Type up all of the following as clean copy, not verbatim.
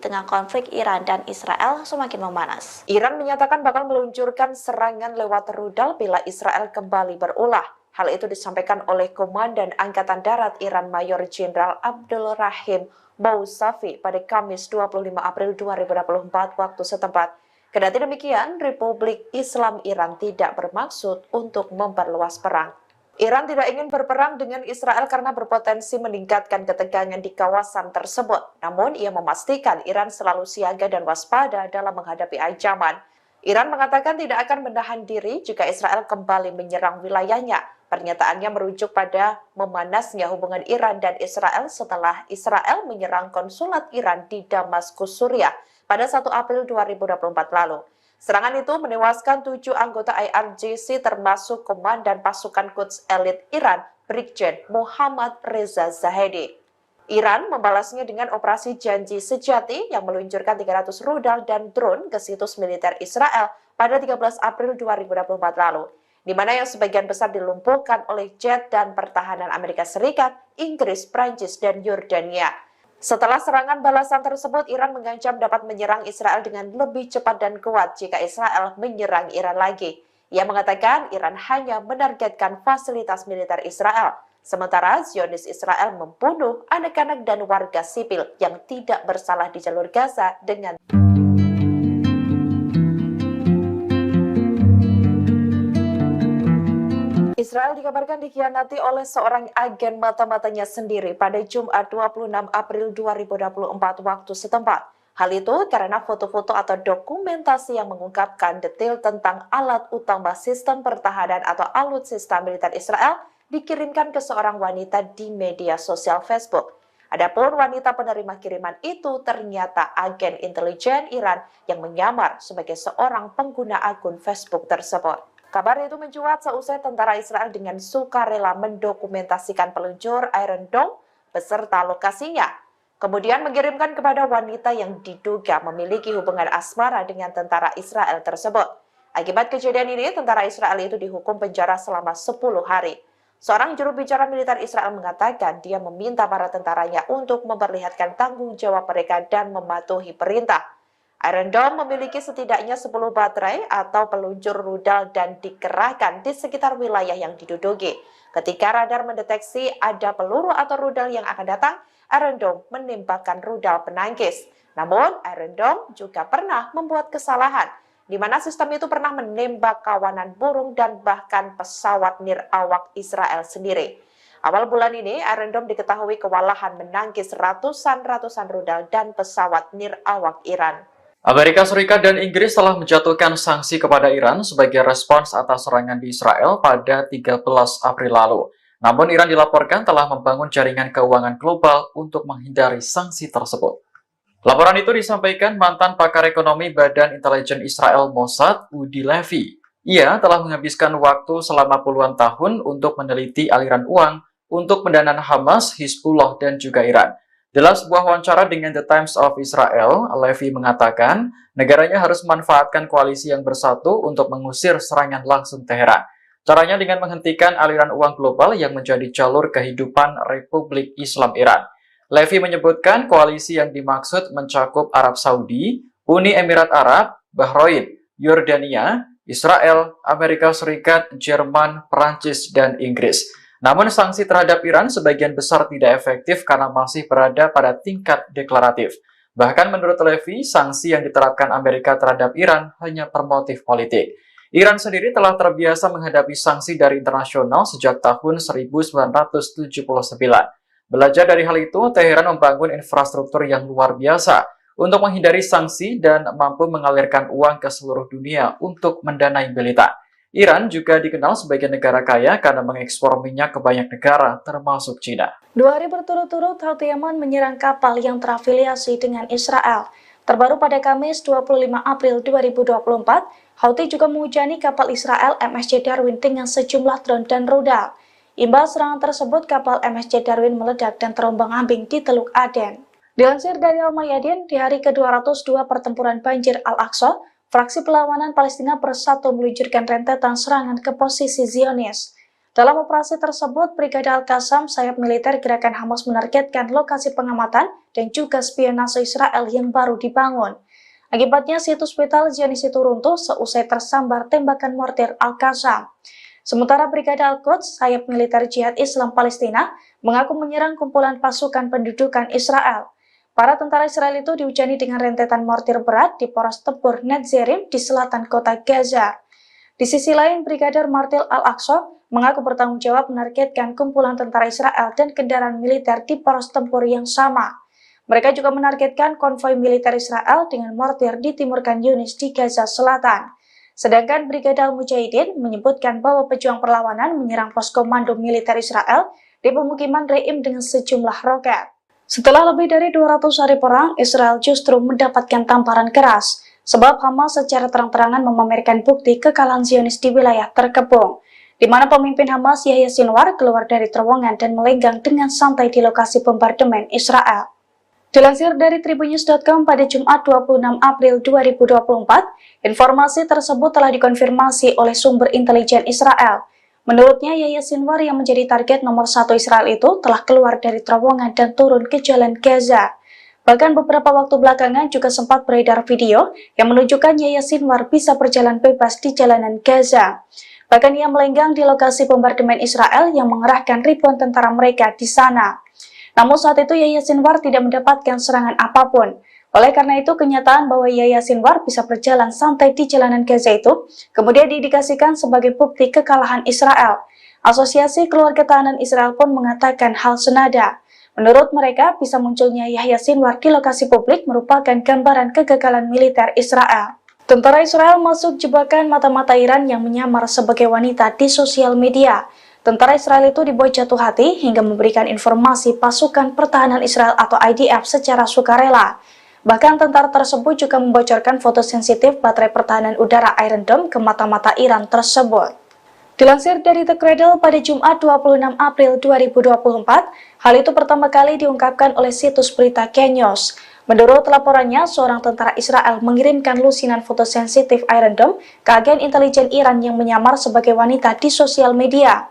tengah konflik Iran dan Israel semakin memanas. Iran menyatakan bakal meluncurkan serangan lewat rudal bila Israel kembali berulah. Hal itu disampaikan oleh Komandan Angkatan Darat Iran Mayor Jenderal Abdul Rahim Mousavi pada Kamis 25 April 2024 waktu setempat. Kendati demikian, Republik Islam Iran tidak bermaksud untuk memperluas perang. Iran tidak ingin berperang dengan Israel karena berpotensi meningkatkan ketegangan di kawasan tersebut. Namun, ia memastikan Iran selalu siaga dan waspada dalam menghadapi ancaman. Iran mengatakan tidak akan menahan diri jika Israel kembali menyerang wilayahnya. Pernyataannya merujuk pada memanasnya hubungan Iran dan Israel setelah Israel menyerang konsulat Iran di Damaskus, Suriah pada 1 April 2024 lalu. Serangan itu menewaskan 7 anggota IRGC termasuk Komandan Pasukan Quds Elit Iran, Brigjen Muhammad Reza Zahedi. Iran membalasnya dengan operasi Janji Sejati yang meluncurkan 300 rudal dan drone ke situs militer Israel pada 13 April 2024 lalu, di mana yang sebagian besar dilumpuhkan oleh jet dan pertahanan Amerika Serikat, Inggris, Prancis, dan Yordania. Setelah serangan balasan tersebut, Iran mengancam dapat menyerang Israel dengan lebih cepat dan kuat jika Israel menyerang Iran lagi. Ia mengatakan Iran hanya menargetkan fasilitas militer Israel, sementara Zionis Israel membunuh anak-anak dan warga sipil yang tidak bersalah di jalur Gaza dengan Israel dikabarkan dikhianati oleh seorang agen mata-matanya sendiri pada Jumat 26 April 2024 waktu setempat. Hal itu karena foto-foto atau dokumentasi yang mengungkapkan detail tentang alat utama sistem pertahanan atau alutsista militer Israel dikirimkan ke seorang wanita di media sosial Facebook. Adapun wanita penerima kiriman itu ternyata agen intelijen Iran yang menyamar sebagai seorang pengguna akun Facebook tersebut. Kabar itu mencuat seusai tentara Israel dengan sukarela mendokumentasikan peluncur Iron Dome beserta lokasinya, kemudian mengirimkan kepada wanita yang diduga memiliki hubungan asmara dengan tentara Israel tersebut. Akibat kejadian ini, tentara Israel itu dihukum penjara selama 10 hari. Seorang juru bicara militer Israel mengatakan dia meminta para tentaranya untuk memperlihatkan tanggung jawab mereka dan mematuhi perintah. Iron Dome memiliki setidaknya 10 baterai atau peluncur rudal dan dikerahkan di sekitar wilayah yang diduduki. Ketika radar mendeteksi ada peluru atau rudal yang akan datang, Iron Dome menembakkan rudal penangkis. Namun, Iron Dome juga pernah membuat kesalahan, di mana sistem itu pernah menembak kawanan burung dan bahkan pesawat nirawak Israel sendiri. Awal bulan ini, Iron Dome diketahui kewalahan menangkis ratusan rudal dan pesawat nirawak Iran. Amerika Serikat dan Inggris telah menjatuhkan sanksi kepada Iran sebagai respons atas serangan di Israel pada 13 April lalu. Namun Iran dilaporkan telah membangun jaringan keuangan global untuk menghindari sanksi tersebut. Laporan itu disampaikan mantan pakar ekonomi Badan Intelijen Israel Mossad, Udi Levy. Ia telah menghabiskan waktu selama puluhan tahun untuk meneliti aliran uang untuk pendanaan Hamas, Hizbullah, dan juga Iran. Dalam sebuah wawancara dengan The Times of Israel, Levy mengatakan negaranya harus memanfaatkan koalisi yang bersatu untuk mengusir serangan langsung Teheran. Caranya dengan menghentikan aliran uang global yang menjadi jalur kehidupan Republik Islam Iran. Levy menyebutkan koalisi yang dimaksud mencakup Arab Saudi, Uni Emirat Arab, Bahrain, Yordania, Israel, Amerika Serikat, Jerman, Perancis, dan Inggris. Namun sanksi terhadap Iran sebagian besar tidak efektif karena masih berada pada tingkat deklaratif. Bahkan menurut Levy, sanksi yang diterapkan Amerika terhadap Iran hanya bermotif politik. Iran sendiri telah terbiasa menghadapi sanksi dari internasional sejak tahun 1979. Belajar dari hal itu, Teheran membangun infrastruktur yang luar biasa untuk menghindari sanksi dan mampu mengalirkan uang ke seluruh dunia untuk mendanai militer. Iran juga dikenal sebagai negara kaya karena mengekspor minyak ke banyak negara, termasuk China. 2 hari berturut-turut, Houthi Yaman menyerang kapal yang terafiliasi dengan Israel. Terbaru pada Kamis 25 April 2024, Houthi juga menghujani kapal Israel MSC Darwin dengan sejumlah drone dan rudal. Imbas serangan tersebut, kapal MSC Darwin meledak dan terombang-ambing di Teluk Aden. Dilansir dari Al-Mayadin, di hari ke-202 pertempuran Banjir Al-Aqsa, fraksi perlawanan Palestina Bersatu meluncurkan rentetan serangan ke posisi Zionis. Dalam operasi tersebut, Brigade Al-Qassam, sayap militer gerakan Hamas menargetkan lokasi pengamatan dan juga spionase Israel yang baru dibangun. Akibatnya, situs vital Zionis itu runtuh seusai tersambar tembakan mortir Al-Qassam. Sementara Brigade Al-Quds, sayap militer Jihad Islam Palestina, mengaku menyerang kumpulan pasukan pendudukan Israel. Para tentara Israel itu dihujani dengan rentetan mortir berat di poros tempur Netzarim di selatan kota Gaza. Di sisi lain, Brigadir Martil Al-Aqsa mengaku bertanggung jawab menargetkan kumpulan tentara Israel dan kendaraan militer di poros tempur yang sama. Mereka juga menargetkan konvoi militer Israel dengan mortir di timur Khan Yunis di Gaza Selatan. Sedangkan Brigade Al-Mujahidin menyebutkan bahwa pejuang perlawanan menyerang pos komando militer Israel di pemukiman Re'im dengan sejumlah roket. Setelah lebih dari 200 hari perang, Israel justru mendapatkan tamparan keras, sebab Hamas secara terang-terangan memamerkan bukti kekalahan Zionis di wilayah terkepung, di mana pemimpin Hamas Yahya Sinwar keluar dari terowongan dan melenggang dengan santai di lokasi bombardemen Israel. Dilansir dari tribunnews.com pada Jumat 26 April 2024, informasi tersebut telah dikonfirmasi oleh sumber intelijen Israel. Menurutnya, Yahya Sinwar yang menjadi target nomor 1 Israel itu telah keluar dari terowongan dan turun ke jalan Gaza. Bahkan beberapa waktu belakangan juga sempat beredar video yang menunjukkan Yahya Sinwar bisa berjalan bebas di jalanan Gaza. Bahkan ia melenggang di lokasi bombardemen Israel yang mengerahkan ribuan tentara mereka di sana. Namun saat itu Yahya Sinwar tidak mendapatkan serangan apapun. Oleh karena itu, kenyataan bahwa Yahya Sinwar bisa berjalan santai di jalanan Gaza itu kemudian diindikasikan sebagai bukti kekalahan Israel. Asosiasi Keluarga Tahanan Israel pun mengatakan hal senada. Menurut mereka, bisa munculnya Yahya Sinwar di lokasi publik merupakan gambaran kegagalan militer Israel. Tentara Israel masuk jebakan mata-mata Iran yang menyamar sebagai wanita di sosial media. Tentara Israel itu dibuat jatuh hati hingga memberikan informasi pasukan pertahanan Israel atau IDF secara sukarela. Bahkan tentara tersebut juga membocorkan foto sensitif baterai pertahanan udara Iron Dome ke mata-mata Iran tersebut. Dilansir dari The Cradle pada Jumat 26 April 2024, hal itu pertama kali diungkapkan oleh situs berita Kenyos. Menurut laporannya, seorang tentara Israel mengirimkan lusinan foto sensitif Iron Dome ke agen intelijen Iran yang menyamar sebagai wanita di sosial media.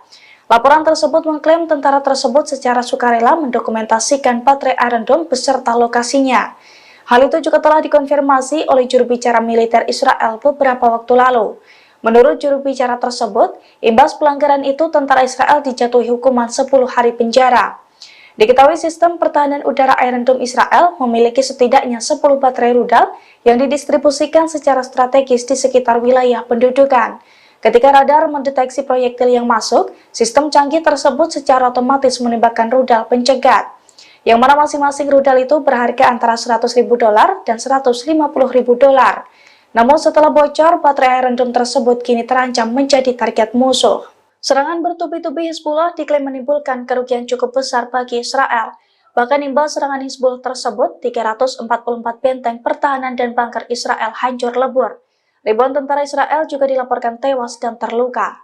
Laporan tersebut mengklaim tentara tersebut secara sukarela mendokumentasikan baterai Iron Dome beserta lokasinya. Hal itu juga telah dikonfirmasi oleh juru bicara militer Israel beberapa waktu lalu. Menurut juru bicara tersebut, imbas pelanggaran itu tentara Israel dijatuhi hukuman 10 hari penjara. Diketahui sistem pertahanan udara Iron Dome Israel memiliki setidaknya 10 baterai rudal yang didistribusikan secara strategis di sekitar wilayah pendudukan. Ketika radar mendeteksi proyektil yang masuk, sistem canggih tersebut secara otomatis menembakkan rudal pencegat, yang mana masing-masing rudal itu berharga antara $100.000 dan $150.000. Namun setelah bocor, baterai Iron Dome tersebut kini terancam menjadi target musuh. Serangan bertubi-tubi Hizbullah diklaim menimbulkan kerugian cukup besar bagi Israel. Bahkan imbas serangan Hizbullah tersebut, 344 benteng pertahanan dan bunker Israel hancur lebur. Ribuan tentara Israel juga dilaporkan tewas dan terluka.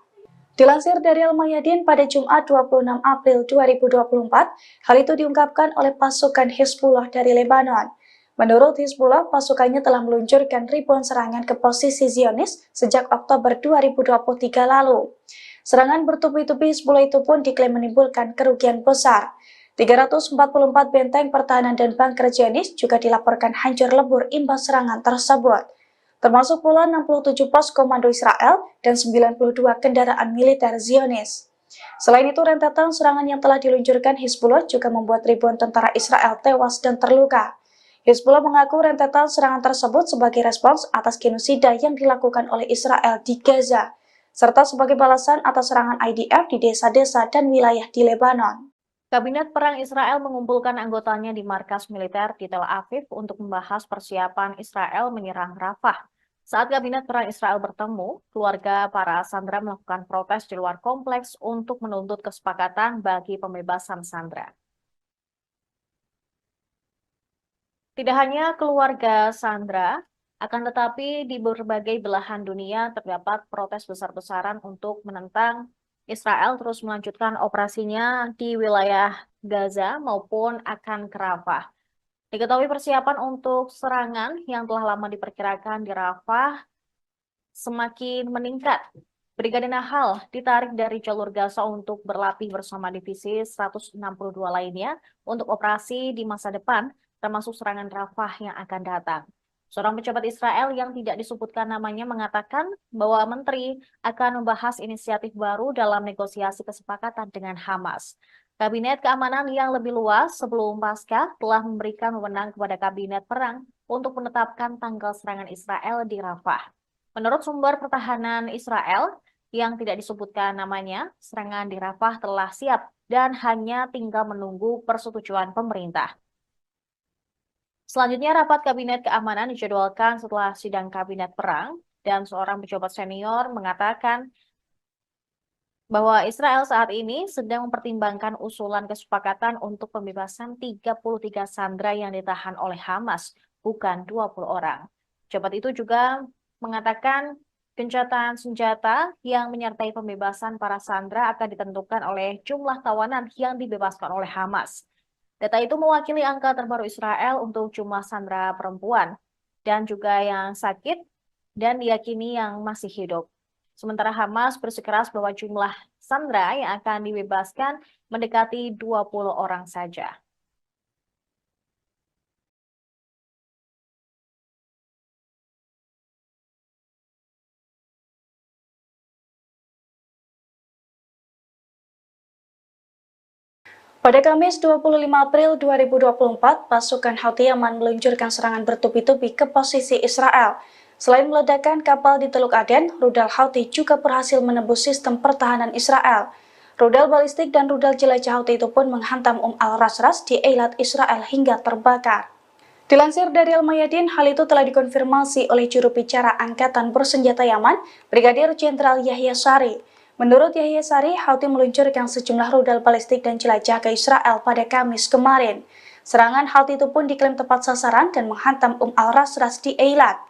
Dilansir dari Al-Mayadin pada Jumat 26 April 2024, hal itu diungkapkan oleh pasukan Hizbullah dari Lebanon. Menurut Hizbullah, pasukannya telah meluncurkan ribuan serangan ke posisi Zionis sejak Oktober 2023 lalu. Serangan bertubi-tubi Hizbullah itu pun diklaim menimbulkan kerugian besar. 344 benteng pertahanan dan bunker Zionis juga dilaporkan hancur lebur imbas serangan tersebut, termasuk pula 67 pos komando Israel dan 92 kendaraan militer Zionis. Selain itu, rentetan serangan yang telah diluncurkan Hizbullah juga membuat ribuan tentara Israel tewas dan terluka. Hizbullah mengaku rentetan serangan tersebut sebagai respons atas genosida yang dilakukan oleh Israel di Gaza, serta sebagai balasan atas serangan IDF di desa-desa dan wilayah di Lebanon. Kabinet Perang Israel mengumpulkan anggotanya di markas militer di Tel Aviv untuk membahas persiapan Israel menyerang Rafah. Saat Kabinet Perang Israel bertemu, keluarga para sandera melakukan protes di luar kompleks untuk menuntut kesepakatan bagi pembebasan sandera. Tidak hanya keluarga sandera, akan tetapi di berbagai belahan dunia terdapat protes besar-besaran untuk menentang Israel terus melanjutkan operasinya di wilayah Gaza maupun akan ke Rafah. Diketahui persiapan untuk serangan yang telah lama diperkirakan di Rafah semakin meningkat Brigade Nahal ditarik dari jalur Gaza untuk berlatih bersama divisi 162 lainnya untuk operasi di masa depan, termasuk serangan Rafah yang akan datang. Seorang pejabat Israel yang tidak disebutkan namanya mengatakan bahwa menteri akan membahas inisiatif baru dalam negosiasi kesepakatan dengan Hamas. Kabinet keamanan yang lebih luas sebelum pasca telah memberikan wewenang kepada kabinet perang untuk menetapkan tanggal serangan Israel di Rafah. Menurut sumber pertahanan Israel yang tidak disebutkan namanya, serangan di Rafah telah siap dan hanya tinggal menunggu persetujuan pemerintah. Selanjutnya, rapat Kabinet Keamanan dijadwalkan setelah sidang Kabinet Perang, dan seorang pejabat senior mengatakan bahwa Israel saat ini sedang mempertimbangkan usulan kesepakatan untuk pembebasan 33 sandera yang ditahan oleh Hamas, bukan 20 orang. Pejabat itu juga mengatakan gencatan senjata yang menyertai pembebasan para sandera akan ditentukan oleh jumlah tawanan yang dibebaskan oleh Hamas. Data itu mewakili angka terbaru Israel untuk jumlah sandera perempuan dan juga yang sakit dan diyakini yang masih hidup. Sementara Hamas bersikeras bahwa jumlah sandera yang akan dibebaskan mendekati 20 orang saja. Pada Kamis 25 April 2024, pasukan Houthi Yaman meluncurkan serangan bertubi-tubi ke posisi Israel. Selain meledakkan kapal di Teluk Aden, rudal Houthi juga berhasil menembus sistem pertahanan Israel. Rudal balistik dan rudal jelajah Houthi itu pun menghantam al-Rasras di Eilat, Israel hingga terbakar. Dilansir dari Al-Mayadin, hal itu telah dikonfirmasi oleh juru bicara Angkatan Bersenjata Yaman, Brigadir Jenderal Yahya Sari. Menurut Yahya Sari, Houthi meluncurkan sejumlah rudal balistik dan jelajah ke Israel pada Kamis kemarin. Serangan Houthi itu pun diklaim tepat sasaran dan menghantam al-Rasras di Eilat.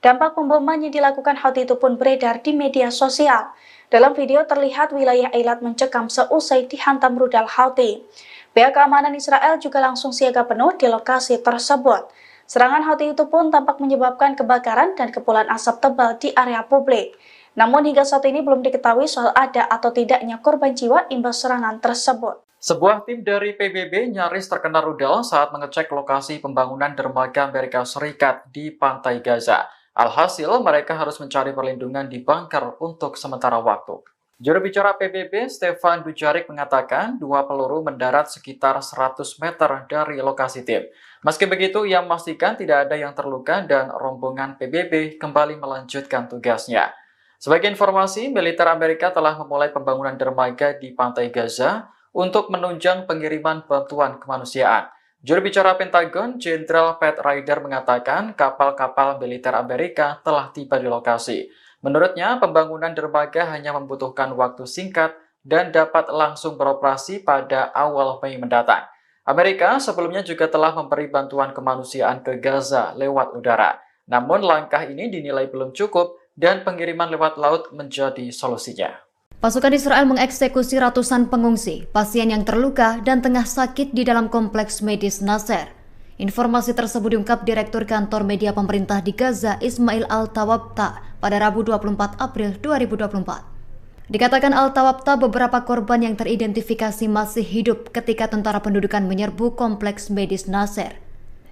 Dampak pemboman yang dilakukan Houthi itu pun beredar di media sosial. Dalam video terlihat wilayah Eilat mencekam seusai dihantam rudal Houthi. Pihak keamanan Israel juga langsung siaga penuh di lokasi tersebut. Serangan Houthi itu pun tampak menyebabkan kebakaran dan kepulan asap tebal di area publik. Namun hingga saat ini belum diketahui soal ada atau tidaknya korban jiwa imbas serangan tersebut. Sebuah tim dari PBB nyaris terkena rudal saat mengecek lokasi pembangunan dermaga Amerika Serikat di pantai Gaza. Alhasil, mereka harus mencari perlindungan di bunker untuk sementara waktu. Juru bicara PBB, Stefan Dujarric, mengatakan 2 peluru mendarat sekitar 100 meter dari lokasi tim. Meski begitu, ia memastikan tidak ada yang terluka dan rombongan PBB kembali melanjutkan tugasnya. Sebagai informasi, militer Amerika telah memulai pembangunan dermaga di pantai Gaza untuk menunjang pengiriman bantuan kemanusiaan. Juru bicara Pentagon, Jenderal Pat Ryder, mengatakan kapal-kapal militer Amerika telah tiba di lokasi. Menurutnya, pembangunan dermaga hanya membutuhkan waktu singkat dan dapat langsung beroperasi pada awal Mei mendatang. Amerika sebelumnya juga telah memberi bantuan kemanusiaan ke Gaza lewat udara. Namun langkah ini dinilai belum cukup dan pengiriman lewat laut menjadi solusinya. Pasukan Israel mengeksekusi ratusan pengungsi, pasien yang terluka dan tengah sakit di dalam kompleks medis Nasser. Informasi tersebut diungkap Direktur Kantor Media Pemerintah di Gaza, Ismail Al-Tawabta, pada Rabu 24 April 2024. Dikatakan Al-Tawabta beberapa korban yang teridentifikasi masih hidup ketika tentara pendudukan menyerbu kompleks medis Nasser.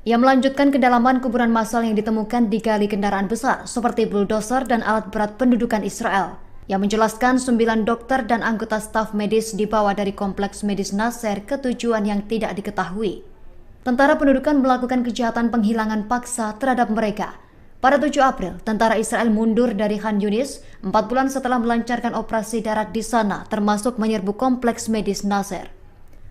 Ia melanjutkan kedalaman kuburan massal yang ditemukan digali kendaraan besar seperti bulldozer dan alat berat pendudukan Israel. Yang menjelaskan 9 dokter dan anggota staf medis dibawa dari kompleks medis Nasser ke tujuan yang tidak diketahui. Tentara pendudukan melakukan kejahatan penghilangan paksa terhadap mereka. Pada 7 April, tentara Israel mundur dari Khan Yunis 4 bulan setelah melancarkan operasi darat di sana, termasuk menyerbu kompleks medis Nasser.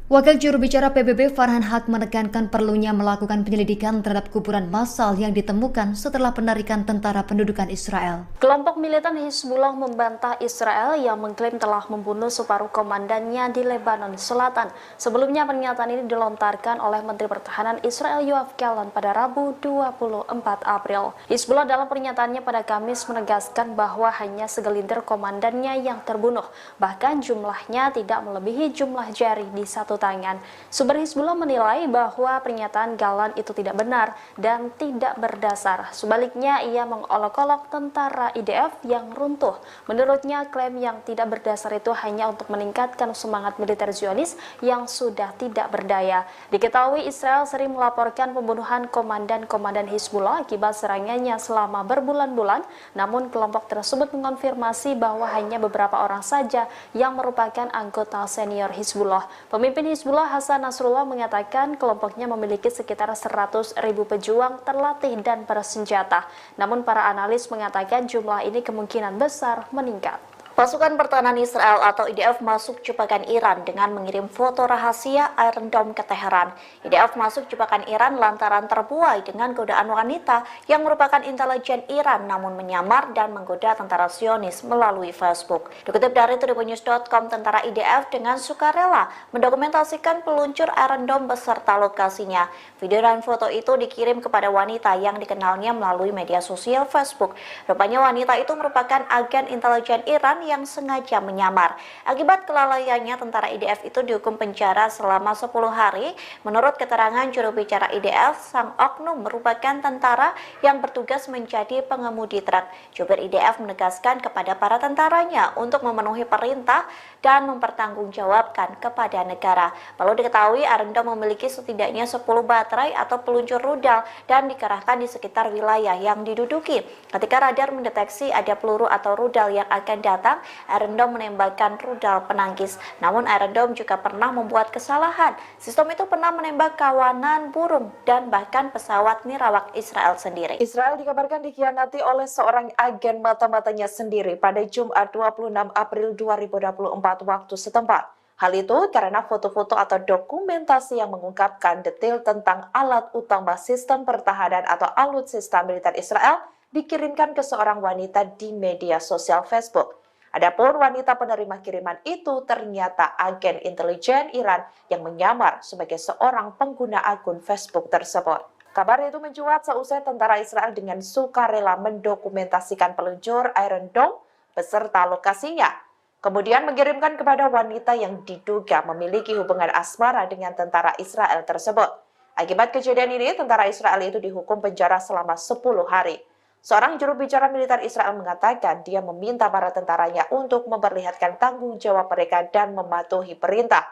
Wakil juru bicara PBB Farhan Haq menekankan perlunya melakukan penyelidikan terhadap kuburan massal yang ditemukan setelah penarikan tentara pendudukan Israel. Kelompok militan Hizbullah membantah Israel yang mengklaim telah membunuh separuh komandannya di Lebanon Selatan. Sebelumnya pernyataan ini dilontarkan oleh Menteri Pertahanan Israel Yoav Gallant pada Rabu 24 April. Hizbullah dalam pernyataannya pada Kamis menegaskan bahwa hanya segelintir komandannya yang terbunuh. Bahkan jumlahnya tidak melebihi jumlah jari di satu satu tangan. Sumber Hizbullah menilai bahwa pernyataan Galan itu tidak benar dan tidak berdasar. Sebaliknya, ia mengolok-olok tentara IDF yang runtuh. Menurutnya, klaim yang tidak berdasar itu hanya untuk meningkatkan semangat militer Zionis yang sudah tidak berdaya. Diketahui Israel sering melaporkan pembunuhan komandan-komandan Hizbullah akibat serangannya selama berbulan-bulan, namun kelompok tersebut mengonfirmasi bahwa hanya beberapa orang saja yang merupakan anggota senior Hizbullah. Pemimpin Hizbullah Hasan Nasrullah mengatakan kelompoknya memiliki sekitar 100.000 pejuang terlatih dan bersenjata. Namun para analis mengatakan jumlah ini kemungkinan besar meningkat. Pasukan pertahanan Israel atau IDF masuk jebakan Iran dengan mengirim foto rahasia Iron Dome ke Teheran. IDF masuk jebakan Iran lantaran terbuai dengan godaan wanita yang merupakan intelijen Iran namun menyamar dan menggoda tentara Zionis melalui Facebook. Dikutip dari tribunnews.com, tentara IDF dengan sukarela mendokumentasikan peluncur Iron Dome beserta lokasinya. Video dan foto itu dikirim kepada wanita yang dikenalnya melalui media sosial Facebook. Rupanya wanita itu merupakan agen intelijen Iran yang sengaja menyamar. Akibat kelalaiannya, tentara IDF itu dihukum penjara selama 10 hari. Menurut keterangan juru bicara IDF, sang oknum merupakan tentara yang bertugas menjadi pengemudi truk. Jubir IDF menegaskan kepada para tentaranya untuk memenuhi perintah dan mempertanggungjawabkan kepada negara. Perlu diketahui, Iron Dome memiliki setidaknya 10 baterai atau peluncur rudal dan dikerahkan di sekitar wilayah yang diduduki. Ketika radar mendeteksi ada peluru atau rudal yang akan datang, Iron Dome menembakkan rudal penangkis. Namun Iron Dome juga pernah membuat kesalahan. Sistem itu pernah menembak kawanan burung dan bahkan pesawat nirawak Israel sendiri. Israel dikabarkan dikhianati oleh seorang agen mata-matanya sendiri pada Jumat 26 April 2024 waktu setempat. Hal itu karena foto-foto atau dokumentasi yang mengungkapkan detail tentang alat utama sistem pertahanan atau alutsista militer Israel dikirimkan ke seorang wanita di media sosial Facebook. Adapun wanita penerima kiriman itu ternyata agen intelijen Iran yang menyamar sebagai seorang pengguna akun Facebook tersebut. Kabar itu mencuat seusai tentara Israel dengan sukarela mendokumentasikan peluncur Iron Dome beserta lokasinya, kemudian mengirimkan kepada wanita yang diduga memiliki hubungan asmara dengan tentara Israel tersebut. Akibat kejadian ini, tentara Israel itu dihukum penjara selama 10 hari. Seorang juru bicara militer Israel mengatakan dia meminta para tentaranya untuk memperlihatkan tanggung jawab mereka dan mematuhi perintah.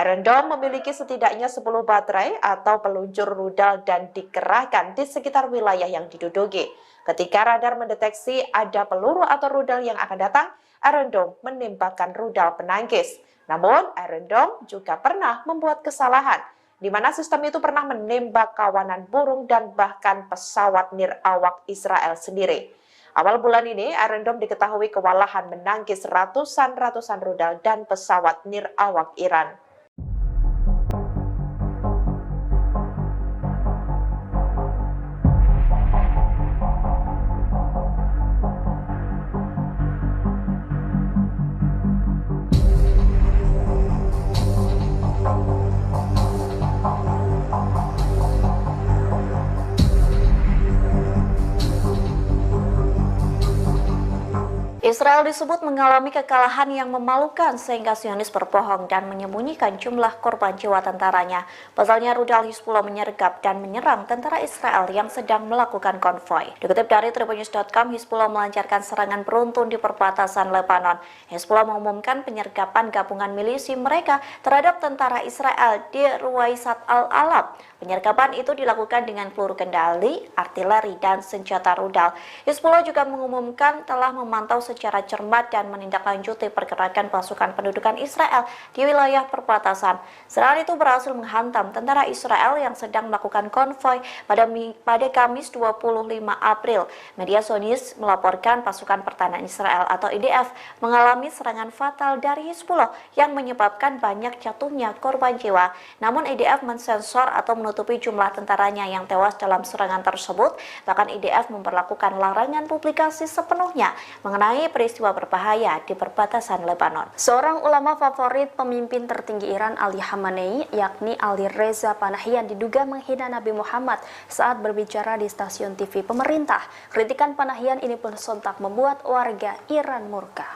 Iron Dome memiliki setidaknya 10 baterai atau peluncur rudal dan dikerahkan di sekitar wilayah yang diduduki. Ketika radar mendeteksi ada peluru atau rudal yang akan datang, Iron Dome menembakkan rudal penangkis. Namun, Iron Dome juga pernah membuat kesalahan, di mana sistem itu pernah menembak kawanan burung dan bahkan pesawat nirawak Israel sendiri. Awal bulan ini, Iron Dome diketahui kewalahan menangkis ratusan rudal dan pesawat nirawak Iran. Israel disebut mengalami kekalahan yang memalukan sehingga Zionis berbohong dan menyembunyikan jumlah korban jiwa tentaranya. Pasalnya rudal Hizbullah menyergap dan menyerang tentara Israel yang sedang melakukan konvoi. Dikutip dari tribunnews.com, Hizbullah melancarkan serangan beruntun di perbatasan Lebanon. Hizbullah mengumumkan penyergapan gabungan milisi mereka terhadap tentara Israel di Ruwaisat al-Alab. Penyergapan itu dilakukan dengan peluru kendali, artileri, dan senjata rudal. Hizbullah juga mengumumkan telah memantau secara cermat dan menindaklanjuti pergerakan pasukan pendudukan Israel di wilayah perbatasan. Serangan itu berhasil menghantam tentara Israel yang sedang melakukan konvoi pada Kamis 25 April. Media Zionis melaporkan pasukan pertahanan Israel atau IDF mengalami serangan fatal dari Hizbullah yang menyebabkan banyak jatuhnya korban jiwa. Namun IDF mensensor atau menutupi jumlah tentaranya yang tewas dalam serangan tersebut. Bahkan IDF memperlakukan larangan publikasi sepenuhnya mengenai peristiwa berbahaya di perbatasan Lebanon. Seorang ulama favorit pemimpin tertinggi Iran, Ali Khamenei, yakni Ali Reza Panahian, diduga menghina Nabi Muhammad saat berbicara di stasiun TV pemerintah. Kritikan Panahian ini pun sontak membuat warga Iran murka.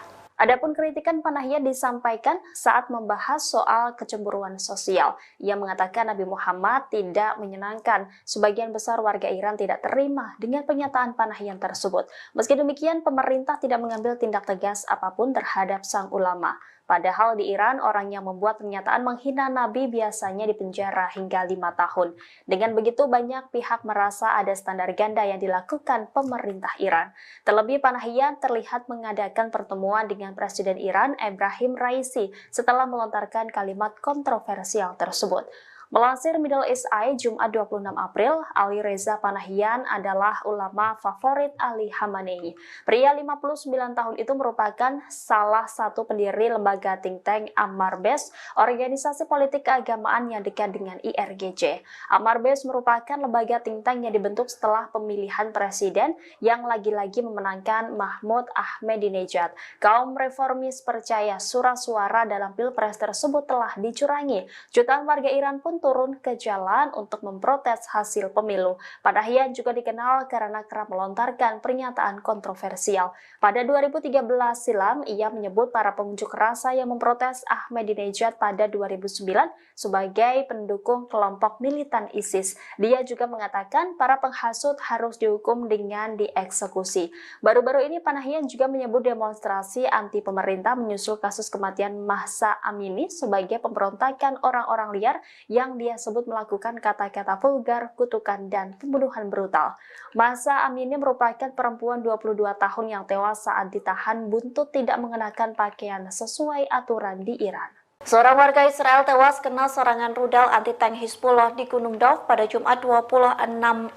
Adapun kritikan Panahian disampaikan saat membahas soal kecemburuan sosial. Ia mengatakan Nabi Muhammad tidak menyenangkan. Sebagian besar warga Iran tidak terima dengan pernyataan Panahian tersebut. Meski demikian, pemerintah tidak mengambil tindak tegas apapun terhadap sang ulama. Padahal di Iran, orang yang membuat pernyataan menghina Nabi biasanya dipenjara hingga 5 tahun. Dengan begitu, banyak pihak merasa ada standar ganda yang dilakukan pemerintah Iran. Terlebih, Panahian terlihat mengadakan pertemuan dengan Presiden Iran, Ebrahim Raisi, setelah melontarkan kalimat kontroversial tersebut. Melansir Middle East Eye, Jumat 26 April, Ali Reza Panahian adalah ulama favorit Ali Khamenei. Pria 59 tahun itu merupakan salah satu pendiri lembaga think tank Ammar Bes, organisasi politik keagamaan yang dekat dengan IRGC. Ammar Bes merupakan lembaga think tank yang dibentuk setelah pemilihan presiden yang lagi-lagi memenangkan Mahmud Ahmadinejad. Kaum reformis percaya surat suara dalam pilpres tersebut telah dicurangi. Jutaan warga Iran pun turun ke jalan untuk memprotes hasil pemilu. Panahian juga dikenal karena kerap melontarkan pernyataan kontroversial. Pada 2013 silam, ia menyebut para pengunjuk rasa yang memprotes Ahmadinejad pada 2009 sebagai pendukung kelompok militan ISIS. Dia juga mengatakan para penghasut harus dihukum dengan dieksekusi. Baru-baru ini Panahian juga menyebut demonstrasi anti pemerintah menyusul kasus kematian Mahsa Amini sebagai pemberontakan orang-orang liar yang dia sebut melakukan kata-kata vulgar, kutukan, dan pembunuhan brutal. Mahsa Amini merupakan perempuan 22 tahun yang tewas saat ditahan buntut tidak mengenakan pakaian sesuai aturan di Iran. Seorang warga Israel tewas kena serangan rudal anti-tank Hizbullah di Gunung Dov pada Jumat 26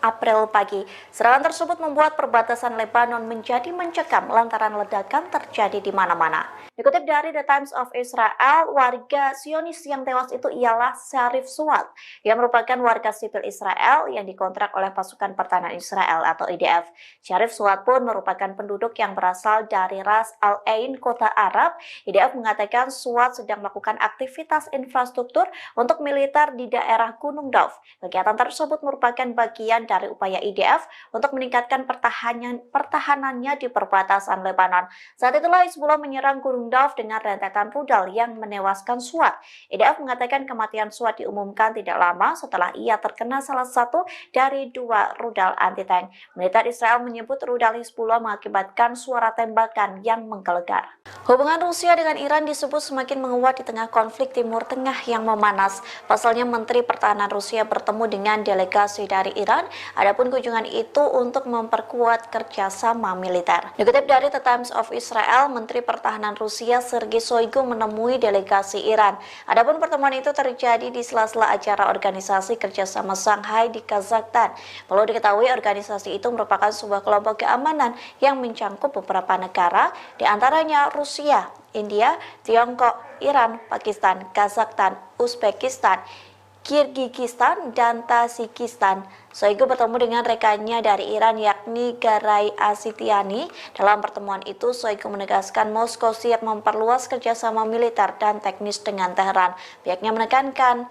April pagi. Serangan tersebut membuat perbatasan Lebanon menjadi mencekam lantaran ledakan terjadi di mana-mana. Dikutip dari The Times of Israel, warga Zionis yang tewas itu ialah Sharif Suat, yang merupakan warga sipil Israel yang dikontrak oleh pasukan pertahanan Israel atau IDF. Sharif Suat pun merupakan penduduk yang berasal dari Ras Al Ain, kota Arab. IDF mengatakan Suat sedang melakukan aktivitas infrastruktur untuk militer di daerah Gunung Dov. Kegiatan tersebut merupakan bagian dari upaya IDF untuk meningkatkan pertahanannya di perbatasan Lebanon. Saat itulah Hizbullah menyerang Gunung Dov dengan rentetan rudal yang menewaskan Suat. IDF mengatakan kematian Suat diumumkan tidak lama setelah ia terkena salah satu dari 2 rudal anti-tank. Militer Israel menyebut rudal Hizbullah mengakibatkan suara tembakan yang menggelegar. Hubungan Rusia dengan Iran disebut semakin menguat di tengah konflik Timur Tengah yang memanas. Pasalnya Menteri Pertahanan Rusia bertemu dengan delegasi dari Iran. Adapun kunjungan itu untuk memperkuat kerjasama militer. Dikutip dari The Times of Israel, Menteri Pertahanan Rusia Sergei Shoigu menemui delegasi Iran. Adapun pertemuan itu terjadi di sela-sela acara organisasi kerjasama Shanghai di Kazakhstan. Perlu diketahui organisasi itu merupakan sebuah kelompok keamanan yang mencangkup beberapa negara, di antaranya Rusia, India, Tiongkok, Iran, Pakistan, Kazakhstan, Uzbekistan, Kirgizistan, dan Tajikistan. Shoigu bertemu dengan rekannya dari Iran yakni Garay Asitiani. Dalam pertemuan itu, Shoigu menegaskan Moskow siap memperluas kerjasama militer dan teknis dengan Teheran. Pihaknya menekankan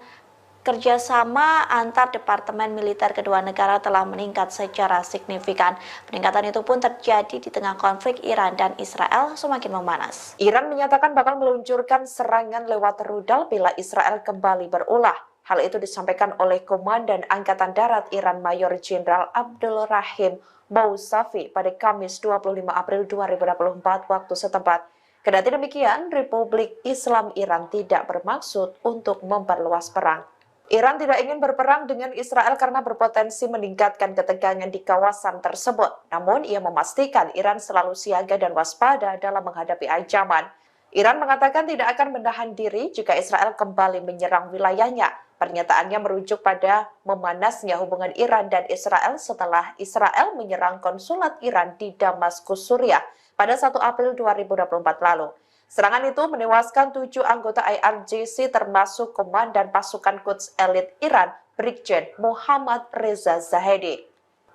kerjasama antar departemen militer kedua negara telah meningkat secara signifikan. Peningkatan itu pun terjadi di tengah konflik Iran dan Israel semakin memanas. Iran menyatakan bakal meluncurkan serangan lewat rudal bila Israel kembali berulah. Hal itu disampaikan oleh Komandan Angkatan Darat Iran Mayor Jenderal Abdul Rahim Mousavi pada Kamis 25 April 2024 waktu setempat. Kendati demikian, Republik Islam Iran tidak bermaksud untuk memperluas perang. Iran tidak ingin berperang dengan Israel karena berpotensi meningkatkan ketegangan di kawasan tersebut. Namun, ia memastikan Iran selalu siaga dan waspada dalam menghadapi ancaman. Iran mengatakan tidak akan menahan diri jika Israel kembali menyerang wilayahnya. Pernyataannya merujuk pada memanasnya hubungan Iran dan Israel setelah Israel menyerang konsulat Iran di Damaskus, Suriah pada 1 April 2024 lalu. Serangan itu menewaskan 7 anggota IRGC termasuk Komandan Pasukan Quds Elit Iran, Brigjen Muhammad Reza Zahedi.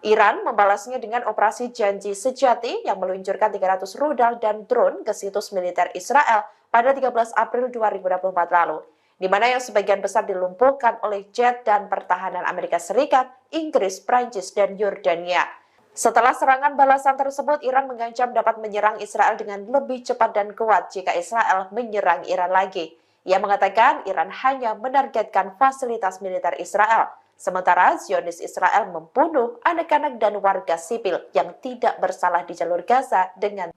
Iran membalasnya dengan operasi Janji Sejati yang meluncurkan 300 rudal dan drone ke situs militer Israel pada 13 April 2024 lalu, di mana yang sebagian besar dilumpuhkan oleh jet dan pertahanan Amerika Serikat, Inggris, Prancis, dan Yordania. Setelah serangan balasan tersebut, Iran mengancam dapat menyerang Israel dengan lebih cepat dan kuat jika Israel menyerang Iran lagi. Ia mengatakan Iran hanya menargetkan fasilitas militer Israel, sementara Zionis Israel membunuh anak-anak dan warga sipil yang tidak bersalah di jalur Gaza dengan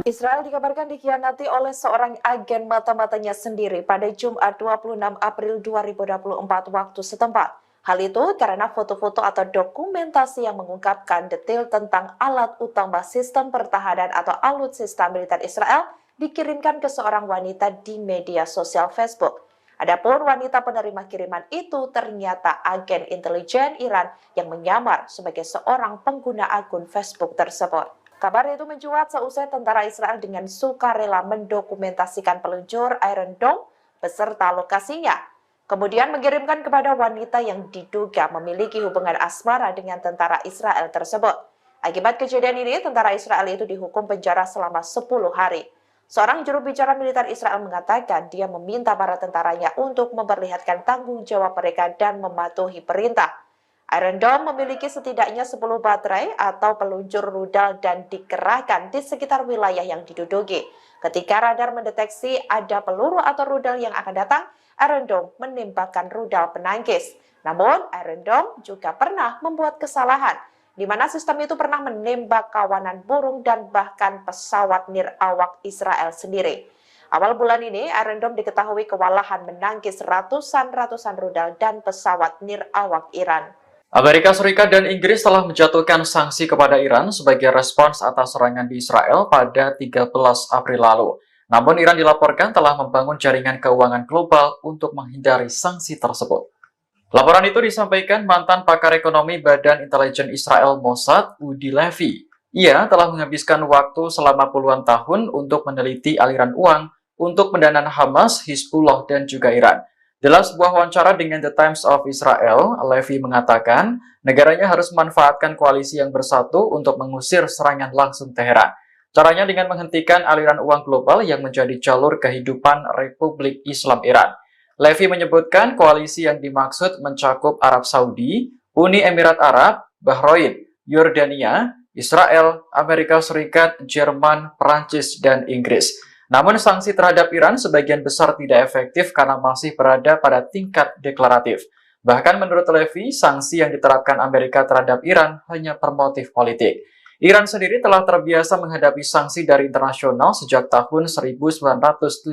Israel dikabarkan dikhianati oleh seorang agen mata-matanya sendiri pada Jumat 26 April 2024 waktu setempat. Hal itu karena foto-foto atau dokumentasi yang mengungkapkan detail tentang alat utama sistem pertahanan atau alutsista militer Israel dikirimkan ke seorang wanita di media sosial Facebook. Adapun wanita penerima kiriman itu ternyata agen intelijen Iran yang menyamar sebagai seorang pengguna akun Facebook tersebut. Kabar itu mencuat seusai tentara Israel dengan sukarela mendokumentasikan peluncur Iron Dome beserta lokasinya, kemudian mengirimkan kepada wanita yang diduga memiliki hubungan asmara dengan tentara Israel tersebut. Akibat kejadian ini, tentara Israel itu dihukum penjara selama 10 hari. Seorang juru bicara militer Israel mengatakan dia meminta para tentaranya untuk memperlihatkan tanggung jawab mereka dan mematuhi perintah. Iron Dome memiliki setidaknya 10 baterai atau peluncur rudal dan dikerahkan di sekitar wilayah yang diduduki. Ketika radar mendeteksi ada peluru atau rudal yang akan datang, Iron Dome menembakkan rudal penangkis. Namun, Iron Dome juga pernah membuat kesalahan, di mana sistem itu pernah menembak kawanan burung dan bahkan pesawat nirawak Israel sendiri. Awal bulan ini, Iron Dome diketahui kewalahan menangkis ratusan rudal dan pesawat nirawak Iran. Amerika Serikat dan Inggris telah menjatuhkan sanksi kepada Iran sebagai respons atas serangan di Israel pada 13 April lalu. Namun Iran dilaporkan telah membangun jaringan keuangan global untuk menghindari sanksi tersebut. Laporan itu disampaikan mantan pakar ekonomi Badan Intelijen Israel Mossad, Udi Levy. Ia telah menghabiskan waktu selama puluhan tahun untuk meneliti aliran uang untuk pendanaan Hamas, Hizbullah, dan juga Iran. Dalam sebuah wawancara dengan The Times of Israel, Levy mengatakan negaranya harus memanfaatkan koalisi yang bersatu untuk mengusir serangan langsung Teheran. Caranya dengan menghentikan aliran uang global yang menjadi jalur kehidupan Republik Islam Iran. Levy menyebutkan koalisi yang dimaksud mencakup Arab Saudi, Uni Emirat Arab, Bahrain, Yordania, Israel, Amerika Serikat, Jerman, Perancis, dan Inggris. Namun sanksi terhadap Iran sebagian besar tidak efektif karena masih berada pada tingkat deklaratif. Bahkan menurut Levy, sanksi yang diterapkan Amerika terhadap Iran hanya bermotif politik. Iran sendiri telah terbiasa menghadapi sanksi dari internasional sejak tahun 1979.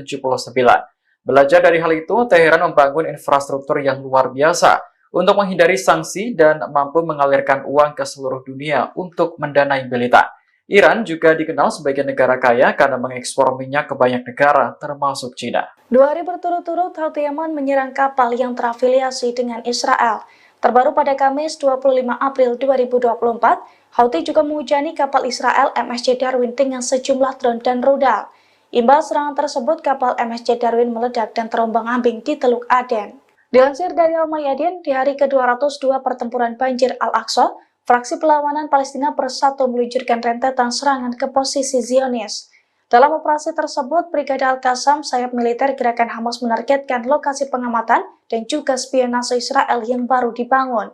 Belajar dari hal itu, Teheran membangun infrastruktur yang luar biasa untuk menghindari sanksi dan mampu mengalirkan uang ke seluruh dunia untuk mendanai militer. Iran juga dikenal sebagai negara kaya karena mengekspor minyak ke banyak negara, termasuk China. 2 hari berturut-turut, Houthi Yaman menyerang kapal yang terafiliasi dengan Israel. Terbaru pada Kamis 25 April 2024, Houthi juga menghujani kapal Israel MSC Darwin dengan sejumlah drone dan rudal. Imbas serangan tersebut, kapal MSC Darwin meledak dan terombang-ambing di Teluk Aden. Dilansir dari Al-Mayadin, di hari ke-202 pertempuran banjir Al-Aqsa, fraksi perlawanan Palestina bersatu meluncurkan rentetan serangan ke posisi Zionis. Dalam operasi tersebut, Brigade Al-Qassam, sayap militer gerakan Hamas menargetkan lokasi pengamatan dan juga spionase Israel yang baru dibangun.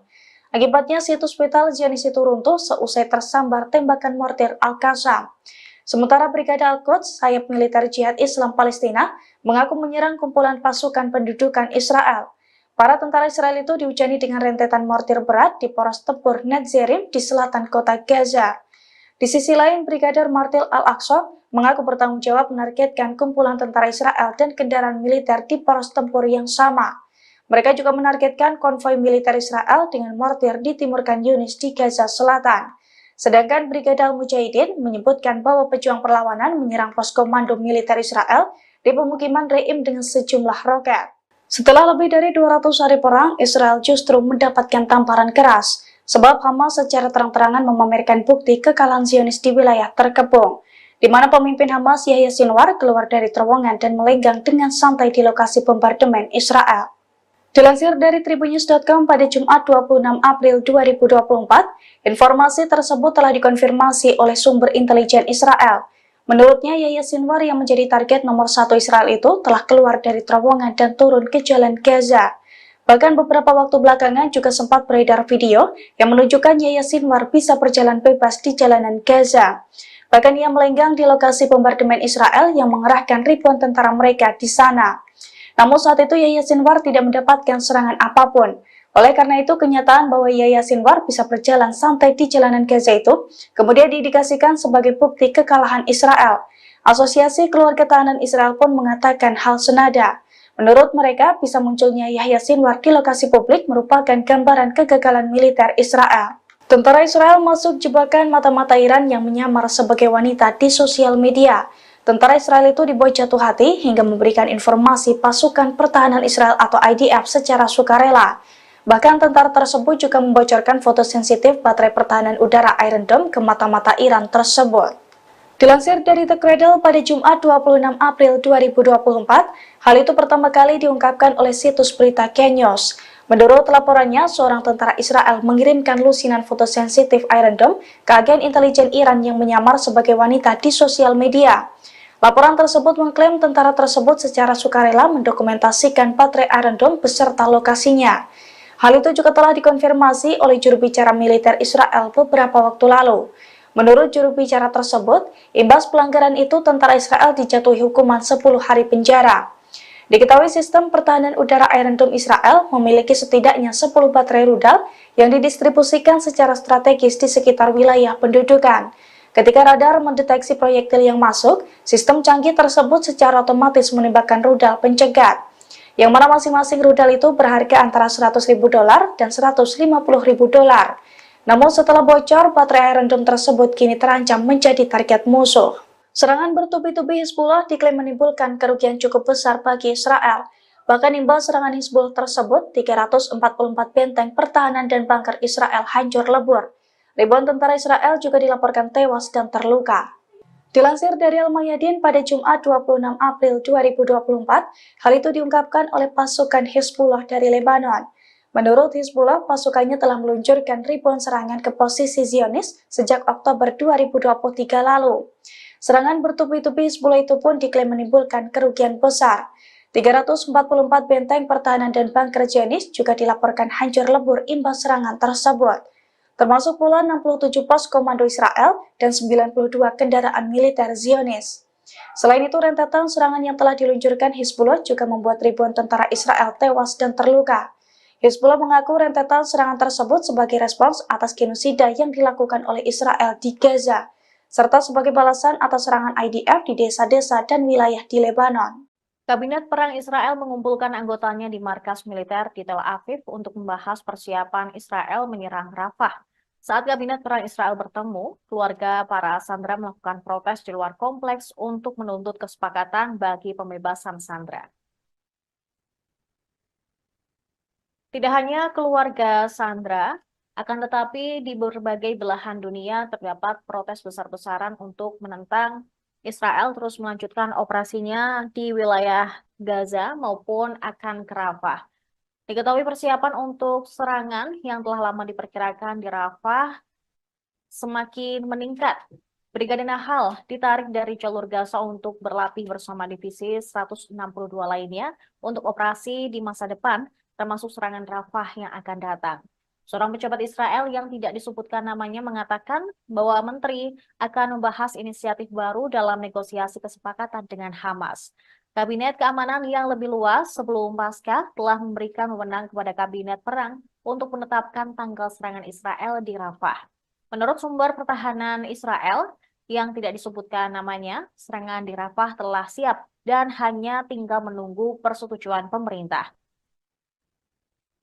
Akibatnya, situs vital Zionis itu runtuh seusai tersambar tembakan mortir Al-Qassam. Sementara Brigade Al-Quds, sayap militer Jihad Islam Palestina, mengaku menyerang kumpulan pasukan pendudukan Israel. Para tentara Israel itu dihujani dengan rentetan mortir berat di pos tempur Netzerim di selatan kota Gaza. Di sisi lain, Brigadir Martil Al-Aqsa mengaku bertanggung jawab menargetkan kumpulan tentara Israel dan kendaraan militer di pos tempur yang sama. Mereka juga menargetkan konvoi militer Israel dengan mortir di timur Khan Yunis di Gaza Selatan. Sedangkan Brigade Al-Mujahidin menyebutkan bahwa pejuang perlawanan menyerang pos komando militer Israel di pemukiman Re'im dengan sejumlah roket. Setelah lebih dari 200 hari perang, Israel justru mendapatkan tamparan keras, sebab Hamas secara terang-terangan memamerkan bukti kekalahan Zionis di wilayah terkepung, di mana pemimpin Hamas Yahya Sinwar keluar dari terowongan dan melenggang dengan santai di lokasi bombardemen Israel. Dilansir dari Tribunnews.com pada Jumat 26 April 2024, informasi tersebut telah dikonfirmasi oleh sumber intelijen Israel, Menurutnya, Yahya Sinwar yang menjadi target nomor 1 Israel itu telah keluar dari terowongan dan turun ke jalan Gaza. Bahkan beberapa waktu belakangan juga sempat beredar video yang menunjukkan Yahya Sinwar bisa berjalan bebas di jalanan Gaza. Bahkan ia melenggang di lokasi bombardemen Israel yang mengerahkan ribuan tentara mereka di sana. Namun saat itu Yahya Sinwar tidak mendapatkan serangan apapun. Oleh karena itu, kenyataan bahwa Yahya Sinwar bisa berjalan santai di jalanan Gaza itu kemudian diindikasikan sebagai bukti kekalahan Israel. Asosiasi Keluarga Tahanan Israel pun mengatakan hal senada. Menurut mereka, bisa munculnya Yahya Sinwar di lokasi publik merupakan gambaran kegagalan militer Israel. Tentara Israel masuk jebakan mata-mata Iran yang menyamar sebagai wanita di sosial media. Tentara Israel itu dibuat jatuh hati hingga memberikan informasi pasukan pertahanan Israel atau IDF secara sukarela. Bahkan tentara tersebut juga membocorkan foto sensitif baterai pertahanan udara Iron Dome ke mata-mata Iran tersebut. Dilansir dari The Cradle pada Jumat 26 April 2024, hal itu pertama kali diungkapkan oleh situs berita Kenyos. Menurut laporannya, seorang tentara Israel mengirimkan lusinan foto sensitif Iron Dome ke agen intelijen Iran yang menyamar sebagai wanita di sosial media. Laporan tersebut mengklaim tentara tersebut secara sukarela mendokumentasikan baterai Iron Dome beserta lokasinya. Hal itu juga telah dikonfirmasi oleh juru bicara militer Israel beberapa waktu lalu. Menurut juru bicara tersebut, imbas pelanggaran itu tentara Israel dijatuhi hukuman 10 hari penjara. Diketahui sistem pertahanan udara Iron Dome Israel memiliki setidaknya 10 baterai rudal yang didistribusikan secara strategis di sekitar wilayah pendudukan. Ketika radar mendeteksi proyektil yang masuk, sistem canggih tersebut secara otomatis menembakkan rudal pencegat, yang mana masing-masing rudal itu berharga antara $100.000 dan $150.000. Namun setelah bocor, baterai Iron Dome tersebut kini terancam menjadi target musuh. Serangan bertubi-tubi Hizbullah diklaim menimbulkan kerugian cukup besar bagi Israel. Bahkan imbas serangan Hizbullah tersebut, 344 benteng pertahanan dan bunker Israel hancur lebur. Ribuan tentara Israel juga dilaporkan tewas dan terluka. Dilansir dari Al-Mayadin pada Jumat 26 April 2024, hal itu diungkapkan oleh pasukan Hizbullah dari Lebanon. Menurut Hizbullah, pasukannya telah meluncurkan ribuan serangan ke posisi Zionis sejak Oktober 2023 lalu. Serangan bertubi-tubi Hizbullah itu pun diklaim menimbulkan kerugian besar. 344 benteng pertahanan dan bunker Zionis juga dilaporkan hancur lebur imbas serangan tersebut, termasuk pula 67 pos komando Israel dan 92 kendaraan militer Zionis. Selain itu, rentetan serangan yang telah diluncurkan Hizbullah juga membuat ribuan tentara Israel tewas dan terluka. Hizbullah mengaku rentetan serangan tersebut sebagai respons atas genosida yang dilakukan oleh Israel di Gaza, serta sebagai balasan atas serangan IDF di desa-desa dan wilayah di Lebanon. Kabinet Perang Israel mengumpulkan anggotanya di markas militer di Tel Aviv untuk membahas persiapan Israel menyerang Rafah. Saat Kabinet Perang Israel bertemu, keluarga para sandera melakukan protes di luar kompleks untuk menuntut kesepakatan bagi pembebasan sandera. Tidak hanya keluarga sandera, akan tetapi di berbagai belahan dunia terdapat protes besar-besaran untuk menentang Israel terus melanjutkan operasinya di wilayah Gaza maupun akan ke Rafah. Diketahui persiapan untuk serangan yang telah lama diperkirakan di Rafah semakin meningkat. Brigade Nahal ditarik dari jalur Gaza untuk berlatih bersama divisi 162 lainnya untuk operasi di masa depan, termasuk serangan Rafah yang akan datang. Seorang pejabat Israel yang tidak disebutkan namanya mengatakan bahwa menteri akan membahas inisiatif baru dalam negosiasi kesepakatan dengan Hamas. Kabinet keamanan yang lebih luas sebelum pasca telah memberikan wewenang kepada Kabinet Perang untuk menetapkan tanggal serangan Israel di Rafah. Menurut sumber pertahanan Israel yang tidak disebutkan namanya, serangan di Rafah telah siap dan hanya tinggal menunggu persetujuan pemerintah.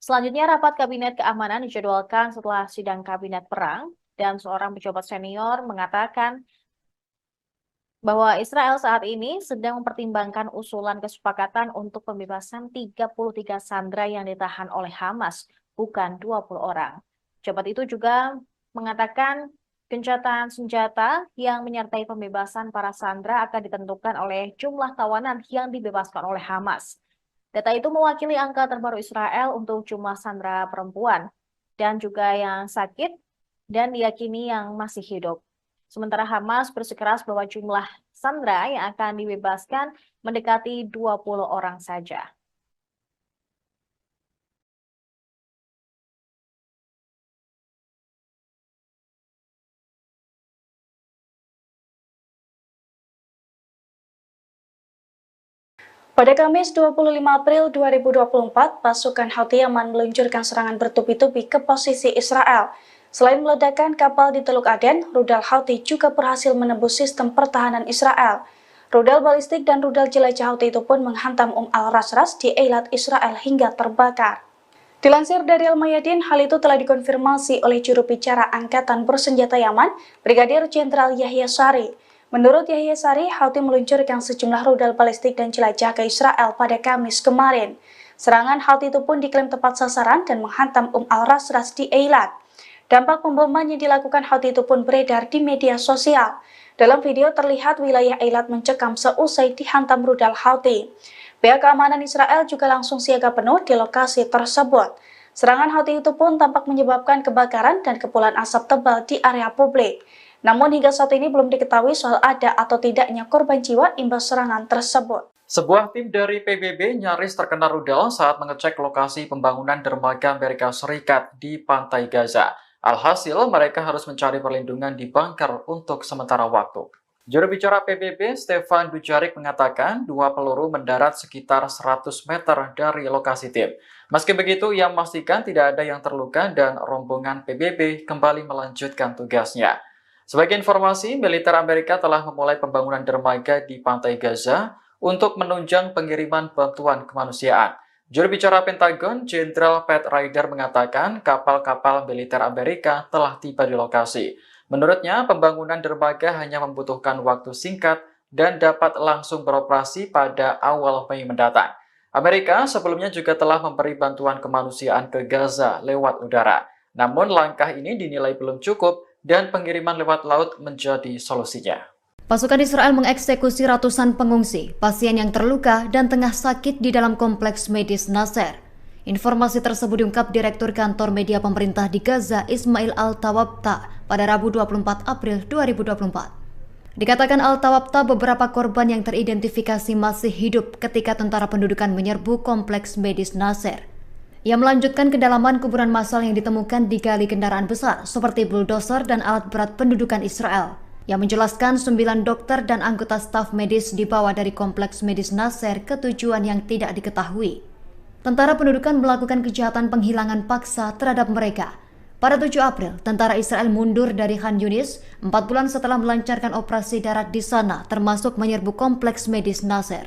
Selanjutnya, rapat Kabinet Keamanan dijadwalkan setelah sidang Kabinet Perang, dan seorang pejabat senior mengatakan bahwa Israel saat ini sedang mempertimbangkan usulan kesepakatan untuk pembebasan 33 sandera yang ditahan oleh Hamas, bukan 20 orang. Pejabat itu juga mengatakan gencatan senjata yang menyertai pembebasan para sandera akan ditentukan oleh jumlah tawanan yang dibebaskan oleh Hamas. Data itu mewakili angka terbaru Israel untuk jumlah sandera perempuan dan juga yang sakit dan diyakini yang masih hidup. Sementara Hamas bersikeras bahwa jumlah sandera yang akan dibebaskan mendekati 20 orang saja. Pada Kamis 25 April 2024, pasukan Houthi Yaman meluncurkan serangan bertubi-tubi ke posisi Israel. Selain meledakkan kapal di Teluk Aden, rudal Houthi juga berhasil menembus sistem pertahanan Israel. Rudal balistik dan rudal jelajah Houthi itu pun menghantam al-Rasras di Eilat Israel hingga terbakar. Dilansir dari Al-Mayadin, hal itu telah dikonfirmasi oleh juru bicara Angkatan Bersenjata Yaman, Brigadir Jenderal Yahya Sari. Menurut Yahya Sari, Houthi meluncurkan sejumlah rudal balistik dan jelajah ke Israel pada Kamis kemarin. Serangan Houthi itu pun diklaim tepat sasaran dan menghantam al-Rasras di Eilat. Dampak pemboman yang dilakukan Houthi itu pun beredar di media sosial. Dalam video terlihat wilayah Eilat mencekam seusai dihantam rudal Houthi. Pihak keamanan Israel juga langsung siaga penuh di lokasi tersebut. Serangan Houthi itu pun tampak menyebabkan kebakaran dan kepulan asap tebal di area publik. Namun hingga saat ini belum diketahui soal ada atau tidaknya korban jiwa imbas serangan tersebut. Sebuah tim dari PBB nyaris terkena rudal saat mengecek lokasi pembangunan dermaga Amerika Serikat di Pantai Gaza. Alhasil, mereka harus mencari perlindungan di bunker untuk sementara waktu. Juru bicara PBB, Stefan Dujarric, mengatakan 2 peluru mendarat sekitar 100 meter dari lokasi tim. Meski begitu, ia memastikan tidak ada yang terluka dan rombongan PBB kembali melanjutkan tugasnya. Sebagai informasi, militer Amerika telah memulai pembangunan dermaga di Pantai Gaza untuk menunjang pengiriman bantuan kemanusiaan. Juru bicara Pentagon, Jenderal Pat Ryder, mengatakan kapal-kapal militer Amerika telah tiba di lokasi. Menurutnya, pembangunan dermaga hanya membutuhkan waktu singkat dan dapat langsung beroperasi pada awal Mei mendatang. Amerika sebelumnya juga telah memberi bantuan kemanusiaan ke Gaza lewat udara. Namun langkah ini dinilai belum cukup dan pengiriman lewat laut menjadi solusinya. Pasukan Israel mengeksekusi ratusan pengungsi, pasien yang terluka dan tengah sakit di dalam kompleks medis Nasser. Informasi tersebut diungkap Direktur Kantor Media Pemerintah di Gaza, Ismail Al-Tawabta, pada Rabu 24 April 2024. Dikatakan Al-Tawabta beberapa korban yang teridentifikasi masih hidup ketika tentara pendudukan menyerbu kompleks medis Nasser. Ia melanjutkan kedalaman kuburan massal yang ditemukan digali kendaraan besar seperti bulldozer dan alat berat pendudukan Israel. Yang menjelaskan 9 dokter dan anggota staf medis dibawa dari kompleks medis Nasser ke tujuan yang tidak diketahui. Tentara pendudukan melakukan kejahatan penghilangan paksa terhadap mereka. Pada 7 April, tentara Israel mundur dari Khan Yunis 4 bulan setelah melancarkan operasi darat di sana, termasuk menyerbu kompleks medis Nasser.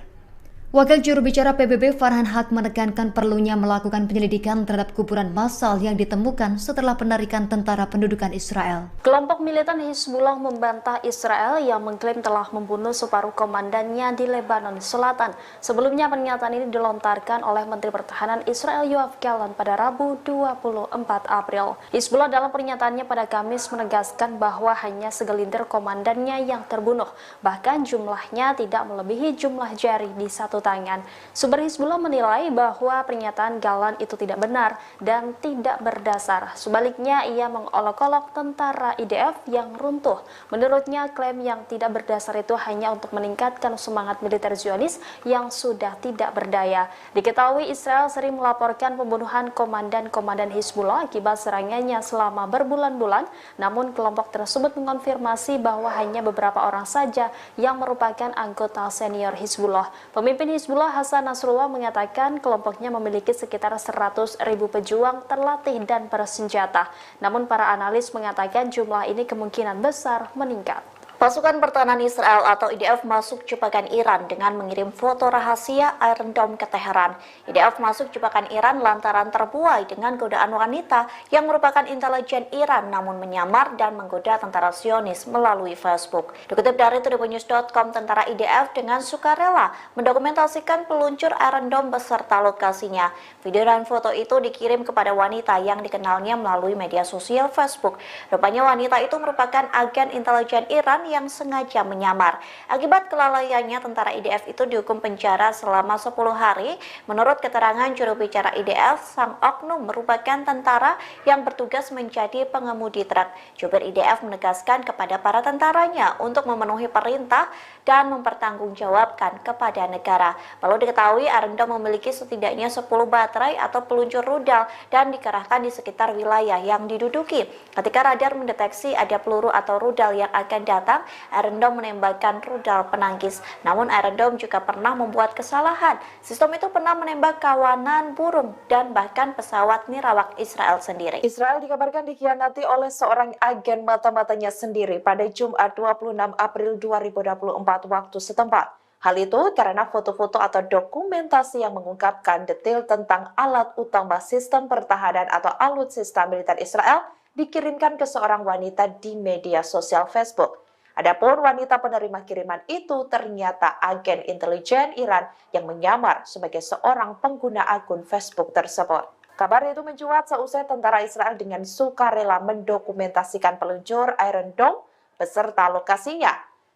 Wakil juru bicara PBB Farhan Haq menekankan perlunya melakukan penyelidikan terhadap kuburan massal yang ditemukan setelah penarikan tentara pendudukan Israel. Kelompok militan Hizbullah membantah Israel yang mengklaim telah membunuh separuh komandannya di Lebanon Selatan. Sebelumnya pernyataan ini dilontarkan oleh Menteri Pertahanan Israel Yoav Gallant pada Rabu 24 April. Hizbullah dalam pernyataannya pada Kamis menegaskan bahwa hanya segelintir komandannya yang terbunuh. Bahkan jumlahnya tidak melebihi jumlah jari di satu tangan. Sumber Hizbullah menilai bahwa pernyataan Gallant itu tidak benar dan tidak berdasar. Sebaliknya, ia mengolok-olok tentara IDF yang runtuh. Menurutnya, klaim yang tidak berdasar itu hanya untuk meningkatkan semangat militer Zionis yang sudah tidak berdaya. Diketahui Israel sering melaporkan pembunuhan komandan-komandan Hizbullah akibat serangannya selama berbulan-bulan, namun kelompok tersebut mengonfirmasi bahwa hanya beberapa orang saja yang merupakan anggota senior Hizbullah. Pemimpin Hizbullah Hasan Nasrullah mengatakan kelompoknya memiliki sekitar 100.000 pejuang terlatih dan bersenjata. Namun para analis mengatakan jumlah ini kemungkinan besar meningkat. Pasukan Pertahanan Israel atau IDF masuk jebakan Iran dengan mengirim foto rahasia Iron Dome ke Teheran. IDF masuk jebakan Iran lantaran terbuai dengan godaan wanita yang merupakan intelijen Iran namun menyamar dan menggoda tentara Zionis melalui Facebook. Dikutip dari tribunnews.com, tentara IDF dengan sukarela mendokumentasikan peluncur Iron Dome beserta lokasinya. Video dan foto itu dikirim kepada wanita yang dikenalnya melalui media sosial Facebook. Rupanya wanita itu merupakan agen intelijen Iran Iran yang sengaja menyamar. Akibat kelalaiannya, tentara IDF itu dihukum penjara selama 10 hari. Menurut keterangan juru bicara IDF, sang oknum merupakan tentara yang bertugas menjadi pengemudi truk. Jubir IDF menegaskan kepada para tentaranya untuk memenuhi perintah dan mempertanggungjawabkan kepada negara. Perlu diketahui, Iron Dome memiliki setidaknya 10 baterai atau peluncur rudal dan dikerahkan di sekitar wilayah yang diduduki. Ketika radar mendeteksi ada peluru atau rudal yang akan datang, Iron Dome menembakkan rudal penangkis. Namun Iron Dome juga pernah membuat kesalahan. Sistem itu pernah menembak kawanan burung dan bahkan pesawat nirawak Israel sendiri. Israel dikabarkan dikhianati oleh seorang agen mata-matanya sendiri pada Jumat 26 April 2024 waktu setempat. Hal itu karena foto-foto atau dokumentasi yang mengungkapkan detail tentang alat utama sistem pertahanan atau alutsista militer Israel dikirimkan ke seorang wanita di media sosial Facebook. Adapun wanita penerima kiriman itu ternyata agen intelijen Iran yang menyamar sebagai seorang pengguna akun Facebook tersebut. Kabar itu mencuat seusai tentara Israel dengan sukarela mendokumentasikan peluncur Iron Dome beserta lokasinya.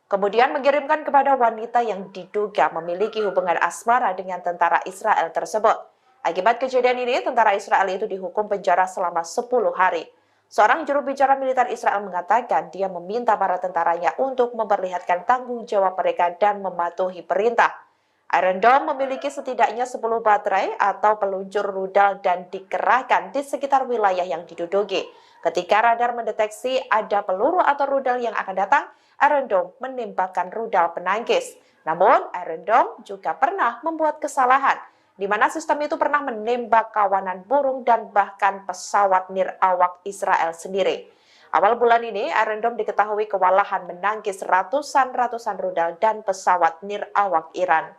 Kemudian mengirimkan kepada wanita yang diduga memiliki hubungan asmara dengan tentara Israel tersebut. Akibat kejadian ini, tentara Israel itu dihukum penjara selama 10 hari. Seorang juru bicara militer Israel mengatakan dia meminta para tentaranya untuk memperlihatkan tanggung jawab mereka dan mematuhi perintah. Iron Dome memiliki setidaknya 10 baterai atau peluncur rudal dan dikerahkan di sekitar wilayah yang diduduki. Ketika radar mendeteksi ada peluru atau rudal yang akan datang, Iron Dome menembakkan rudal penangkis. Namun, Iron Dome juga pernah membuat kesalahan, di mana sistem itu pernah menembak kawanan burung dan bahkan pesawat nirawak Israel sendiri. Awal bulan ini, Iron Dome diketahui kewalahan menangkis ratusan rudal dan pesawat nirawak Iran.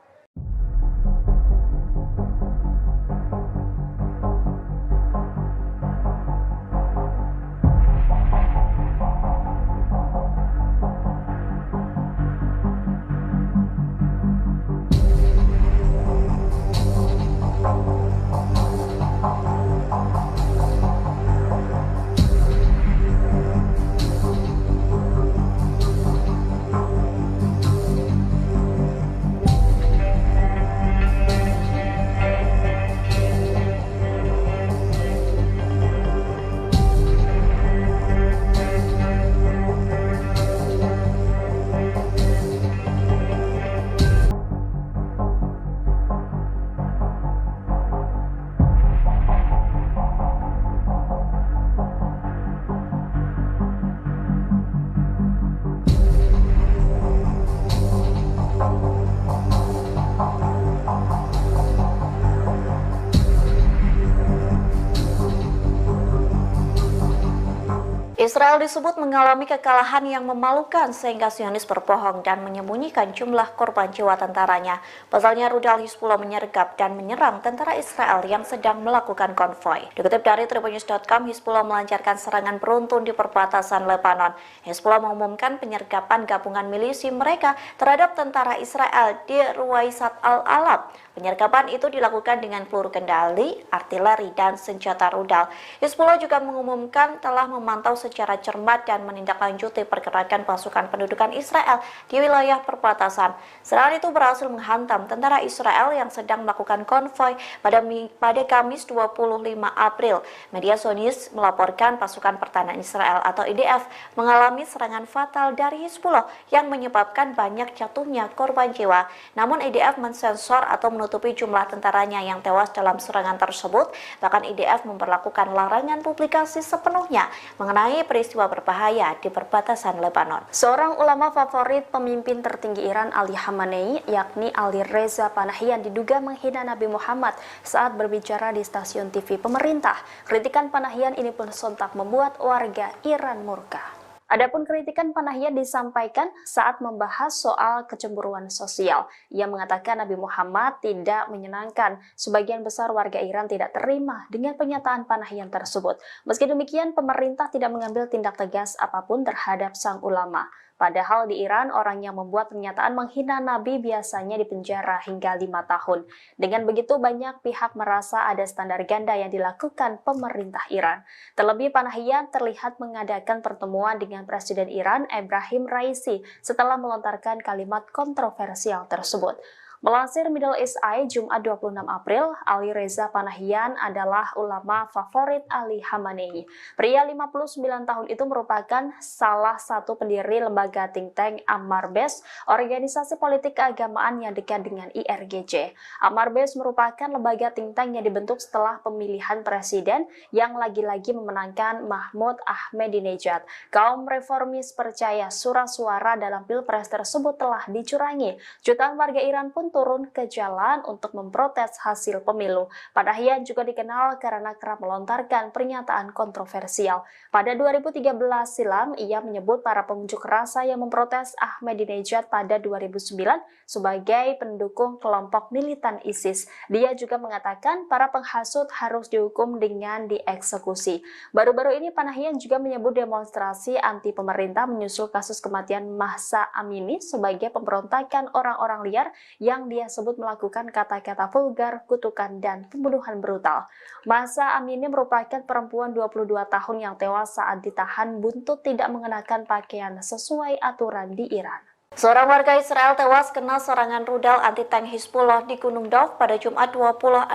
Israel disebut mengalami kekalahan yang memalukan sehingga Zionis berbohong dan menyembunyikan jumlah korban jiwa tentaranya. Pasalnya rudal Hizbullah menyergap dan menyerang tentara Israel yang sedang melakukan konvoi. Dikutip dari tribunnews.com, Hizbullah melancarkan serangan beruntun di perbatasan Lebanon. Hizbullah mengumumkan penyergapan gabungan milisi mereka terhadap tentara Israel di Ruwaisat al-Alab. Penyergapan itu dilakukan dengan peluru kendali, artileri, dan senjata rudal. Hizbullah juga mengumumkan telah memantau secara cermat dan menindaklanjuti pergerakan pasukan pendudukan Israel di wilayah perbatasan. Serangan itu berhasil menghantam tentara Israel yang sedang melakukan konvoi pada Kamis 25 April. Media Zionis melaporkan pasukan pertahanan Israel atau IDF mengalami serangan fatal dari Hizbullah yang menyebabkan banyak jatuhnya korban jiwa. Namun IDF mensensor atau menutupi jumlah tentaranya yang tewas dalam serangan tersebut. Bahkan IDF memperlakukan larangan publikasi sepenuhnya mengenai peristiwa berbahaya di perbatasan Lebanon. Seorang ulama favorit pemimpin tertinggi Iran, Ali Khamenei, yakni Ali Reza Panahian, diduga menghina Nabi Muhammad saat berbicara di stasiun TV pemerintah. Kritikan Panahian ini pun sontak membuat warga Iran murka. Adapun kritikan Panahian disampaikan saat membahas soal kecemburuan sosial. Ia mengatakan Nabi Muhammad tidak menyenangkan. Sebagian besar warga Iran tidak terima dengan pernyataan Panahian tersebut. Meski demikian, pemerintah tidak mengambil tindak tegas apapun terhadap sang ulama. Padahal di Iran, orang yang membuat pernyataan menghina Nabi biasanya dipenjara hingga 5 tahun. Dengan begitu, banyak pihak merasa ada standar ganda yang dilakukan pemerintah Iran. Terlebih, Panahian terlihat mengadakan pertemuan dengan Presiden Iran, Ebrahim Raisi, setelah melontarkan kalimat kontroversial tersebut. Melansir Middle East Eye, Jumat 26 April, Ali Reza Panahian adalah ulama favorit Ali Khamenei. Pria 59 tahun itu merupakan salah satu pendiri lembaga think tank Ammarbes, organisasi politik keagamaan yang dekat dengan IRGC. Ammarbes merupakan lembaga think tank yang dibentuk setelah pemilihan presiden yang lagi-lagi memenangkan Mahmud Ahmadinejad. Kaum reformis percaya surat suara dalam pilpres tersebut telah dicurangi. Jutaan warga Iran pun turun ke jalan untuk memprotes hasil pemilu. Panahian juga dikenal karena kerap melontarkan pernyataan kontroversial. Pada 2013 silam, ia menyebut para pengunjuk rasa yang memprotes Ahmadinejad pada 2009 sebagai pendukung kelompok militan ISIS. Dia juga mengatakan para penghasut harus dihukum dengan dieksekusi. Baru-baru ini Panahian juga menyebut demonstrasi anti pemerintah menyusul kasus kematian Mahsa Amini sebagai pemberontakan orang-orang liar yang dia sebut melakukan kata-kata vulgar, kutukan, dan pembunuhan brutal. Mahsa Amini merupakan perempuan 22 tahun yang tewas saat ditahan buntut tidak mengenakan pakaian sesuai aturan di Iran. Seorang warga Israel tewas kena serangan rudal anti-tank Hizbullah di Gunung Dov pada Jumat 26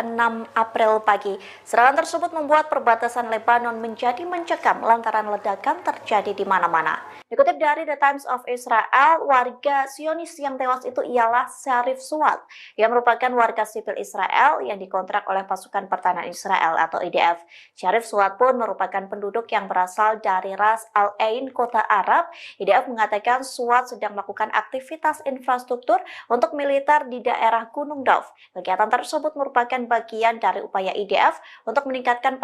April pagi. Serangan tersebut membuat perbatasan Lebanon menjadi mencekam lantaran ledakan terjadi di mana-mana. Dikutip dari The Times of Israel, warga Zionis yang tewas itu ialah Sharif Suat, yang merupakan warga sipil Israel yang dikontrak oleh pasukan pertahanan Israel atau IDF. Sharif Suat pun merupakan penduduk yang berasal dari Ras Al Ain, kota Arab. IDF mengatakan Suat sedang melakukan aktivitas infrastruktur untuk militer di daerah Gunung Dov. Kegiatan tersebut merupakan bagian dari upaya IDF untuk meningkatkan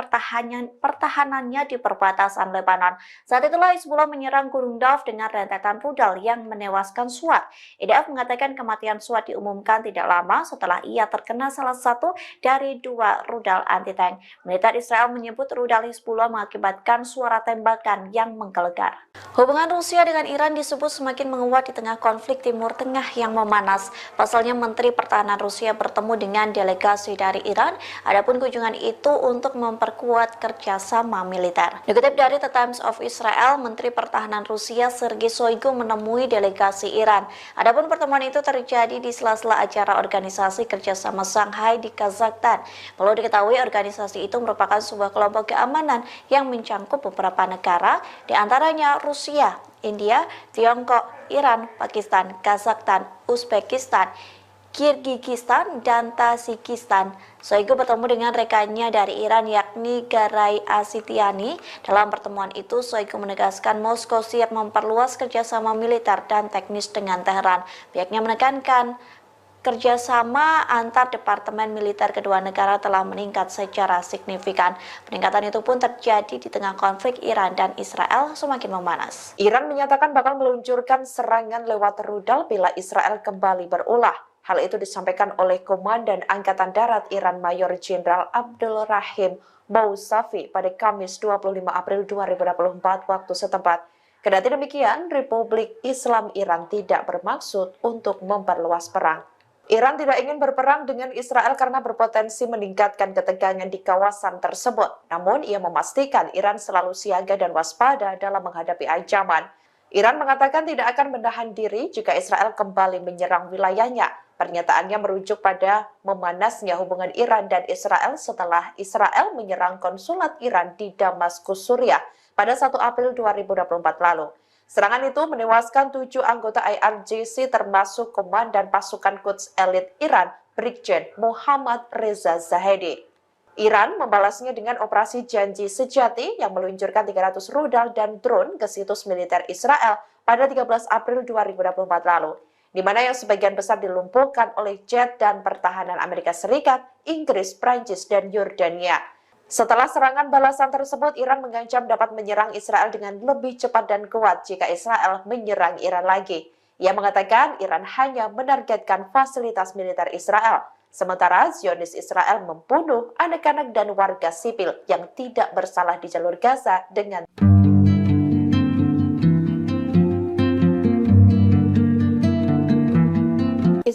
pertahanannya di perbatasan Lebanon. Saat itulah Hizbullah menyerang Gunung Dov dengan rentetan rudal yang menewaskan Suat. IDF mengatakan kematian Suat diumumkan tidak lama setelah ia terkena salah satu dari 2 rudal anti-tank. Militer Israel menyebut rudal Hizbullah mengakibatkan suara tembakan yang menggelegar. Hubungan Rusia dengan Iran disebut semakin menguat di tengah konflik Timur Tengah yang memanas. Pasalnya Menteri Pertahanan Rusia bertemu dengan delegasi dari Iran. Adapun kunjungan itu untuk memperkuat kerjasama militer. Dikutip dari The Times of Israel, Menteri Pertahanan Rusia Sergei Shoigu menemui delegasi Iran. Adapun pertemuan itu terjadi di sela-sela acara organisasi kerjasama Shanghai di Kazakhstan. Perlu diketahui organisasi itu merupakan sebuah kelompok keamanan yang mencangkup beberapa negara, di antaranya Rusia, India, Tiongkok, Iran, Pakistan, Kazakhstan, Uzbekistan, Kirgizistan, dan Tajikistan. Shoigu bertemu dengan rekannya dari Iran yakni Garay Asitiani. Dalam pertemuan itu, Shoigu menegaskan Moskow siap memperluas kerjasama militer dan teknis dengan Teheran. Pihaknya menekankan kerjasama antar departemen militer kedua negara telah meningkat secara signifikan. Peningkatan itu pun terjadi di tengah konflik Iran dan Israel semakin memanas. Iran menyatakan bakal meluncurkan serangan lewat rudal bila Israel kembali berulah. Hal itu disampaikan oleh Komandan Angkatan Darat Iran Mayor Jenderal Abdul Rahim Mousavi pada Kamis 25 April 2024 waktu setempat. Kendati demikian, Republik Islam Iran tidak bermaksud untuk memperluas perang. Iran tidak ingin berperang dengan Israel karena berpotensi meningkatkan ketegangan di kawasan tersebut. Namun, ia memastikan Iran selalu siaga dan waspada dalam menghadapi ancaman. Iran mengatakan tidak akan menahan diri jika Israel kembali menyerang wilayahnya. Pernyataannya merujuk pada memanasnya hubungan Iran dan Israel setelah Israel menyerang konsulat Iran di Damaskus, Suriah pada 1 April 2024 lalu. Serangan itu menewaskan 7 anggota IRGC termasuk Komandan Pasukan Quds Elit Iran, Brigjen Muhammad Reza Zahedi. Iran membalasnya dengan operasi Janji Sejati yang meluncurkan 300 rudal dan drone ke situs militer Israel pada 13 April 2024 lalu, di mana yang sebagian besar dilumpuhkan oleh jet dan pertahanan Amerika Serikat, Inggris, Prancis, dan Yordania. Setelah serangan balasan tersebut, Iran mengancam dapat menyerang Israel dengan lebih cepat dan kuat jika Israel menyerang Iran lagi. Ia mengatakan Iran hanya menargetkan fasilitas militer Israel, sementara Zionis Israel membunuh anak-anak dan warga sipil yang tidak bersalah di jalur Gaza dengan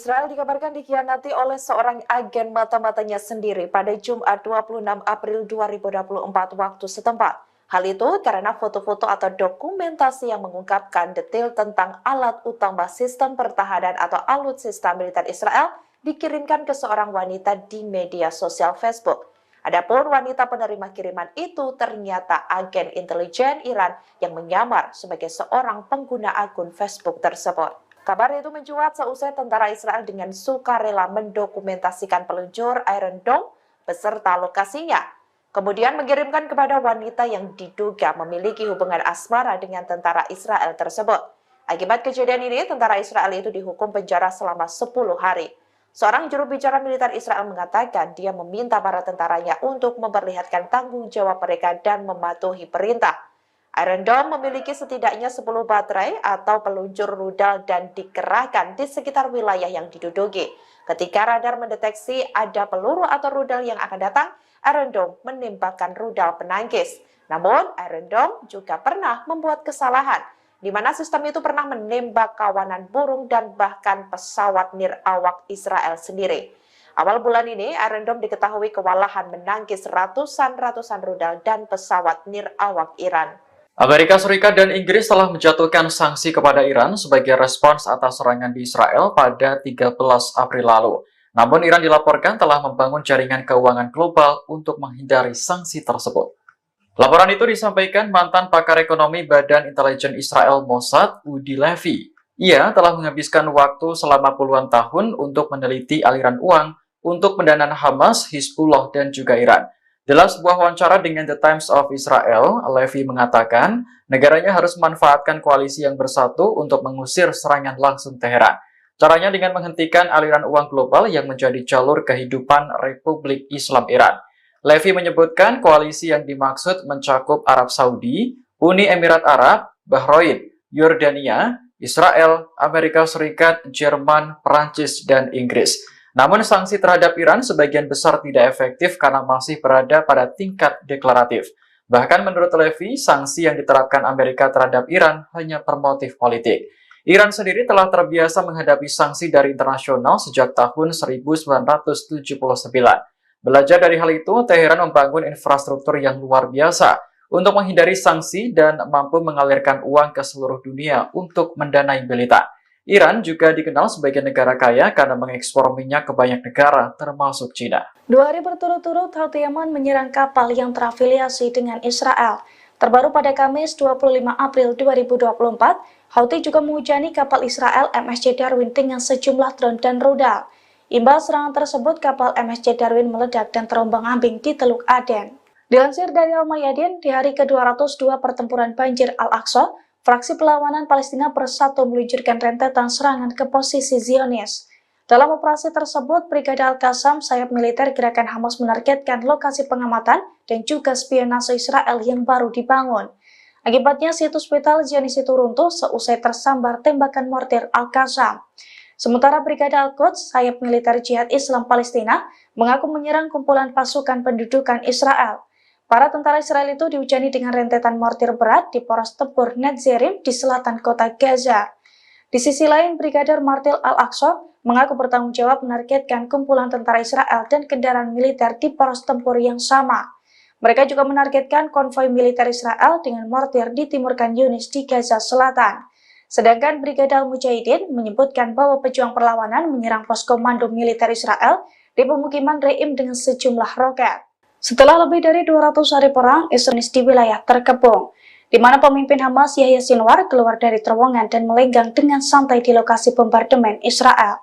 Israel dikabarkan dikhianati oleh seorang agen mata-matanya sendiri pada Jumat 26 April 2024 waktu setempat. Hal itu karena foto-foto atau dokumentasi yang mengungkapkan detail tentang alat utama sistem pertahanan atau alutsista militer Israel dikirimkan ke seorang wanita di media sosial Facebook. Adapun wanita penerima kiriman itu ternyata agen intelijen Iran yang menyamar sebagai seorang pengguna akun Facebook tersebut. Kabar itu mencuat seusai tentara Israel dengan sukarela mendokumentasikan peluncur Iron Dome beserta lokasinya. Kemudian mengirimkan kepada wanita yang diduga memiliki hubungan asmara dengan tentara Israel tersebut. Akibat kejadian ini, tentara Israel itu dihukum penjara selama 10 hari. Seorang juru bicara militer Israel mengatakan dia meminta para tentaranya untuk memperlihatkan tanggung jawab mereka dan mematuhi perintah. Iron Dome memiliki setidaknya 10 baterai atau peluncur rudal dan dikerahkan di sekitar wilayah yang diduduki. Ketika radar mendeteksi ada peluru atau rudal yang akan datang, Iron Dome menembakkan rudal penangkis. Namun, Iron Dome juga pernah membuat kesalahan, di mana sistem itu pernah menembak kawanan burung dan bahkan pesawat nirawak Israel sendiri. Awal bulan ini, Iron Dome diketahui kewalahan menangkis ratusan rudal dan pesawat nirawak Iran. Amerika Serikat dan Inggris telah menjatuhkan sanksi kepada Iran sebagai respons atas serangan di Israel pada 13 April lalu. Namun Iran dilaporkan telah membangun jaringan keuangan global untuk menghindari sanksi tersebut. Laporan itu disampaikan mantan pakar ekonomi Badan Intelijen Israel Mossad, Udi Levy. Ia telah menghabiskan waktu selama puluhan tahun untuk meneliti aliran uang untuk pendanaan Hamas, Hizbullah, dan juga Iran. Dalam sebuah wawancara dengan The Times of Israel, Levy mengatakan negaranya harus memanfaatkan koalisi yang bersatu untuk mengusir serangan langsung Teheran. Caranya dengan menghentikan aliran uang global yang menjadi jalur kehidupan Republik Islam Iran. Levy menyebutkan koalisi yang dimaksud mencakup Arab Saudi, Uni Emirat Arab, Bahrain, Yordania, Israel, Amerika Serikat, Jerman, Perancis, dan Inggris. Namun sanksi terhadap Iran sebagian besar tidak efektif karena masih berada pada tingkat deklaratif. Bahkan menurut Levy, sanksi yang diterapkan Amerika terhadap Iran hanya bermotif politik. Iran sendiri telah terbiasa menghadapi sanksi dari internasional sejak tahun 1979. Belajar dari hal itu, Teheran membangun infrastruktur yang luar biasa untuk menghindari sanksi dan mampu mengalirkan uang ke seluruh dunia untuk mendanai militer. Iran juga dikenal sebagai negara kaya karena mengekspor minyak ke banyak negara, termasuk China. 2 hari berturut-turut, Houthi Yaman menyerang kapal yang terafiliasi dengan Israel. Terbaru pada Kamis 25 April 2024, Houthi juga menghujani kapal Israel MSC Darwin dengan sejumlah drone dan rudal. Imbas serangan tersebut, kapal MSC Darwin meledak dan terombang-ambing di Teluk Aden. Dilansir dari Al-Mayadin, di hari ke-202 pertempuran banjir Al-Aqsa, fraksi perlawanan Palestina bersatu meluncurkan rentetan serangan ke posisi Zionis. Dalam operasi tersebut, Brigade Al-Qassam, sayap militer gerakan Hamas menargetkan lokasi pengamatan dan juga spionase Israel yang baru dibangun. Akibatnya, situs vital Zionis itu runtuh seusai tersambar tembakan mortir Al-Qassam. Sementara Brigade Al-Quds, sayap militer Jihad Islam Palestina, mengaku menyerang kumpulan pasukan pendudukan Israel. Para tentara Israel itu dihujani dengan rentetan mortir berat di pos tempur Netzarim di selatan kota Gaza. Di sisi lain, Brigadir Martil Al-Aqsa mengaku bertanggung jawab menargetkan kumpulan tentara Israel dan kendaraan militer di pos tempur yang sama. Mereka juga menargetkan konvoi militer Israel dengan mortir di timur Khan Yunis di Gaza Selatan. Sedangkan Brigade Al-Mujahidin menyebutkan bahwa pejuang perlawanan menyerang pos komando militer Israel di pemukiman Re'im dengan sejumlah roket. Setelah lebih dari 200 hari perang, Israel di wilayah terkepung, di mana pemimpin Hamas Yahya Sinwar keluar dari terowongan dan melenggang dengan santai di lokasi bombardemen Israel.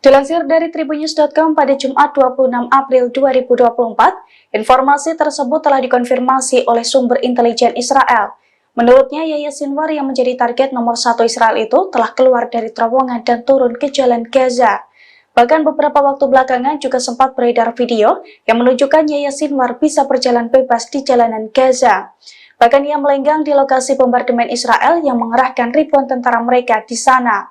Dilansir dari Tribunnews.com pada Jumat 26 April 2024, informasi tersebut telah dikonfirmasi oleh sumber intelijen Israel. Menurutnya, Yahya Sinwar yang menjadi target nomor 1 Israel itu telah keluar dari terowongan dan turun ke jalan Gaza. Bahkan beberapa waktu belakangan juga sempat beredar video yang menunjukkan Yahya Sinwar bisa berjalan bebas di jalanan Gaza. Bahkan ia melenggang di lokasi bombardemen Israel yang mengerahkan ribuan tentara mereka di sana.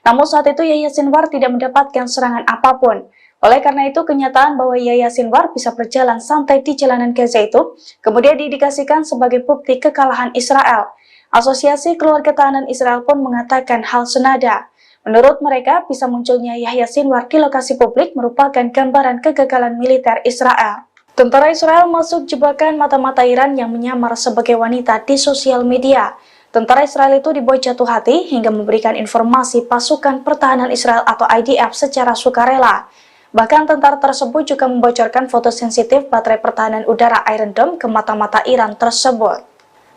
Namun saat itu Yahya Sinwar tidak mendapatkan serangan apapun. Oleh karena itu, kenyataan bahwa Yahya Sinwar bisa berjalan santai di jalanan Gaza itu kemudian diindikasikan sebagai bukti kekalahan Israel. Asosiasi Keluarga Tahanan Israel pun mengatakan hal senada. Menurut mereka, bisa munculnya Yahya Sinwar di lokasi publik merupakan gambaran kegagalan militer Israel. Tentara Israel masuk jebakan mata-mata Iran yang menyamar sebagai wanita di sosial media. Tentara Israel itu dibuat jatuh hati hingga memberikan informasi pasukan pertahanan Israel atau IDF secara sukarela. Bahkan tentara tersebut juga membocorkan foto sensitif baterai pertahanan udara Iron Dome ke mata-mata Iran tersebut.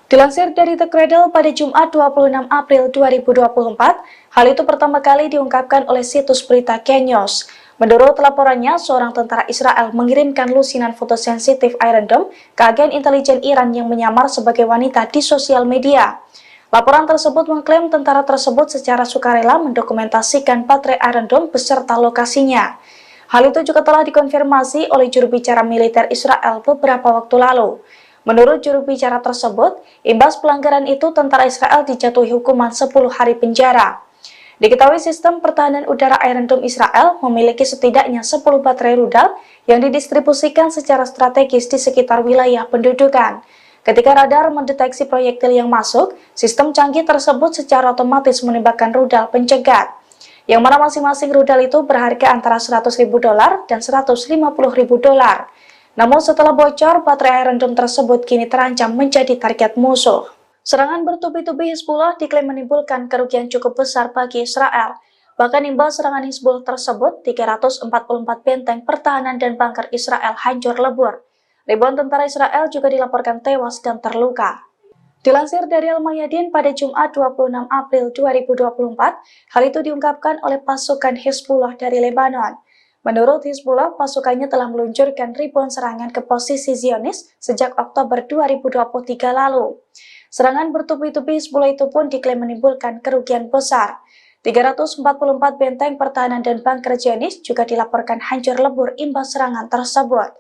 Dilansir dari The Cradle pada Jumat 26 April 2024, hal itu pertama kali diungkapkan oleh situs berita Kenyos. Menurut laporannya, seorang tentara Israel mengirimkan lusinan foto sensitif Iron Dome ke agen intelijen Iran yang menyamar sebagai wanita di sosial media. Laporan tersebut mengklaim tentara tersebut secara sukarela mendokumentasikan baterai Iron Dome beserta lokasinya. Hal itu juga telah dikonfirmasi oleh juru bicara militer Israel beberapa waktu lalu. Menurut juru bicara tersebut, imbas pelanggaran itu tentara Israel dijatuhi hukuman 10 hari penjara. Diketahui sistem pertahanan udara Iron Dome Israel memiliki setidaknya 10 baterai rudal yang didistribusikan secara strategis di sekitar wilayah pendudukan. Ketika radar mendeteksi proyektil yang masuk, sistem canggih tersebut secara otomatis menembakkan rudal pencegat, yang mana masing-masing rudal itu berharga antara $100.000 dan $150.000. Namun setelah bocor, baterai Iron Dome tersebut kini terancam menjadi target musuh. Serangan bertubi-tubi Hizbullah diklaim menimbulkan kerugian cukup besar bagi Israel. Bahkan imbas serangan Hizbullah tersebut, 344 benteng pertahanan dan bunker Israel hancur lebur. Ribuan tentara Israel juga dilaporkan tewas dan terluka. Dilansir dari Al-Mayadin pada Jumat 26 April 2024, hal itu diungkapkan oleh pasukan Hizbullah dari Lebanon. Menurut Hizbullah, pasukannya telah meluncurkan ribuan serangan ke posisi Zionis sejak Oktober 2023 lalu. Serangan bertubi-tubi Hizbullah itu pun diklaim menimbulkan kerugian besar. 344 benteng pertahanan dan bunker Zionis juga dilaporkan hancur lebur imbas serangan tersebut,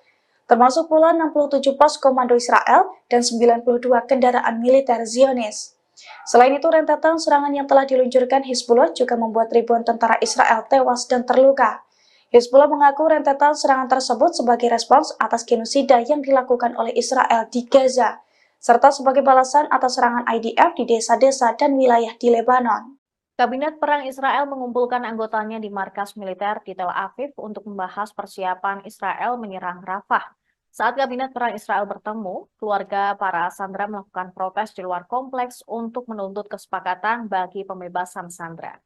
termasuk pula 67 pos komando Israel dan 92 kendaraan militer Zionis. Selain itu, rentetan serangan yang telah diluncurkan Hizbullah juga membuat ribuan tentara Israel tewas dan terluka. Hizbullah mengaku rentetan serangan tersebut sebagai respons atas genosida yang dilakukan oleh Israel di Gaza, serta sebagai balasan atas serangan IDF di desa-desa dan wilayah di Lebanon. Kabinet Perang Israel mengumpulkan anggotanya di markas militer di Tel Aviv untuk membahas persiapan Israel menyerang Rafah. Saat Kabinet Perang Israel bertemu, keluarga para sandera melakukan protes di luar kompleks untuk menuntut kesepakatan bagi pembebasan sandera.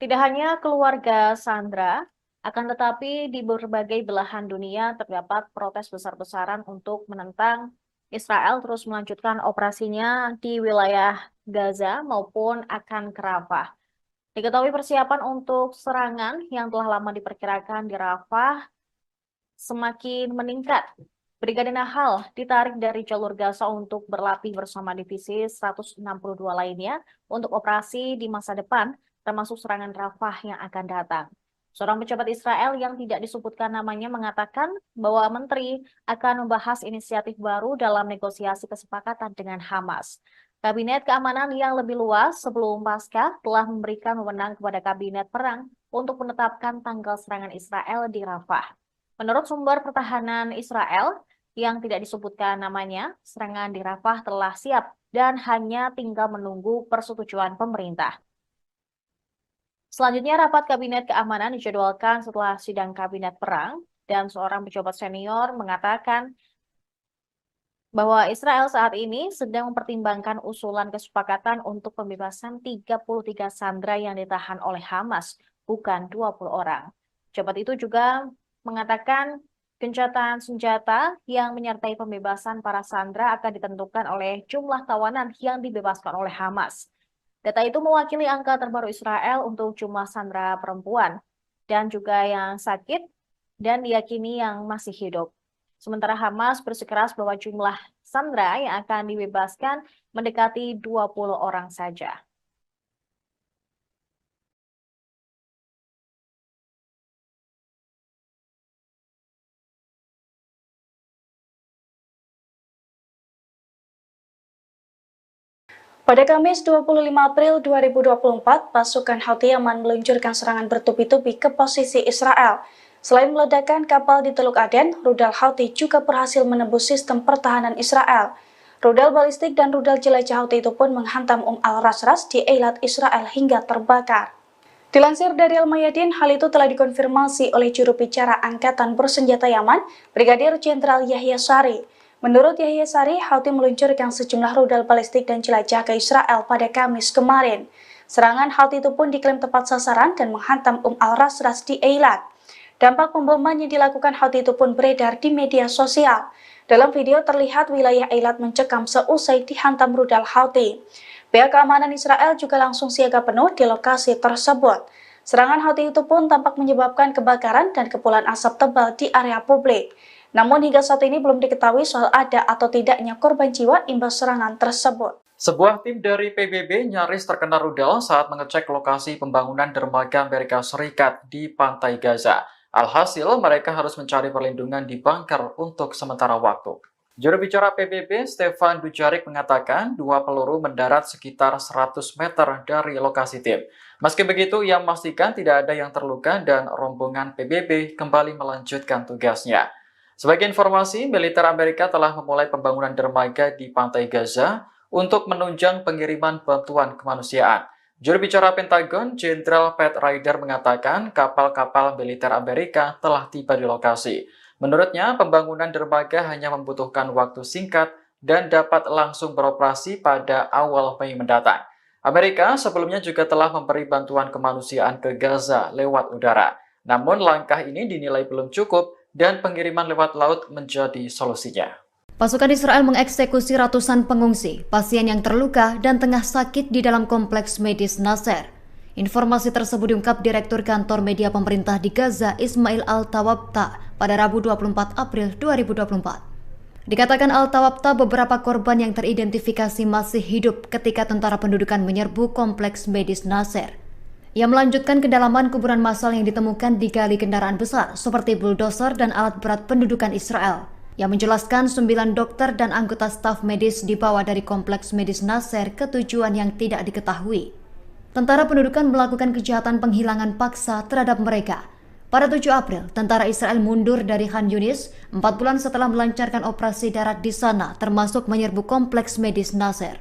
Tidak hanya keluarga sandera, akan tetapi di berbagai belahan dunia terdapat protes besar-besaran untuk menentang Israel terus melanjutkan operasinya di wilayah Gaza maupun akan ke Rafah. Diketahui persiapan untuk serangan yang telah lama diperkirakan di Rafah semakin meningkat. Brigade Nahal ditarik dari jalur Gaza untuk berlatih bersama divisi 162 lainnya untuk operasi di masa depan, termasuk serangan Rafah yang akan datang. Seorang pejabat Israel yang tidak disebutkan namanya mengatakan bahwa menteri akan membahas inisiatif baru dalam negosiasi kesepakatan dengan Hamas. Kabinet Keamanan yang lebih luas sebelum pasca telah memberikan wewenang kepada Kabinet Perang untuk menetapkan tanggal serangan Israel di Rafah. Menurut sumber pertahanan Israel yang tidak disebutkan namanya, serangan di Rafah telah siap dan hanya tinggal menunggu persetujuan pemerintah. Selanjutnya, rapat Kabinet Keamanan dijadwalkan setelah sidang Kabinet Perang, dan seorang pejabat senior mengatakan bahwa Israel saat ini sedang mempertimbangkan usulan kesepakatan untuk pembebasan 33 sandera yang ditahan oleh Hamas, bukan 20 orang. Pejabat itu juga mengatakan gencatan senjata yang menyertai pembebasan para sandera akan ditentukan oleh jumlah tawanan yang dibebaskan oleh Hamas. Data itu mewakili angka terbaru Israel untuk jumlah sandera perempuan dan juga yang sakit dan diyakini yang masih hidup. Sementara Hamas bersikeras bahwa jumlah sandera yang akan dibebaskan mendekati 20 orang saja. Pada Kamis 25 April 2024, pasukan Houthi Yaman meluncurkan serangan bertubi-tubi ke posisi Israel. Selain meledakkan kapal di Teluk Aden, rudal Houthi juga berhasil menembus sistem pertahanan Israel. Rudal balistik dan rudal jelajah Houthi itu pun menghantam al-Rasras di Eilat, Israel hingga terbakar. Dilansir dari Al-Mayadin, hal itu telah dikonfirmasi oleh juru bicara Angkatan Bersenjata Yaman, Brigadir Jenderal Yahya Sari. Menurut Yahya Sari, Houthi meluncurkan sejumlah rudal balistik dan jelajah ke Israel pada Kamis kemarin. Serangan Houthi itu pun diklaim tepat sasaran dan menghantam al-Rasras di Eilat. Dampak pemboman yang dilakukan Houthi itu pun beredar di media sosial. Dalam video terlihat wilayah Eilat mencekam seusai dihantam rudal Houthi. Pihak keamanan Israel juga langsung siaga penuh di lokasi tersebut. Serangan Houthi itu pun tampak menyebabkan kebakaran dan kepulan asap tebal di area publik. Namun hingga saat ini belum diketahui soal ada atau tidaknya korban jiwa imbas serangan tersebut. Sebuah tim dari PBB nyaris terkena rudal saat mengecek lokasi pembangunan dermaga Amerika Serikat di pantai Gaza. Alhasil, mereka harus mencari perlindungan di bunker untuk sementara waktu. Juru bicara PBB, Stefan Dujarric mengatakan 2 peluru mendarat sekitar 100 meter dari lokasi tim. Meski begitu, ia memastikan tidak ada yang terluka dan rombongan PBB kembali melanjutkan tugasnya. Sebagai informasi, militer Amerika telah memulai pembangunan dermaga di pantai Gaza untuk menunjang pengiriman bantuan kemanusiaan. Juru bicara Pentagon, Jenderal Pat Ryder mengatakan kapal-kapal militer Amerika telah tiba di lokasi. Menurutnya, pembangunan dermaga hanya membutuhkan waktu singkat dan dapat langsung beroperasi pada awal Mei mendatang. Amerika sebelumnya juga telah memberi bantuan kemanusiaan ke Gaza lewat udara. Namun langkah ini dinilai belum cukup dan pengiriman lewat laut menjadi solusinya. Pasukan Israel mengeksekusi ratusan pengungsi, pasien yang terluka dan tengah sakit di dalam kompleks medis Nasser. Informasi tersebut diungkap Direktur Kantor Media Pemerintah di Gaza, Ismail Al-Tawabta, pada Rabu 24 April 2024. Dikatakan Al-Tawabta beberapa korban yang teridentifikasi masih hidup ketika tentara pendudukan menyerbu kompleks medis Nasser. Ia melanjutkan kedalaman kuburan massal yang ditemukan digali kendaraan besar seperti bulldozer dan alat berat pendudukan Israel. Yang menjelaskan 9 dokter dan anggota staf medis dibawa dari kompleks medis Nasser ke tujuan yang tidak diketahui. Tentara pendudukan melakukan kejahatan penghilangan paksa terhadap mereka. Pada 7 April, tentara Israel mundur dari Khan Yunis 4 bulan setelah melancarkan operasi darat di sana, termasuk menyerbu kompleks medis Nasser.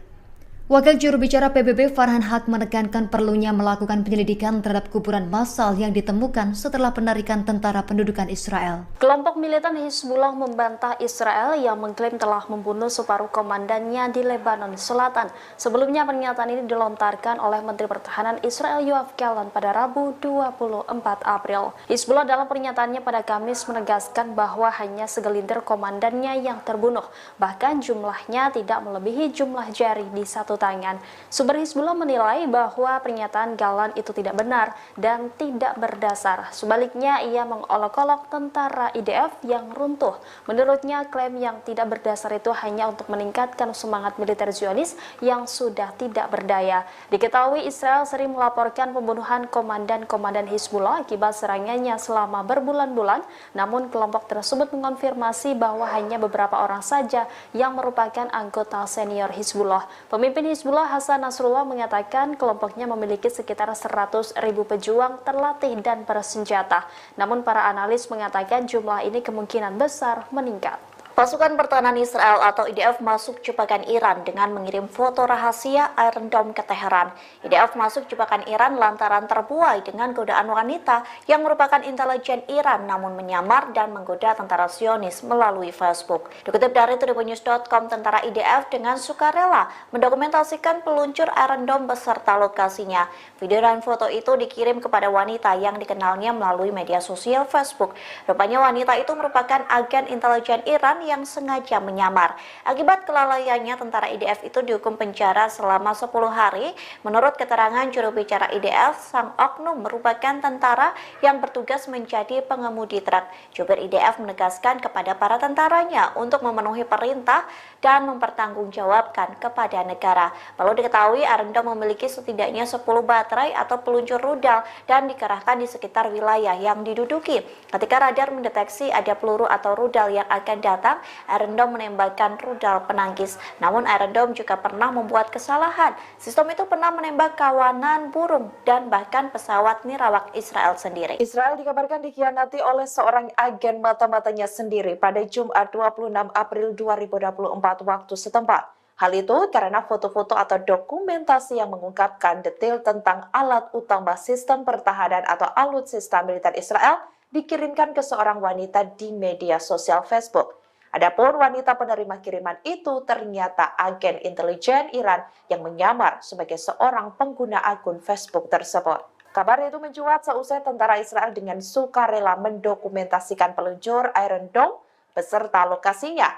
Wakil juru bicara PBB Farhan Haq menekankan perlunya melakukan penyelidikan terhadap kuburan massal yang ditemukan setelah penarikan tentara pendudukan Israel. Kelompok militan Hizbullah membantah Israel yang mengklaim telah membunuh separuh komandannya di Lebanon Selatan. Sebelumnya pernyataan ini dilontarkan oleh Menteri Pertahanan Israel Yoav Gallant pada Rabu 24 April. Hizbullah dalam pernyataannya pada Kamis menegaskan bahwa hanya segelintir komandannya yang terbunuh, bahkan jumlahnya tidak melebihi jumlah jari di satu tangan. Sumber Hizbullah menilai bahwa pernyataan Gallant itu tidak benar dan tidak berdasar. Sebaliknya, ia mengolok-olok tentara IDF yang runtuh. Menurutnya, klaim yang tidak berdasar itu hanya untuk meningkatkan semangat militer Zionis yang sudah tidak berdaya. Diketahui Israel sering melaporkan pembunuhan komandan-komandan Hizbullah akibat serangannya selama berbulan-bulan, namun kelompok tersebut mengonfirmasi bahwa hanya beberapa orang saja yang merupakan anggota senior Hizbullah. Pemimpin Hizbullah Hasan Nasrullah mengatakan kelompoknya memiliki sekitar 100.000 pejuang terlatih dan bersenjata. Namun para analis mengatakan jumlah ini kemungkinan besar meningkat. Pasukan Pertahanan Israel atau IDF masuk jebakan Iran dengan mengirim foto rahasia Iron Dome ke Teheran. IDF masuk jebakan Iran lantaran terbuai dengan godaan wanita yang merupakan intelijen Iran namun menyamar dan menggoda tentara Zionis melalui Facebook. Dikutip dari tribunnews.com, tentara IDF dengan sukarela mendokumentasikan peluncur Iron Dome beserta lokasinya. Video dan foto itu dikirim kepada wanita yang dikenalnya melalui media sosial Facebook. Rupanya wanita itu merupakan agen intelijen Iran yang sengaja menyamar. Akibat kelalaiannya, tentara IDF itu dihukum penjara selama 10 hari. Menurut keterangan juru bicara IDF, sang oknum merupakan tentara yang bertugas menjadi pengemudi truk. Jubir IDF menegaskan kepada para tentaranya untuk memenuhi perintah dan mempertanggungjawabkan kepada negara. Perlu diketahui, Iron Dome memiliki setidaknya 10 baterai atau peluncur rudal dan dikerahkan di sekitar wilayah yang diduduki. Ketika radar mendeteksi ada peluru atau rudal yang akan datang, menentang, Iron Dome menembakkan rudal penangkis. Namun Iron Dome juga pernah membuat kesalahan. Sistem itu pernah menembak kawanan burung dan bahkan pesawat nirawak Israel sendiri. Israel dikabarkan dikhianati oleh seorang agen mata-matanya sendiri pada Jumat 26 April 2024 waktu setempat. Hal itu karena foto-foto atau dokumentasi yang mengungkapkan detail tentang alat utama sistem pertahanan atau alutsista militer Israel dikirimkan ke seorang wanita di media sosial Facebook. Adapun wanita penerima kiriman itu ternyata agen intelijen Iran yang menyamar sebagai seorang pengguna akun Facebook tersebut. Kabar itu mencuat seusai tentara Israel dengan sukarela mendokumentasikan peluncur Iron Dome beserta lokasinya.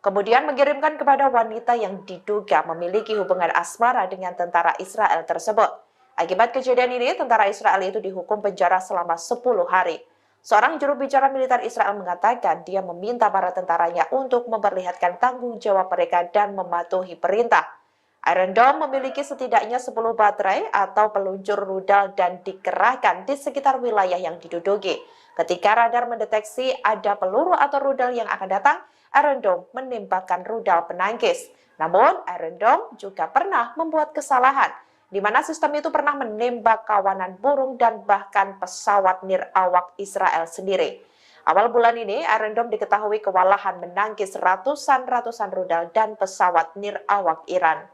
Kemudian mengirimkan kepada wanita yang diduga memiliki hubungan asmara dengan tentara Israel tersebut. Akibat kejadian ini, tentara Israel itu dihukum penjara selama 10 hari. Seorang juru bicara militer Israel mengatakan dia meminta para tentaranya untuk memperlihatkan tanggung jawab mereka dan mematuhi perintah. Iron Dome memiliki setidaknya 10 baterai atau peluncur rudal dan dikerahkan di sekitar wilayah yang diduduki. Ketika radar mendeteksi ada peluru atau rudal yang akan datang, Iron Dome menembakkan rudal penangkis. Namun, Iron Dome juga pernah membuat kesalahan, di mana sistem itu pernah menembak kawanan burung dan bahkan pesawat nirawak Israel sendiri. Awal bulan ini, Iron Dome diketahui kewalahan menangkis ratusan rudal dan pesawat nirawak Iran.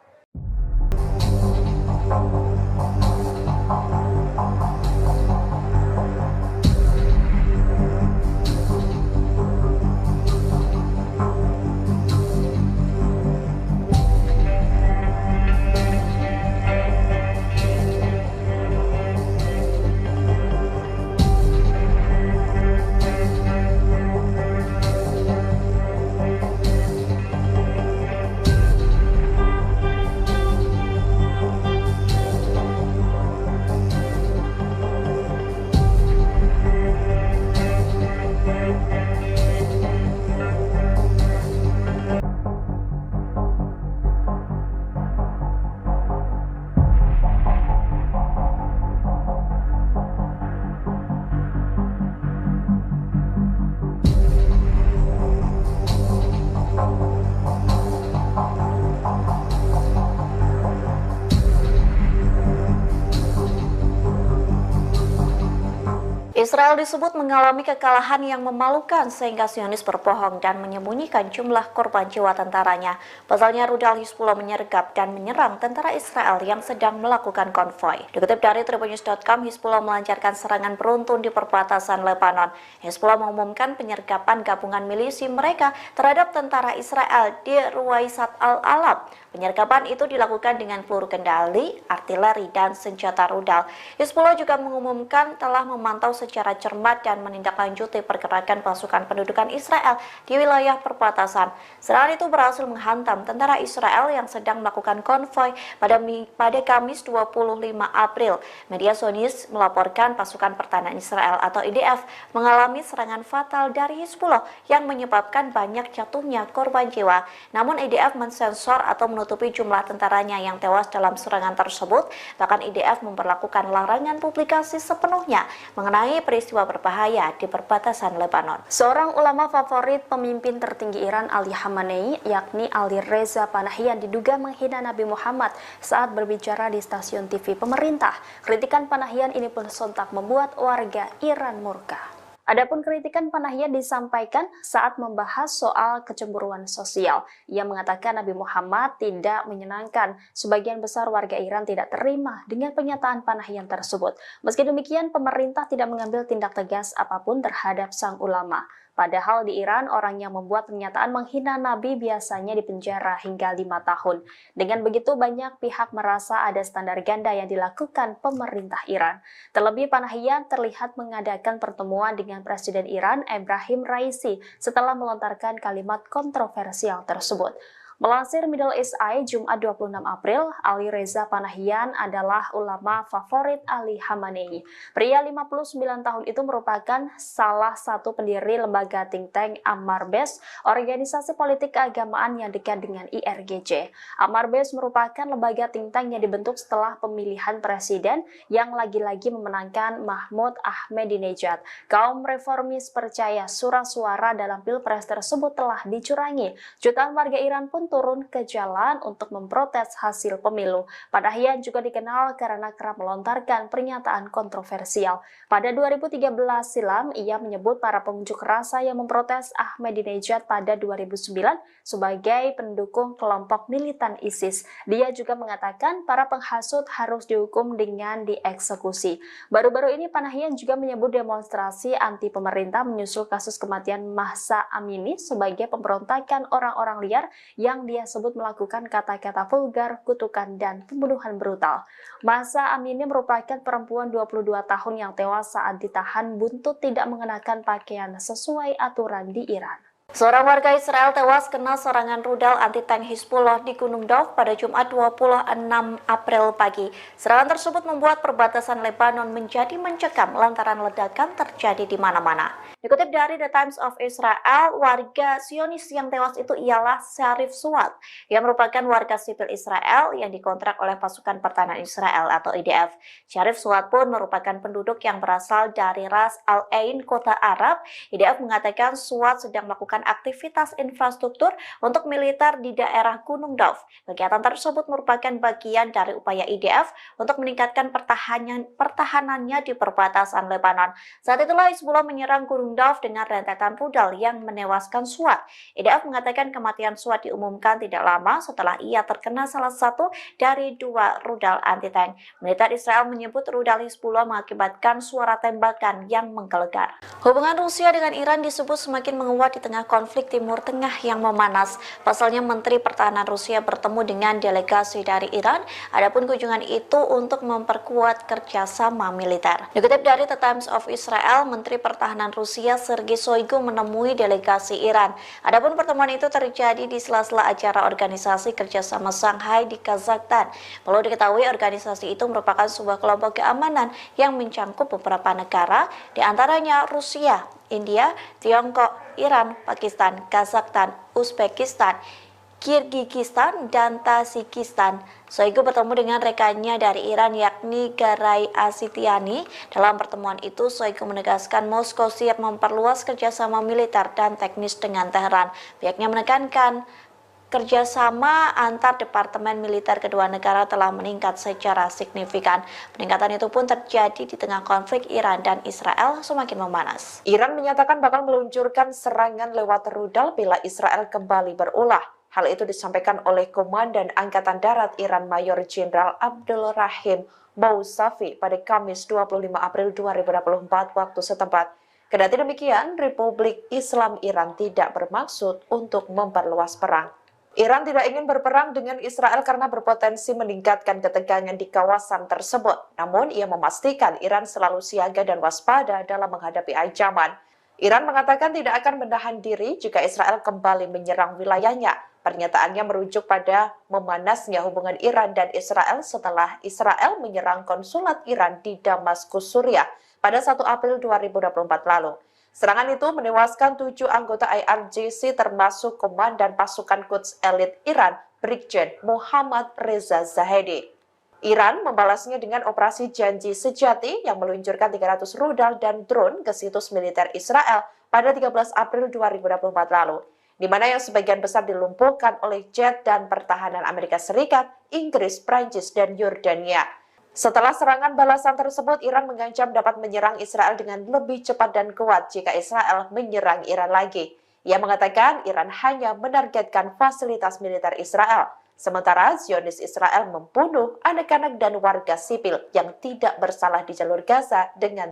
Israel disebut mengalami kekalahan yang memalukan sehingga Zionis berbohong dan menyembunyikan jumlah korban jiwa tentaranya. Pasalnya rudal Hizbullah menyergap dan menyerang tentara Israel yang sedang melakukan konvoi. Dikutip dari tribunnews.com, Hizbullah melancarkan serangan beruntun di perbatasan Lebanon. Hizbullah mengumumkan penyergapan gabungan milisi mereka terhadap tentara Israel di Ruwaisat al-Alab. Penyergapan itu dilakukan dengan peluru kendali, artileri, dan senjata rudal. Hizbullah juga mengumumkan telah memantau secara cermat dan menindaklanjuti pergerakan pasukan pendudukan Israel di wilayah perbatasan. Serangan itu berhasil menghantam tentara Israel yang sedang melakukan konvoi pada Kamis 25 April. Media Zionis melaporkan pasukan pertahanan Israel atau IDF mengalami serangan fatal dari Hizbullah yang menyebabkan banyak jatuhnya korban jiwa. Namun IDF mensensor atau menutupi jumlah tentaranya yang tewas dalam serangan tersebut. Bahkan IDF memperlakukan larangan publikasi sepenuhnya mengenai peristiwa berbahaya di perbatasan Lebanon. Seorang ulama favorit pemimpin tertinggi Iran Ali Khamenei, yakni Ali Reza Panahian, diduga menghina Nabi Muhammad saat berbicara di stasiun TV pemerintah. Kritikan Panahian ini pun sontak membuat warga Iran murka. Adapun kritikan Panahian disampaikan saat membahas soal kecemburuan sosial. Ia mengatakan Nabi Muhammad tidak menyenangkan. Sebagian besar warga Iran tidak terima dengan pernyataan Panahian tersebut. Meski demikian, pemerintah tidak mengambil tindak tegas apapun terhadap sang ulama. Padahal di Iran, orang yang membuat pernyataan menghina Nabi biasanya dipenjara hingga 5 tahun. Dengan begitu, banyak pihak merasa ada standar ganda yang dilakukan pemerintah Iran. Terlebih, Panahian terlihat mengadakan pertemuan dengan Presiden Iran Ebrahim Raisi setelah melontarkan kalimat kontroversial tersebut. Melansir Middle East Eye, Jumat 26 April, Ali Reza Panahian adalah ulama favorit Ali Khamenei. Pria 59 tahun itu merupakan salah satu pendiri lembaga think tank Ammar Bes, organisasi politik keagamaan yang dekat dengan IRGC. Ammar Bes merupakan lembaga think tank yang dibentuk setelah pemilihan presiden yang lagi-lagi memenangkan Mahmud Ahmadinejad. Kaum reformis percaya surat suara dalam pilpres tersebut telah dicurangi. Jutaan warga Iran pun turun ke jalan untuk memprotes hasil pemilu. Panahian juga dikenal karena kerap melontarkan pernyataan kontroversial. Pada 2013 silam, ia menyebut para pengunjuk rasa yang memprotes Ahmadinejad pada 2009 sebagai pendukung kelompok militan ISIS. Dia juga mengatakan para penghasut harus dihukum dengan dieksekusi. Baru-baru ini Panahian juga menyebut demonstrasi anti pemerintah menyusul kasus kematian Mahsa Amini sebagai pemberontakan orang-orang liar yang dia sebut melakukan kata-kata vulgar, kutukan, dan pembunuhan brutal. Mahsa Amini merupakan perempuan 22 tahun yang tewas saat ditahan buntut tidak mengenakan pakaian sesuai aturan di Iran. Seorang warga Israel tewas kena serangan rudal anti-tank Hizbullah di Gunung Dov pada Jumat 26 April pagi. Serangan tersebut membuat perbatasan Lebanon menjadi mencekam lantaran ledakan terjadi di mana-mana. Dikutip dari The Times of Israel, warga Zionis yang tewas itu ialah Sharif Suat, yang merupakan warga sipil Israel yang dikontrak oleh pasukan pertahanan Israel atau IDF. Sharif Suat pun merupakan penduduk yang berasal dari Ras Al Ain, kota Arab. IDF mengatakan Suat sedang melakukan aktivitas infrastruktur untuk militer di daerah Gunung Dov. Kegiatan tersebut merupakan bagian dari upaya IDF untuk meningkatkan pertahanannya di perbatasan Lebanon. Saat itulah Hizbullah menyerang Gunung Dov dengan rentetan rudal yang menewaskan Suat. IDF mengatakan kematian Suat diumumkan tidak lama setelah ia terkena salah satu dari dua rudal anti-tank. Militer Israel menyebut rudal Hizbullah mengakibatkan suara tembakan yang menggelegar. Hubungan Rusia dengan Iran disebut semakin menguat di tengah konflik Timur Tengah yang memanas. Pasalnya Menteri Pertahanan Rusia bertemu dengan delegasi dari Iran. Adapun kunjungan itu untuk memperkuat kerjasama militer. Dikutip dari The Times of Israel, Menteri Pertahanan Rusia Sergei Shoigu menemui delegasi Iran. Adapun pertemuan itu terjadi di sela-sela acara organisasi kerjasama Shanghai di Kazakhstan. Perlu diketahui organisasi itu merupakan sebuah kelompok keamanan yang mencakup beberapa negara, di antaranya Rusia, India, Tiongkok, Iran, Pakistan, Kazakhstan, Uzbekistan, Kirgizistan, dan Tajikistan. Shoigu bertemu dengan rekannya dari Iran yakni Garay Asitiani. Dalam pertemuan itu, Shoigu menegaskan Moskow siap memperluas kerjasama militer dan teknis dengan Teheran. Pihaknya menekankan kerjasama antar departemen militer kedua negara telah meningkat secara signifikan. Peningkatan itu pun terjadi di tengah konflik Iran dan Israel semakin memanas. Iran menyatakan bakal meluncurkan serangan lewat rudal bila Israel kembali berulah. Hal itu disampaikan oleh Komandan Angkatan Darat Iran Mayor Jenderal Abdul Rahim Mousavi pada Kamis 25 April 2024 waktu setempat. Kendati demikian, Republik Islam Iran tidak bermaksud untuk memperluas perang. Iran tidak ingin berperang dengan Israel karena berpotensi meningkatkan ketegangan di kawasan tersebut. Namun, ia memastikan Iran selalu siaga dan waspada dalam menghadapi ancaman. Iran mengatakan tidak akan menahan diri jika Israel kembali menyerang wilayahnya. Pernyataannya merujuk pada memanasnya hubungan Iran dan Israel setelah Israel menyerang konsulat Iran di Damaskus, Suriah pada 1 April 2024 lalu. Serangan itu menewaskan 7 anggota IRGC termasuk Komandan Pasukan Quds Elit Iran, Brigjen Muhammad Reza Zahedi. Iran membalasnya dengan operasi Janji Sejati yang meluncurkan 300 rudal dan drone ke situs militer Israel pada 13 April 2024 lalu, di mana yang sebagian besar dilumpuhkan oleh jet dan pertahanan Amerika Serikat, Inggris, Prancis, dan Yordania. Setelah serangan balasan tersebut, Iran mengancam dapat menyerang Israel dengan lebih cepat dan kuat jika Israel menyerang Iran lagi. Ia mengatakan Iran hanya menargetkan fasilitas militer Israel, sementara Zionis Israel membunuh anak-anak dan warga sipil yang tidak bersalah di jalur Gaza dengan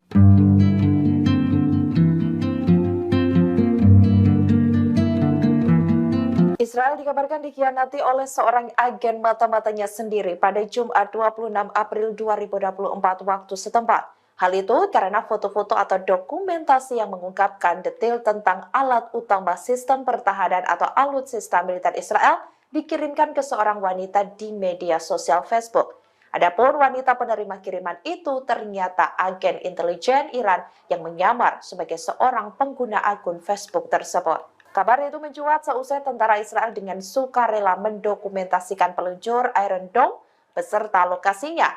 Israel dikabarkan dikhianati oleh seorang agen mata-matanya sendiri pada Jumat 26 April 2024 waktu setempat. Hal itu karena foto-foto atau dokumentasi yang mengungkapkan detail tentang alat utama sistem pertahanan atau alutsista militer Israel dikirimkan ke seorang wanita di media sosial Facebook. Adapun wanita penerima kiriman itu ternyata agen intelijen Iran yang menyamar sebagai seorang pengguna akun Facebook tersebut. Kabar itu mencuat seusai tentara Israel dengan sukarela mendokumentasikan peluncur Iron Dome beserta lokasinya,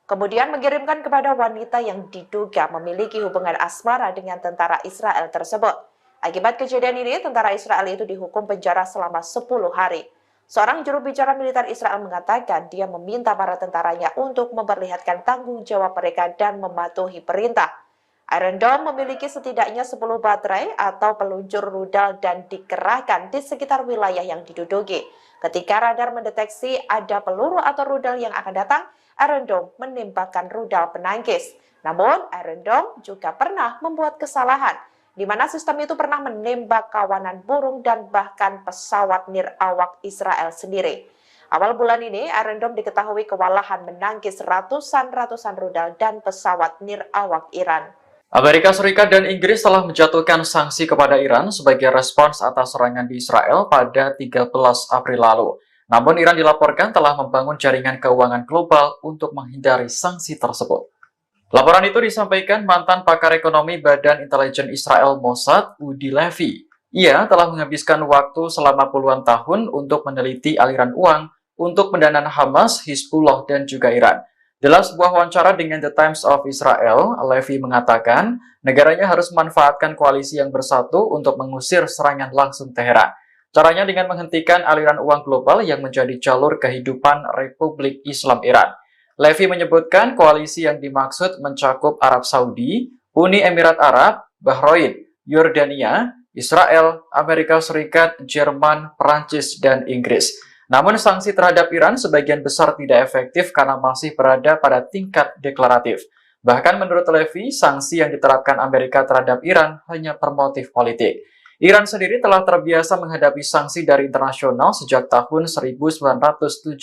kemudian mengirimkan kepada wanita yang diduga memiliki hubungan asmara dengan tentara Israel tersebut. Akibat kejadian ini, tentara Israel itu dihukum penjara selama 10 hari. Seorang juru bicara militer Israel mengatakan dia meminta para tentaranya untuk memperlihatkan tanggung jawab mereka dan mematuhi perintah. Iron Dome memiliki setidaknya 10 baterai atau peluncur rudal dan dikerahkan di sekitar wilayah yang diduduki. Ketika radar mendeteksi ada peluru atau rudal yang akan datang, Iron Dome menembakkan rudal penangkis. Namun, Iron Dome juga pernah membuat kesalahan, di mana sistem itu pernah menembak kawanan burung dan bahkan pesawat nirawak Israel sendiri. Awal bulan ini, Iron Dome diketahui kewalahan menangkis ratusan rudal dan pesawat nirawak Iran. Amerika Serikat dan Inggris telah menjatuhkan sanksi kepada Iran sebagai respons atas serangan di Israel pada 13 April lalu. Namun Iran dilaporkan telah membangun jaringan keuangan global untuk menghindari sanksi tersebut. Laporan itu disampaikan mantan pakar ekonomi Badan Intelijen Israel Mossad, Udi Levy. Ia telah menghabiskan waktu selama puluhan tahun untuk meneliti aliran uang untuk pendanaan Hamas, Hizbullah, dan juga Iran. Dalam sebuah wawancara dengan The Times of Israel, Levy mengatakan negaranya harus memanfaatkan koalisi yang bersatu untuk mengusir serangan langsung Teheran. Caranya dengan menghentikan aliran uang global yang menjadi jalur kehidupan Republik Islam Iran. Levy menyebutkan koalisi yang dimaksud mencakup Arab Saudi, Uni Emirat Arab, Bahrain, Yordania, Israel, Amerika Serikat, Jerman, Perancis, dan Inggris. Namun sanksi terhadap Iran sebagian besar tidak efektif karena masih berada pada tingkat deklaratif. Bahkan menurut Levy, sanksi yang diterapkan Amerika terhadap Iran hanya bermotif politik. Iran sendiri telah terbiasa menghadapi sanksi dari internasional sejak tahun 1979.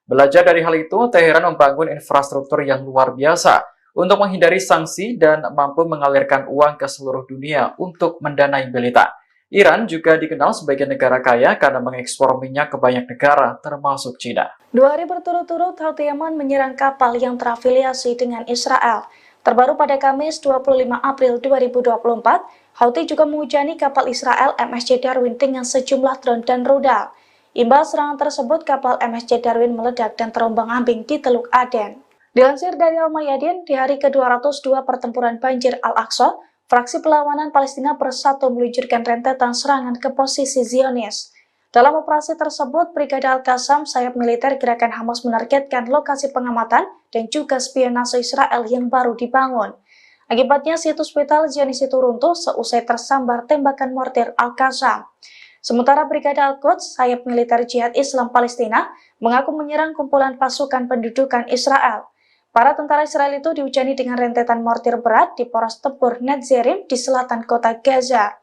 Belajar dari hal itu, Teheran membangun infrastruktur yang luar biasa untuk menghindari sanksi dan mampu mengalirkan uang ke seluruh dunia untuk mendanai militer. Iran juga dikenal sebagai negara kaya karena mengekspor minyak ke banyak negara, termasuk China. 2 hari berturut-turut, Houthi Yaman menyerang kapal yang terafiliasi dengan Israel. Terbaru pada Kamis 25 April 2024, Houthi juga menghujani kapal Israel MSC Darwin dengan sejumlah drone dan rudal. Imbas serangan tersebut, kapal MSC Darwin meledak dan terombang-ambing di Teluk Aden. Dilansir dari Al-Mayadin, di hari ke-202 pertempuran banjir Al-Aqsa, fraksi perlawanan Palestina bersatu meluncurkan rentetan serangan ke posisi Zionis. Dalam operasi tersebut, Brigade Al-Qassam, sayap militer gerakan Hamas menargetkan lokasi pengamatan dan juga spionase Israel yang baru dibangun. Akibatnya, situs vital Zionis itu runtuh seusai tersambar tembakan mortir Al-Qassam. Sementara Brigade Al-Quds, sayap militer Jihad Islam Palestina, mengaku menyerang kumpulan pasukan pendudukan Israel. Para tentara Israel itu dihujani dengan rentetan mortir berat di pos tempur Netzarim di selatan kota Gaza.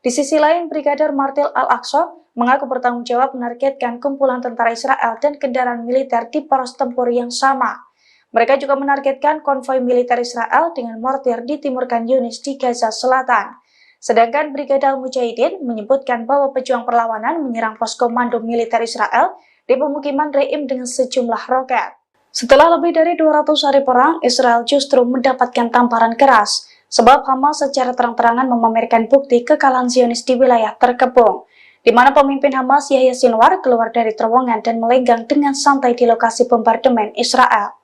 Di sisi lain, Brigadir Martil Al-Aqsa mengaku bertanggung jawab menargetkan kumpulan tentara Israel dan kendaraan militer di pos tempur yang sama. Mereka juga menargetkan konvoi militer Israel dengan mortir di timur Khan Yunis di Gaza Selatan. Sedangkan Brigade Al-Mujahidin menyebutkan bahwa pejuang perlawanan menyerang pos komando militer Israel di pemukiman Re'im dengan sejumlah roket. Setelah lebih dari 200 hari perang, Israel justru mendapatkan tamparan keras, sebab Hamas secara terang-terangan memamerkan bukti kekalahan Zionis di wilayah terkepung, di mana pemimpin Hamas Yahya Sinwar keluar dari terowongan dan melenggang dengan santai di lokasi bombardemen Israel.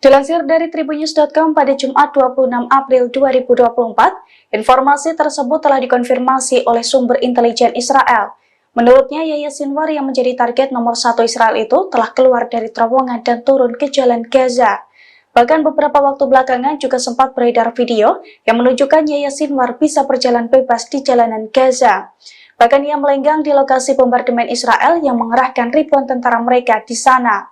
Dilansir dari Tribunnews.com pada Jumat 26 April 2024, informasi tersebut telah dikonfirmasi oleh sumber intelijen Israel. Menurutnya, Yahya Sinwar yang menjadi target nomor 1 Israel itu telah keluar dari terowongan dan turun ke jalan Gaza. Bahkan beberapa waktu belakangan juga sempat beredar video yang menunjukkan Yahya Sinwar bisa berjalan bebas di jalanan Gaza. Bahkan ia melenggang di lokasi bombardemen Israel yang mengerahkan ribuan tentara mereka di sana.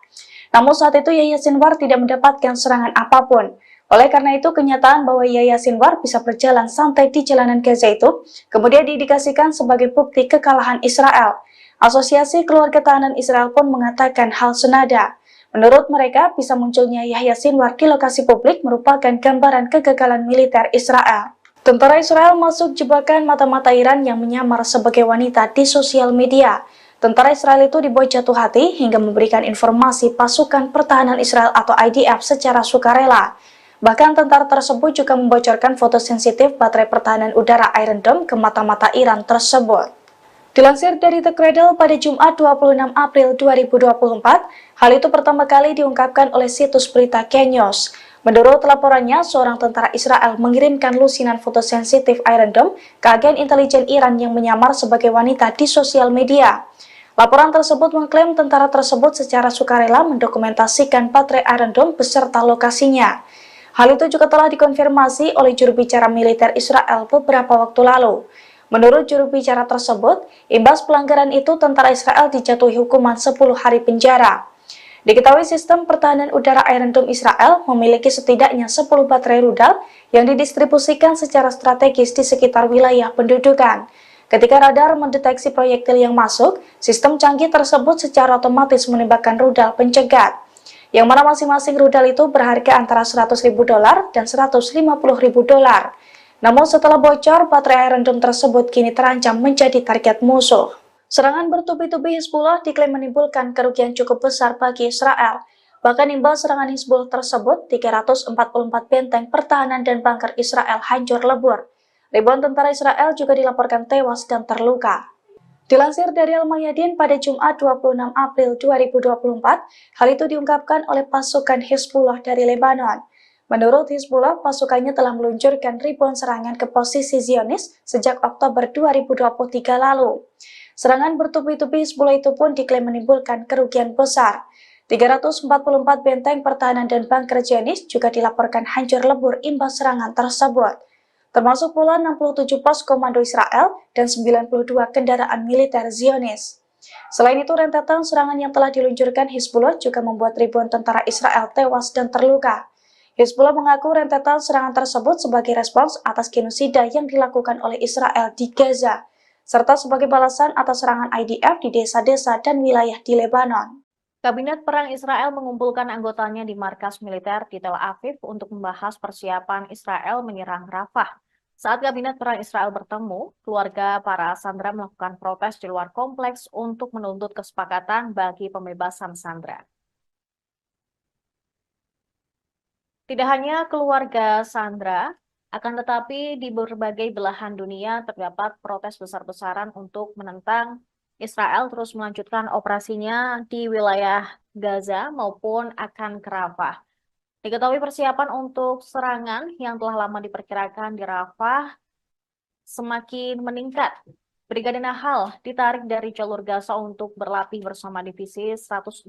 Namun saat itu Yahya Sinwar tidak mendapatkan serangan apapun. Oleh karena itu, kenyataan bahwa Yahya Sinwar bisa berjalan santai di jalanan Gaza itu kemudian diindikasikan sebagai bukti kekalahan Israel. Asosiasi Keluarga Tahanan Israel pun mengatakan hal senada. Menurut mereka, bisa munculnya Yahya Sinwar di lokasi publik merupakan gambaran kegagalan militer Israel. Tentara Israel masuk jebakan mata-mata Iran yang menyamar sebagai wanita di sosial media. Tentara Israel itu dibuat jatuh hati hingga memberikan informasi pasukan pertahanan Israel atau IDF secara sukarela. Bahkan tentara tersebut juga membocorkan foto sensitif baterai pertahanan udara Iron Dome ke mata-mata Iran tersebut. Dilansir dari The Cradle pada Jumat 26 April 2024, hal itu pertama kali diungkapkan oleh situs berita Kenyos. Menurut laporannya, seorang tentara Israel mengirimkan lusinan foto sensitif Iron Dome ke agen intelijen Iran yang menyamar sebagai wanita di sosial media. Laporan tersebut mengklaim tentara tersebut secara sukarela mendokumentasikan baterai Iron Dome beserta lokasinya. Hal itu juga telah dikonfirmasi oleh juru bicara militer Israel beberapa waktu lalu. Menurut juru bicara tersebut, imbas pelanggaran itu tentara Israel dijatuhi hukuman 10 hari penjara. Diketahui sistem pertahanan udara Iron Dome Israel memiliki setidaknya 10 baterai rudal yang didistribusikan secara strategis di sekitar wilayah pendudukan. Ketika radar mendeteksi proyektil yang masuk, sistem canggih tersebut secara otomatis menembakkan rudal pencegat, yang mana masing-masing rudal itu berharga antara $100.000 dan $150.000. Namun setelah bocor, baterai Iron Dome tersebut kini terancam menjadi target musuh. Serangan bertubi-tubi Hizbullah diklaim menimbulkan kerugian cukup besar bagi Israel. Bahkan imbas serangan Hizbullah tersebut, 344 benteng pertahanan dan bunker Israel hancur lebur. Ribuan tentara Israel juga dilaporkan tewas dan terluka. Dilansir dari Al-Mayadin pada Jumat 26 April 2024, hal itu diungkapkan oleh pasukan Hizbullah dari Lebanon. Menurut Hizbullah, pasukannya telah meluncurkan ribuan serangan ke posisi Zionis sejak Oktober 2023 lalu. Serangan bertubi-tubi Hizbullah itu pun diklaim menimbulkan kerugian besar. 344 benteng pertahanan dan bunker Zionis juga dilaporkan hancur lebur imbas serangan tersebut, termasuk pula 67 pos komando Israel dan 92 kendaraan militer Zionis. Selain itu, rentetan serangan yang telah diluncurkan Hizbullah juga membuat ribuan tentara Israel tewas dan terluka. Hizbullah mengaku rentetan serangan tersebut sebagai respons atas genosida yang dilakukan oleh Israel di Gaza, serta sebagai balasan atas serangan IDF di desa-desa dan wilayah di Lebanon. Kabinet Perang Israel mengumpulkan anggotanya di markas militer di Tel Aviv untuk membahas persiapan Israel menyerang Rafah. Saat Kabinet Perang Israel bertemu, keluarga para sandera melakukan protes di luar kompleks untuk menuntut kesepakatan bagi pembebasan sandera. Tidak hanya keluarga sandera, akan tetapi di berbagai belahan dunia terdapat protes besar-besaran untuk menentang Israel terus melanjutkan operasinya di wilayah Gaza maupun akan ke Rafah. Diketahui persiapan untuk serangan yang telah lama diperkirakan di Rafah semakin meningkat. Brigade Nahal ditarik dari jalur Gaza untuk berlatih bersama divisi 162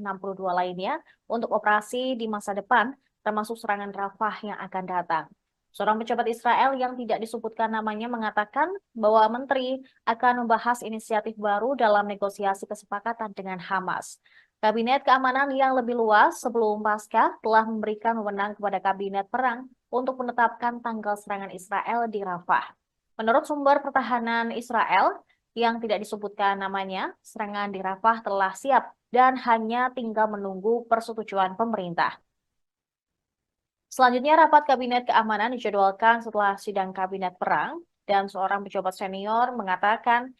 lainnya untuk operasi di masa depan, termasuk serangan Rafah yang akan datang. Seorang pejabat Israel yang tidak disebutkan namanya mengatakan bahwa menteri akan membahas inisiatif baru dalam negosiasi kesepakatan dengan Hamas. Kabinet keamanan yang lebih luas sebelum pasca telah memberikan wewenang kepada kabinet perang untuk menetapkan tanggal serangan Israel di Rafah. Menurut sumber pertahanan Israel yang tidak disebutkan namanya, serangan di Rafah telah siap dan hanya tinggal menunggu persetujuan pemerintah. Selanjutnya, rapat Kabinet Keamanan dijadwalkan setelah sidang Kabinet Perang, dan seorang pejabat senior mengatakan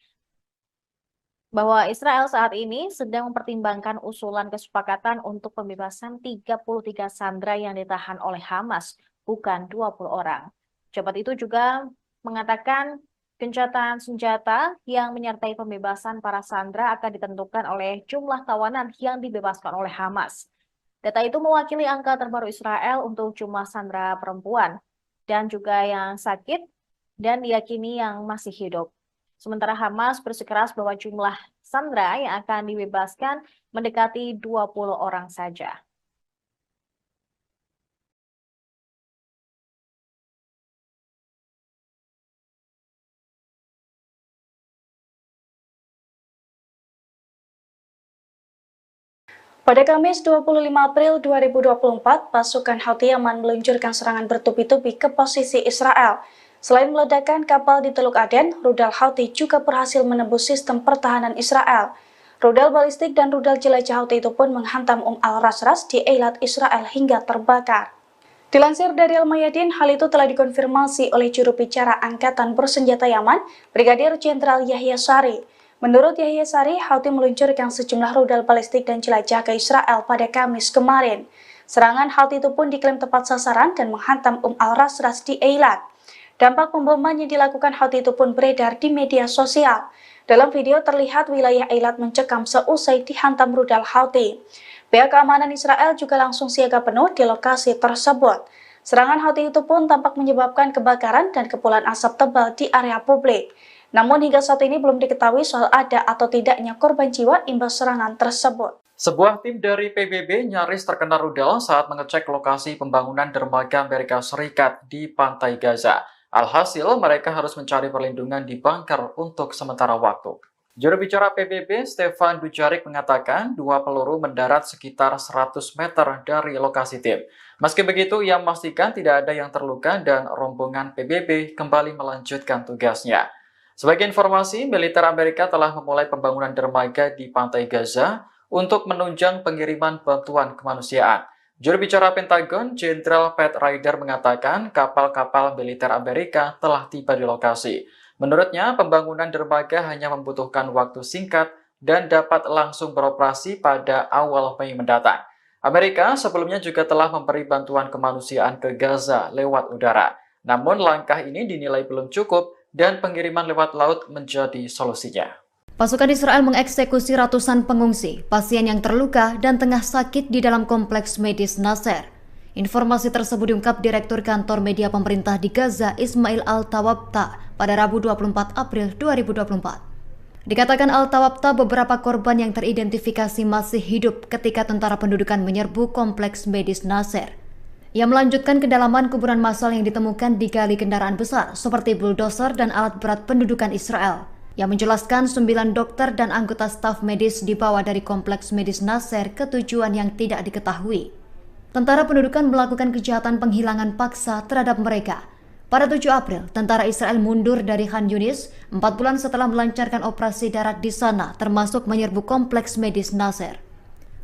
bahwa Israel saat ini sedang mempertimbangkan usulan kesepakatan untuk pembebasan 33 sandera yang ditahan oleh Hamas, bukan 20 orang. Pejabat itu juga mengatakan gencatan senjata yang menyertai pembebasan para sandera akan ditentukan oleh jumlah tawanan yang dibebaskan oleh Hamas. Data itu mewakili angka terbaru Israel untuk jumlah sandera perempuan dan juga yang sakit dan diyakini yang masih hidup. Sementara Hamas bersikeras bahwa jumlah sandera yang akan dibebaskan mendekati 20 orang saja. Pada Kamis 25 April 2024, pasukan Houthi Yaman meluncurkan serangan bertubi-tubi ke posisi Israel. Selain meledakkan kapal di Teluk Aden, rudal Houthi juga berhasil menembus sistem pertahanan Israel. Rudal balistik dan rudal jelajah Houthi itu pun menghantam al-Rasras di Eilat Israel hingga terbakar. Dilansir dari Al-Mayadin, hal itu telah dikonfirmasi oleh juru bicara Angkatan Bersenjata Yaman, Brigadir Jenderal Yahya Sari. Menurut Yahya Sari, Houthi meluncurkan sejumlah rudal balistik dan jelajah ke Israel pada Kamis kemarin. Serangan Houthi itu pun diklaim tepat sasaran dan menghantam al-Rasras di Eilat. Dampak pemboman yang dilakukan Houthi itu pun beredar di media sosial. Dalam video terlihat wilayah Eilat mencekam seusai dihantam rudal Houthi. Pihak keamanan Israel juga langsung siaga penuh di lokasi tersebut. Serangan Houthi itu pun tampak menyebabkan kebakaran dan kepulan asap tebal di area publik. Namun hingga saat ini belum diketahui soal ada atau tidaknya korban jiwa imbas serangan tersebut. Sebuah tim dari PBB nyaris terkena rudal saat mengecek lokasi pembangunan dermaga Amerika Serikat di pantai Gaza. Alhasil, mereka harus mencari perlindungan di bunker untuk sementara waktu. Juru bicara PBB, Stefan Dujarric mengatakan 2 peluru mendarat sekitar 100 meter dari lokasi tim. Meski begitu, ia memastikan tidak ada yang terluka dan rombongan PBB kembali melanjutkan tugasnya. Sebagai informasi, militer Amerika telah memulai pembangunan dermaga di pantai Gaza untuk menunjang pengiriman bantuan kemanusiaan. Juru bicara Pentagon, Jenderal Pat Ryder mengatakan kapal-kapal militer Amerika telah tiba di lokasi. Menurutnya, pembangunan dermaga hanya membutuhkan waktu singkat dan dapat langsung beroperasi pada awal Mei mendatang. Amerika sebelumnya juga telah memberi bantuan kemanusiaan ke Gaza lewat udara. Namun langkah ini dinilai belum cukup dan pengiriman lewat laut menjadi solusinya. Pasukan Israel mengeksekusi ratusan pengungsi, pasien yang terluka dan tengah sakit di dalam kompleks medis Nasser. Informasi tersebut diungkap Direktur Kantor Media Pemerintah di Gaza, Ismail Al-Tawabta, pada Rabu 24 April 2024. Dikatakan Al-Tawabta beberapa korban yang teridentifikasi masih hidup ketika tentara pendudukan menyerbu kompleks medis Nasser. Ia melanjutkan kedalaman kuburan massal yang ditemukan digali kendaraan besar seperti bulldozer dan alat berat pendudukan Israel. Yang menjelaskan 9 dokter dan anggota staf medis dibawa dari kompleks medis Nasser ke tujuan yang tidak diketahui. Tentara pendudukan melakukan kejahatan penghilangan paksa terhadap mereka. Pada 7 April, tentara Israel mundur dari Khan Yunis 4 bulan setelah melancarkan operasi darat di sana, termasuk menyerbu kompleks medis Nasser.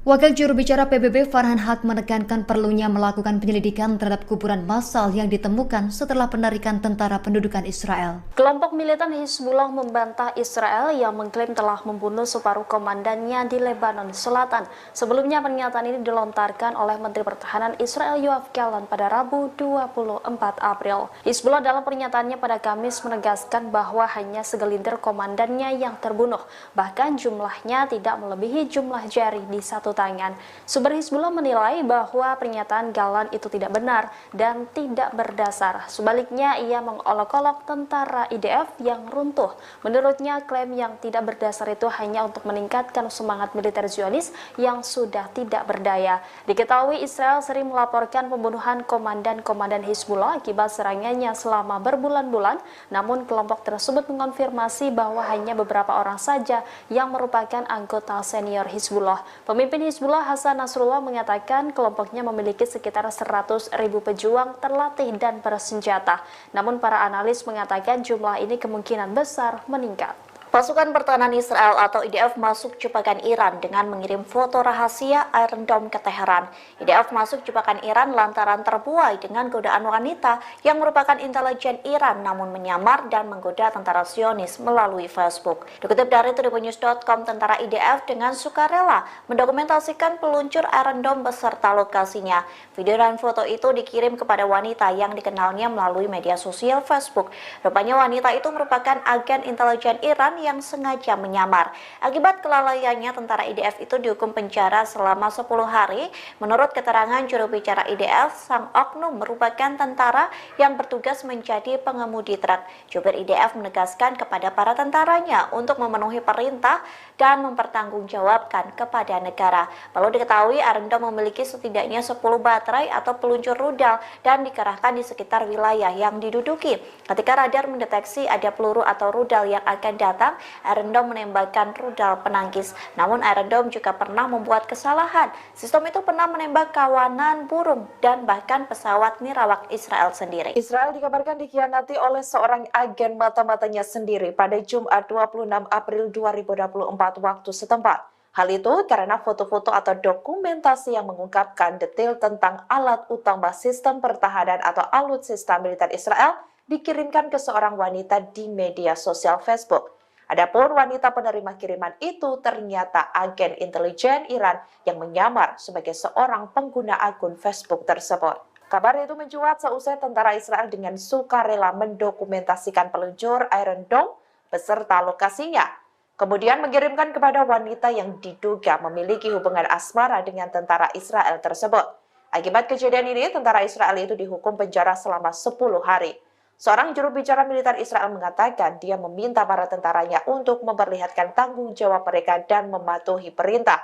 Wakil juru bicara PBB Farhan Haq menekankan perlunya melakukan penyelidikan terhadap kuburan massal yang ditemukan setelah penarikan tentara pendudukan Israel. Kelompok militan Hizbullah membantah Israel yang mengklaim telah membunuh separuh komandannya di Lebanon Selatan. Sebelumnya pernyataan ini dilontarkan oleh Menteri Pertahanan Israel Yoav Gallant pada Rabu 24 April. Hizbullah dalam pernyataannya pada Kamis menegaskan bahwa hanya segelintir komandannya yang terbunuh. Bahkan jumlahnya tidak melebihi jumlah jari di satu tangan. Sumber Hizbullah menilai bahwa pernyataan Gallant itu tidak benar dan tidak berdasar. Sebaliknya, ia mengolok-olok tentara IDF yang runtuh. Menurutnya, klaim yang tidak berdasar itu hanya untuk meningkatkan semangat militer Zionis yang sudah tidak berdaya. Diketahui Israel sering melaporkan pembunuhan komandan-komandan Hizbullah akibat serangannya selama berbulan-bulan, namun kelompok tersebut mengonfirmasi bahwa hanya beberapa orang saja yang merupakan anggota senior Hizbullah. Pemimpin Hizbullah Hasan Nasrullah mengatakan kelompoknya memiliki sekitar 100.000 pejuang terlatih dan bersenjata. Namun para analis mengatakan jumlah ini kemungkinan besar meningkat. Pasukan Pertahanan Israel atau IDF masuk jebakan Iran dengan mengirim foto rahasia Iron Dome ke Teheran. IDF masuk jebakan Iran lantaran terbuai dengan godaan wanita yang merupakan intelijen Iran namun menyamar dan menggoda tentara Zionis melalui Facebook. Dikutip dari tribunnews.com, tentara IDF dengan sukarela mendokumentasikan peluncur Iron Dome beserta lokasinya. Video dan foto itu dikirim kepada wanita yang dikenalnya melalui media sosial Facebook. Rupanya wanita itu merupakan agen intelijen Iran yang sengaja menyamar. Akibat kelalaiannya, tentara IDF itu dihukum penjara selama 10 hari. Menurut keterangan juru bicara IDF, sang oknum merupakan tentara yang bertugas menjadi pengemudi truk. Jubir IDF menegaskan kepada para tentaranya untuk memenuhi perintah dan mempertanggungjawabkan kepada negara. Perlu diketahui, Iron Dome memiliki setidaknya 10 baterai atau peluncur rudal dan dikerahkan di sekitar wilayah yang diduduki. Ketika radar mendeteksi ada peluru atau rudal yang akan datang, Iron Dome menembakkan rudal penangkis. Namun Iron Dome juga pernah membuat kesalahan. Sistem itu pernah menembak kawanan burung dan bahkan pesawat nirawak Israel sendiri. Israel dikabarkan dikhianati oleh seorang agen mata-matanya sendiri pada Jumat 26 April 2024 waktu setempat. Hal itu karena foto-foto atau dokumentasi yang mengungkapkan detail tentang alat utama sistem pertahanan atau alutsista militer Israel dikirimkan ke seorang wanita di media sosial Facebook. Adapun wanita penerima kiriman itu ternyata agen intelijen Iran yang menyamar sebagai seorang pengguna akun Facebook tersebut. Kabar itu mencuat seusai tentara Israel dengan sukarela mendokumentasikan peluncur Iron Dome beserta lokasinya, kemudian mengirimkan kepada wanita yang diduga memiliki hubungan asmara dengan tentara Israel tersebut. Akibat kejadian ini, tentara Israel itu dihukum penjara selama 10 hari. Seorang juru bicara militer Israel mengatakan dia meminta para tentaranya untuk memperlihatkan tanggung jawab mereka dan mematuhi perintah.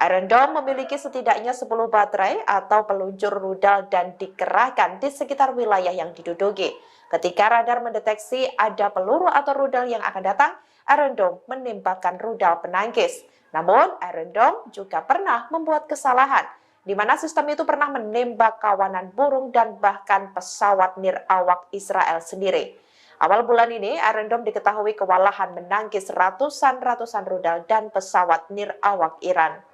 Iron Dome memiliki setidaknya 10 baterai atau peluncur rudal dan dikerahkan di sekitar wilayah yang diduduki. Ketika radar mendeteksi ada peluru atau rudal yang akan datang, Iron Dome menembakkan rudal penangkis. Namun, Iron Dome juga pernah membuat kesalahan, di mana sistem itu pernah menembak kawanan burung dan bahkan pesawat nirawak Israel sendiri. Awal bulan ini, Iron Dome diketahui kewalahan menangkis ratusan rudal dan pesawat nirawak Iran.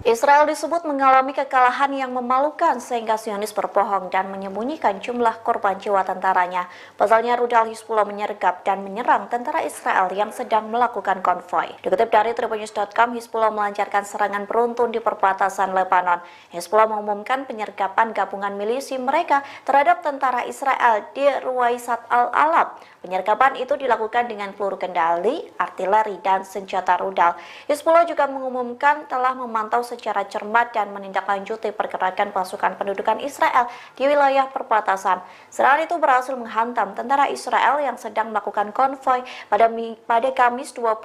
Israel disebut mengalami kekalahan yang memalukan sehingga Zionis berbohong dan menyembunyikan jumlah korban jiwa tentaranya. Pasalnya rudal Hizbullah menyergap dan menyerang tentara Israel yang sedang melakukan konvoi. Dikutip dari tribunnews.com, Hizbullah melancarkan serangan beruntun di perbatasan Lebanon. Hizbullah mengumumkan penyergapan gabungan milisi mereka terhadap tentara Israel di Ruwaisat al-Alam. Penyergapan itu dilakukan dengan peluru kendali, artileri, dan senjata rudal. Hizbullah juga mengumumkan telah memantau secara cermat dan menindaklanjuti pergerakan pasukan pendudukan Israel di wilayah perbatasan. Serangan itu berhasil menghantam tentara Israel yang sedang melakukan konvoi pada Kamis 25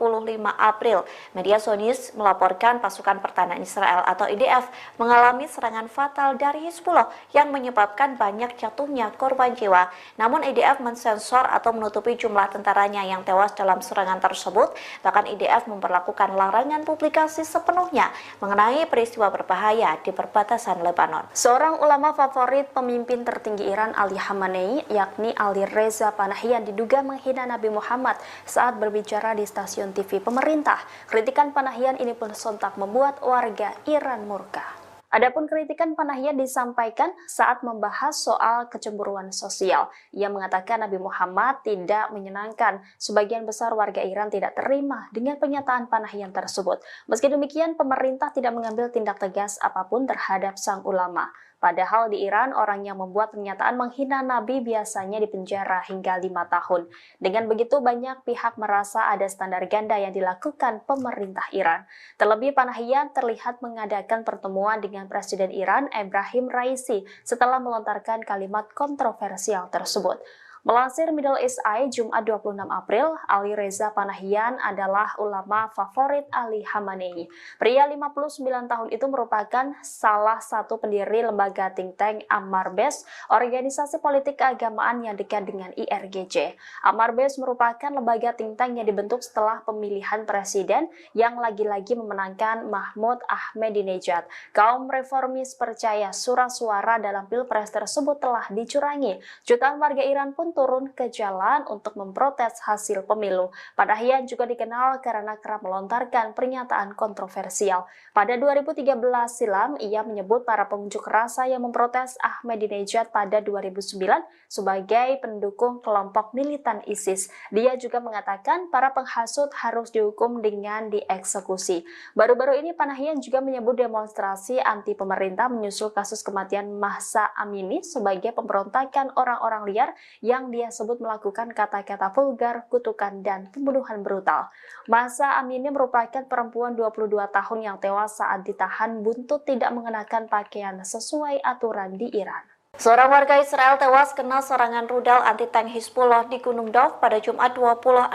April. Media Zionis melaporkan pasukan pertahanan Israel atau IDF mengalami serangan fatal dari Hizbullah yang menyebabkan banyak jatuhnya korban jiwa. Namun IDF mensensor atau menutupi jumlah tentaranya yang tewas dalam serangan tersebut. Bahkan IDF memperlakukan larangan publikasi sepenuhnya mengenai peristiwa berbahaya di perbatasan Lebanon. Seorang ulama favorit pemimpin tertinggi Iran, Ali Khamenei, yakni Ali Reza Panahian, diduga menghina Nabi Muhammad saat berbicara di stasiun TV pemerintah. Kritikan Panahian ini pun sontak membuat warga Iran murka. Adapun kritikan Panahian disampaikan saat membahas soal kecemburuan sosial. Ia mengatakan Nabi Muhammad tidak menyenangkan. Sebagian besar warga Iran tidak terima dengan pernyataan Panahian tersebut. Meski demikian, pemerintah tidak mengambil tindak tegas apapun terhadap sang ulama. Padahal di Iran, orang yang membuat pernyataan menghina Nabi biasanya dipenjara hingga 5 tahun. Dengan begitu, banyak pihak merasa ada standar ganda yang dilakukan pemerintah Iran. Terlebih, Panahian terlihat mengadakan pertemuan dengan Presiden Iran, Ebrahim Raisi, setelah melontarkan kalimat kontroversial tersebut. Melansir Middle East Eye, Jumat 26 April, Ali Reza Panahian adalah ulama favorit Ali Khamenei. Pria 59 tahun itu merupakan salah satu pendiri lembaga think tank Ammar Bes, organisasi politik keagamaan yang dekat dengan IRGC. Ammar Bes merupakan lembaga think tank yang dibentuk setelah pemilihan presiden yang lagi-lagi memenangkan Mahmud Ahmadinejad. Kaum reformis percaya surat suara dalam pilpres tersebut telah dicurangi. Jutaan warga Iran pun turun ke jalan untuk memprotes hasil pemilu. Panahian juga dikenal karena kerap melontarkan pernyataan kontroversial. Pada 2013 silam, ia menyebut para pengunjuk rasa yang memprotes Ahmadinejad pada 2009 sebagai pendukung kelompok militan ISIS. Dia juga mengatakan para penghasut harus dihukum dengan dieksekusi. Baru-baru ini Panahian juga menyebut demonstrasi anti pemerintah menyusul kasus kematian Mahsa Amini sebagai pemberontakan orang-orang liar yang dia sebut melakukan kata-kata vulgar, kutukan, dan pembunuhan brutal. Mahsa Amini merupakan perempuan 22 tahun yang tewas saat ditahan buntut tidak mengenakan pakaian sesuai aturan di Iran. Seorang warga Israel tewas kena serangan rudal anti-tank Hizbullah di Gunung Dov pada Jumat 26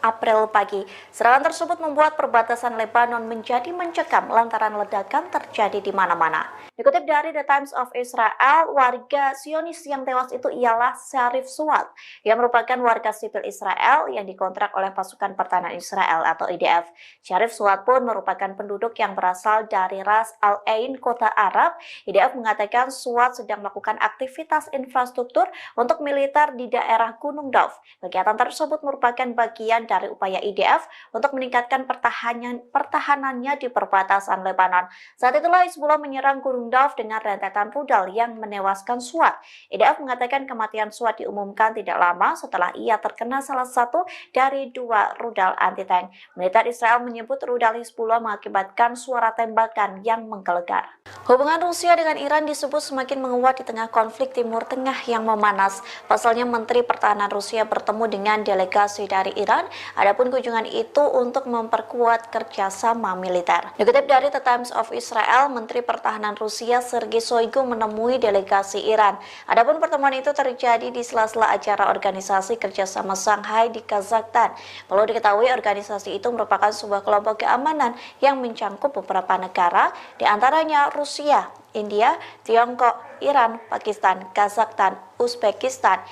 April pagi. Serangan tersebut membuat perbatasan Lebanon menjadi mencekam lantaran ledakan terjadi di mana-mana. Dikutip dari The Times of Israel, warga Zionis yang tewas itu ialah Sharif Suat, yang merupakan warga sipil Israel yang dikontrak oleh pasukan pertahanan Israel atau IDF. Sharif Suat pun merupakan penduduk yang berasal dari Ras Al Ain, kota Arab. IDF mengatakan Suat sedang melakukan aktivitas infrastruktur untuk militer di daerah Gunung Dov. Kegiatan tersebut merupakan bagian dari upaya IDF untuk meningkatkan pertahanannya di perbatasan Lebanon. Saat itulah Hizbullah menyerang Gunung Dov dengan rentetan rudal yang menewaskan Suat. IDF mengatakan kematian Suat diumumkan tidak lama setelah ia terkena salah satu dari 2 rudal anti-tank. Militer Israel menyebut rudal Hizbullah mengakibatkan suara tembakan yang menggelegar. Hubungan Rusia dengan Iran disebut semakin menguat di tengah konflik Timur Tengah yang memanas. Pasalnya Menteri Pertahanan Rusia bertemu dengan delegasi dari Iran. Adapun kunjungan itu untuk memperkuat kerjasama militer. Dikutip dari The Times of Israel, Menteri Pertahanan Rusia Sergei Shoigu menemui delegasi Iran. Adapun pertemuan itu terjadi di sela-sela acara Organisasi Kerjasama Shanghai di Kazakhstan. Perlu diketahui organisasi itu merupakan sebuah kelompok keamanan yang mencakup beberapa negara, di antaranya Rusia, India, Tiongkok, Iran, Pakistan, Kazakhstan, Uzbekistan,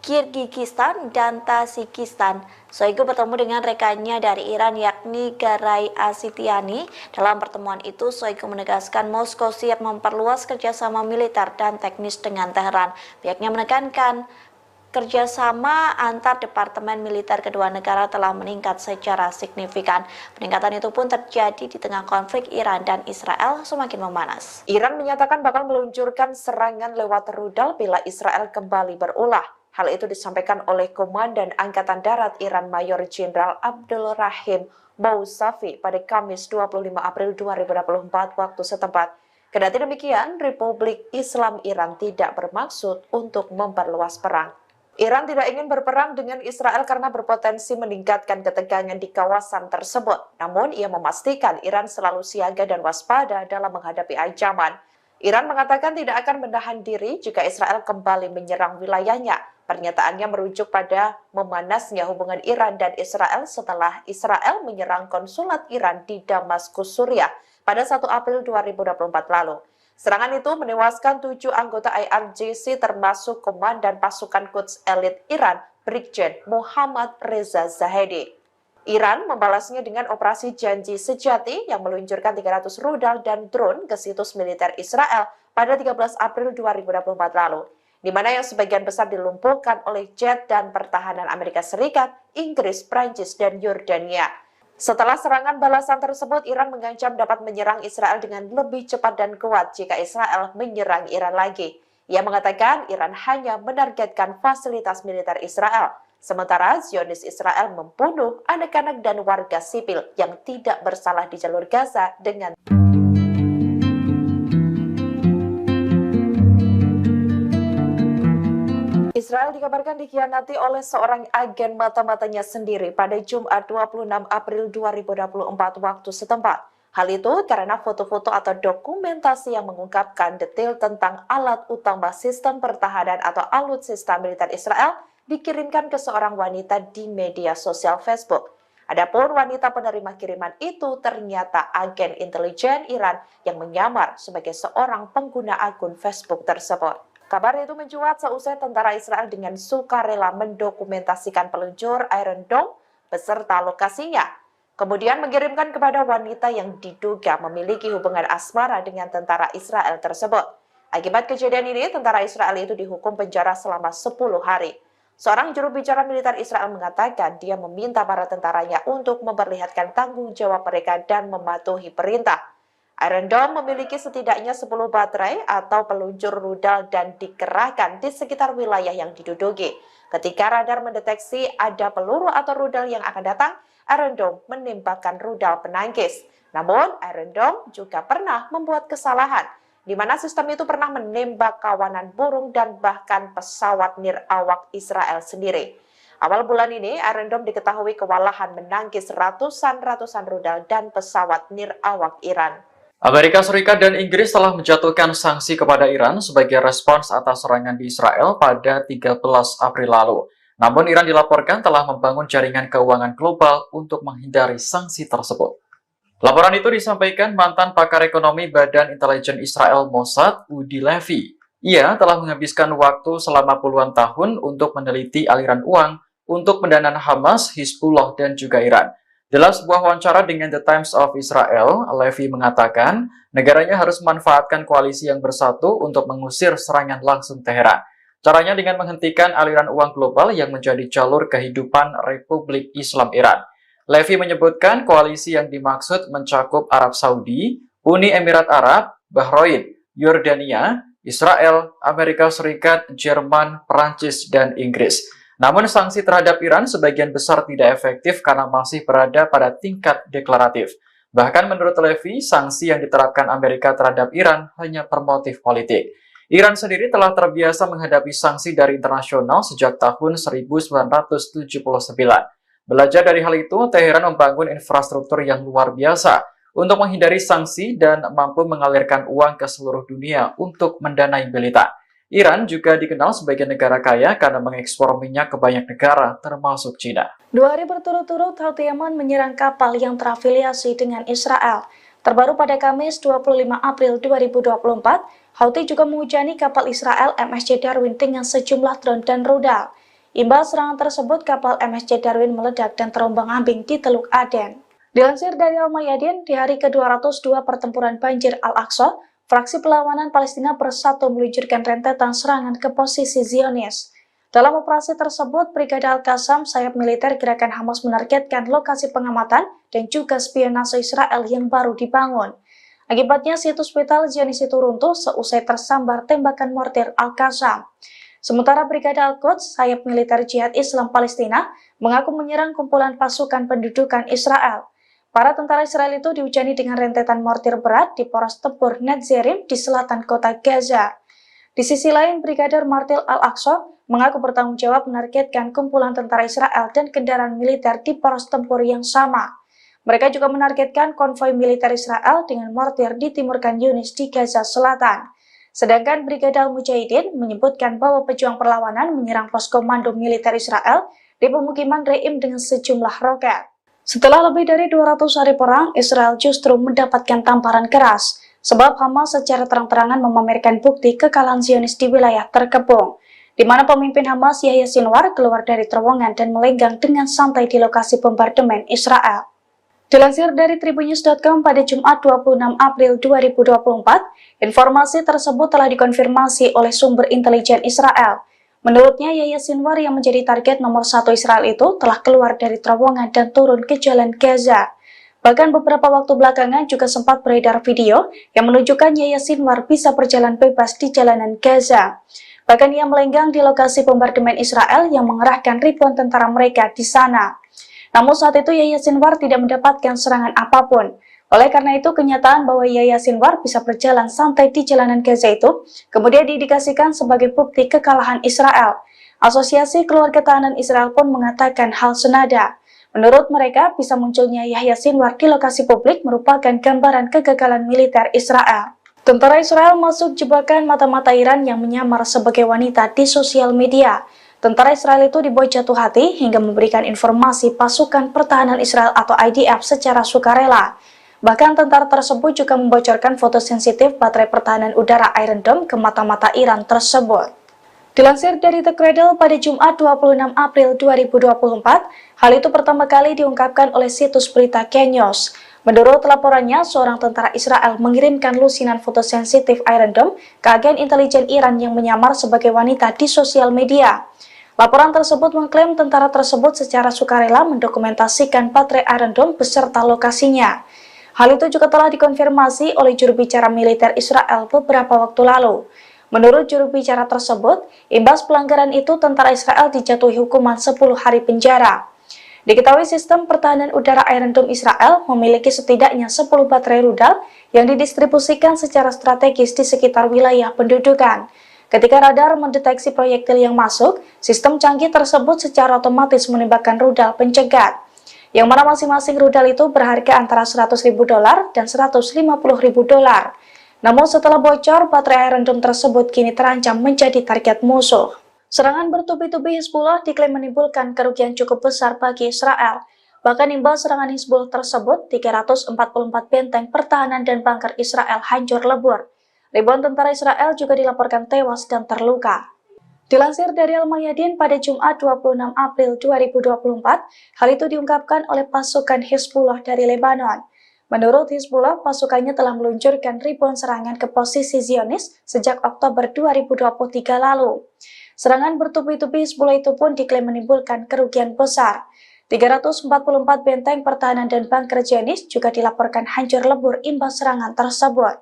Kirgizistan, dan Tajikistan. Shoigu bertemu dengan rekannya dari Iran yakni Garay Asitiani. Dalam pertemuan itu, Shoigu menegaskan Moskow siap memperluas kerjasama militer dan teknis dengan Teheran. Pihaknya menekankan kerjasama antar departemen militer kedua negara telah meningkat secara signifikan. Peningkatan itu pun terjadi di tengah konflik Iran dan Israel semakin memanas. Iran menyatakan bakal meluncurkan serangan lewat rudal bila Israel kembali berulah. Hal itu disampaikan oleh Komandan Angkatan Darat Iran Mayor Jenderal Abdul Rahim Mousavi pada Kamis 25 April 2024 waktu setempat. Kendati demikian, Republik Islam Iran tidak bermaksud untuk memperluas perang. Iran tidak ingin berperang dengan Israel karena berpotensi meningkatkan ketegangan di kawasan tersebut. Namun, ia memastikan Iran selalu siaga dan waspada dalam menghadapi ancaman. Iran mengatakan tidak akan menahan diri jika Israel kembali menyerang wilayahnya. Pernyataannya merujuk pada memanasnya hubungan Iran dan Israel setelah Israel menyerang konsulat Iran di Damaskus, Suriah pada 1 April 2024 lalu. Serangan itu menewaskan 7 anggota IRGC termasuk Komandan Pasukan Quds Elit Iran, Brigjen Muhammad Reza Zahedi. Iran membalasnya dengan operasi Janji Sejati yang meluncurkan 300 rudal dan drone ke situs militer Israel pada 13 April 2024 lalu, di mana yang sebagian besar dilumpuhkan oleh jet dan pertahanan Amerika Serikat, Inggris, Prancis, dan Yordania. Setelah serangan balasan tersebut, Iran mengancam dapat menyerang Israel dengan lebih cepat dan kuat jika Israel menyerang Iran lagi. Ia mengatakan Iran hanya menargetkan fasilitas militer Israel, sementara Zionis Israel membunuh anak-anak dan warga sipil yang tidak bersalah di jalur Gaza dengan Israel dikabarkan dikhianati oleh seorang agen mata-matanya sendiri pada Jumat 26 April 2024 waktu setempat. Hal itu karena foto-foto atau dokumentasi yang mengungkapkan detail tentang alat utama sistem pertahanan atau alutsista militer Israel dikirimkan ke seorang wanita di media sosial Facebook. Adapun wanita penerima kiriman itu ternyata agen intelijen Iran yang menyamar sebagai seorang pengguna akun Facebook tersebut. Kabar itu mencuat seusai tentara Israel dengan sukarela mendokumentasikan peluncur Iron Dome beserta lokasinya, kemudian mengirimkan kepada wanita yang diduga memiliki hubungan asmara dengan tentara Israel tersebut. Akibat kejadian ini, tentara Israel itu dihukum penjara selama 10 hari. Seorang juru bicara militer Israel mengatakan dia meminta para tentaranya untuk memperlihatkan tanggung jawab mereka dan mematuhi perintah. Iron Dome memiliki setidaknya 10 baterai atau peluncur rudal dan dikerahkan di sekitar wilayah yang diduduki. Ketika radar mendeteksi ada peluru atau rudal yang akan datang, Iron Dome menembakkan rudal penangkis. Namun, Iron Dome juga pernah membuat kesalahan, di mana sistem itu pernah menembak kawanan burung dan bahkan pesawat nirawak Israel sendiri. Awal bulan ini, Iron Dome diketahui kewalahan menangkis ratusan rudal dan pesawat nirawak Iran. Amerika Serikat dan Inggris telah menjatuhkan sanksi kepada Iran sebagai respons atas serangan di Israel pada 13 April lalu. Namun Iran dilaporkan telah membangun jaringan keuangan global untuk menghindari sanksi tersebut. Laporan itu disampaikan mantan pakar ekonomi Badan Intelijen Israel Mossad, Udi Levy. Ia telah menghabiskan waktu selama puluhan tahun untuk meneliti aliran uang untuk pendanaan Hamas, Hizbullah, dan juga Iran. Dalam sebuah wawancara dengan The Times of Israel, Levy mengatakan negaranya harus memanfaatkan koalisi yang bersatu untuk mengusir serangan langsung Teheran. Caranya dengan menghentikan aliran uang global yang menjadi jalur kehidupan Republik Islam Iran. Levy menyebutkan koalisi yang dimaksud mencakup Arab Saudi, Uni Emirat Arab, Bahrain, Yordania, Israel, Amerika Serikat, Jerman, Perancis, dan Inggris. Namun sanksi terhadap Iran sebagian besar tidak efektif karena masih berada pada tingkat deklaratif. Bahkan menurut Levy, sanksi yang diterapkan Amerika terhadap Iran hanya bermotif politik. Iran sendiri telah terbiasa menghadapi sanksi dari internasional sejak tahun 1979. Belajar dari hal itu, Teheran membangun infrastruktur yang luar biasa untuk menghindari sanksi dan mampu mengalirkan uang ke seluruh dunia untuk mendanai militer. Iran juga dikenal sebagai negara kaya karena mengekspor minyak ke banyak negara, termasuk China. 2 hari berturut-turut, Houthi Yaman menyerang kapal yang terafiliasi dengan Israel. Terbaru pada Kamis 25 April 2024, Houthi juga menghujani kapal Israel MSC Darwin dengan sejumlah drone dan rudal. Imbas serangan tersebut, kapal MSC Darwin meledak dan terombang-ambing di Teluk Aden. Dilansir dari Al-Mayadin, di hari ke-202 pertempuran banjir Al-Aqsa, fraksi perlawanan Palestina bersatu meluncurkan rentetan serangan ke posisi Zionis. Dalam operasi tersebut, Brigade Al-Qassam, sayap militer gerakan Hamas menargetkan lokasi pengamatan dan juga spionase Israel yang baru dibangun. Akibatnya, situs vital Zionis itu runtuh seusai tersambar tembakan mortir Al-Qassam. Sementara Brigade Al-Quds, sayap militer Jihad Islam Palestina, mengaku menyerang kumpulan pasukan pendudukan Israel. Para tentara Israel itu dihujani dengan rentetan mortir berat di pos tempur Netzerim di selatan kota Gaza. Di sisi lain, Brigadir Martil Al-Aqsa mengaku bertanggung jawab menargetkan kumpulan tentara Israel dan kendaraan militer di pos tempur yang sama. Mereka juga menargetkan konvoi militer Israel dengan mortir di timur Khan Yunis di Gaza Selatan. Sedangkan Brigade Al-Mujahidin menyebutkan bahwa pejuang perlawanan menyerang pos komando militer Israel di pemukiman Re'im dengan sejumlah roket. Setelah lebih dari 200 hari perang, Israel justru mendapatkan tamparan keras, sebab Hamas secara terang-terangan memamerkan bukti kekalahan Zionis di wilayah terkepung, di mana pemimpin Hamas Yahya Sinwar keluar dari terowongan dan melenggang dengan santai di lokasi bombardemen Israel. Dilansir dari Tribunnews.com pada Jumat 26 April 2024, informasi tersebut telah dikonfirmasi oleh sumber intelijen Israel. Menurutnya, Yahya Sinwar yang menjadi target nomor 1 Israel itu telah keluar dari terowongan dan turun ke jalan Gaza. Bahkan beberapa waktu belakangan juga sempat beredar video yang menunjukkan Yahya Sinwar bisa berjalan bebas di jalanan Gaza. Bahkan ia melenggang di lokasi bombardemen Israel yang mengerahkan ribuan tentara mereka di sana. Namun saat itu Yahya Sinwar tidak mendapatkan serangan apapun. Oleh karena itu, kenyataan bahwa Yahya Sinwar bisa berjalan santai di jalanan Gaza itu kemudian diindikasikan sebagai bukti kekalahan Israel. Asosiasi Keluarga Tahanan Israel pun mengatakan hal senada. Menurut mereka, bisa munculnya Yahya Sinwar di lokasi publik merupakan gambaran kegagalan militer Israel. Tentara Israel masuk jebakan mata-mata Iran yang menyamar sebagai wanita di sosial media. Tentara Israel itu dibuat jatuh hati hingga memberikan informasi pasukan pertahanan Israel atau IDF secara sukarela. Bahkan tentara tersebut juga membocorkan foto sensitif baterai pertahanan udara Iron Dome ke mata-mata Iran tersebut. Dilansir dari The Cradle pada Jumat 26 April 2024, hal itu pertama kali diungkapkan oleh situs berita Kenyos. Menurut laporannya, seorang tentara Israel mengirimkan lusinan foto sensitif Iron Dome ke agen intelijen Iran yang menyamar sebagai wanita di sosial media. Laporan tersebut mengklaim tentara tersebut secara sukarela mendokumentasikan baterai Iron Dome beserta lokasinya. Hal itu juga telah dikonfirmasi oleh juru bicara militer Israel beberapa waktu lalu. Menurut juru bicara tersebut, imbas pelanggaran itu tentara Israel dijatuhi hukuman 10 hari penjara. Diketahui sistem pertahanan udara Iron Dome Israel memiliki setidaknya 10 baterai rudal yang didistribusikan secara strategis di sekitar wilayah pendudukan. Ketika radar mendeteksi proyektil yang masuk, sistem canggih tersebut secara otomatis menembakkan rudal pencegat, yang mana masing-masing rudal itu berharga antara $100.000 dan $150.000. Namun setelah bocor, baterai Iron Dome tersebut kini terancam menjadi target musuh. Serangan bertubi-tubi Hizbullah diklaim menimbulkan kerugian cukup besar bagi Israel. Bahkan imbas serangan Hizbullah tersebut, 344 benteng pertahanan dan bunker Israel hancur lebur. Ribuan tentara Israel juga dilaporkan tewas dan terluka. Dilansir dari Al-Mayadin pada Jumat 26 April 2024, hal itu diungkapkan oleh pasukan Hizbullah dari Lebanon. Menurut Hizbullah, pasukannya telah meluncurkan ribuan serangan ke posisi Zionis sejak Oktober 2023 lalu. Serangan bertubi-tubi Hizbullah itu pun diklaim menimbulkan kerugian besar. 344 benteng pertahanan dan bunker Zionis juga dilaporkan hancur lebur imbas serangan tersebut,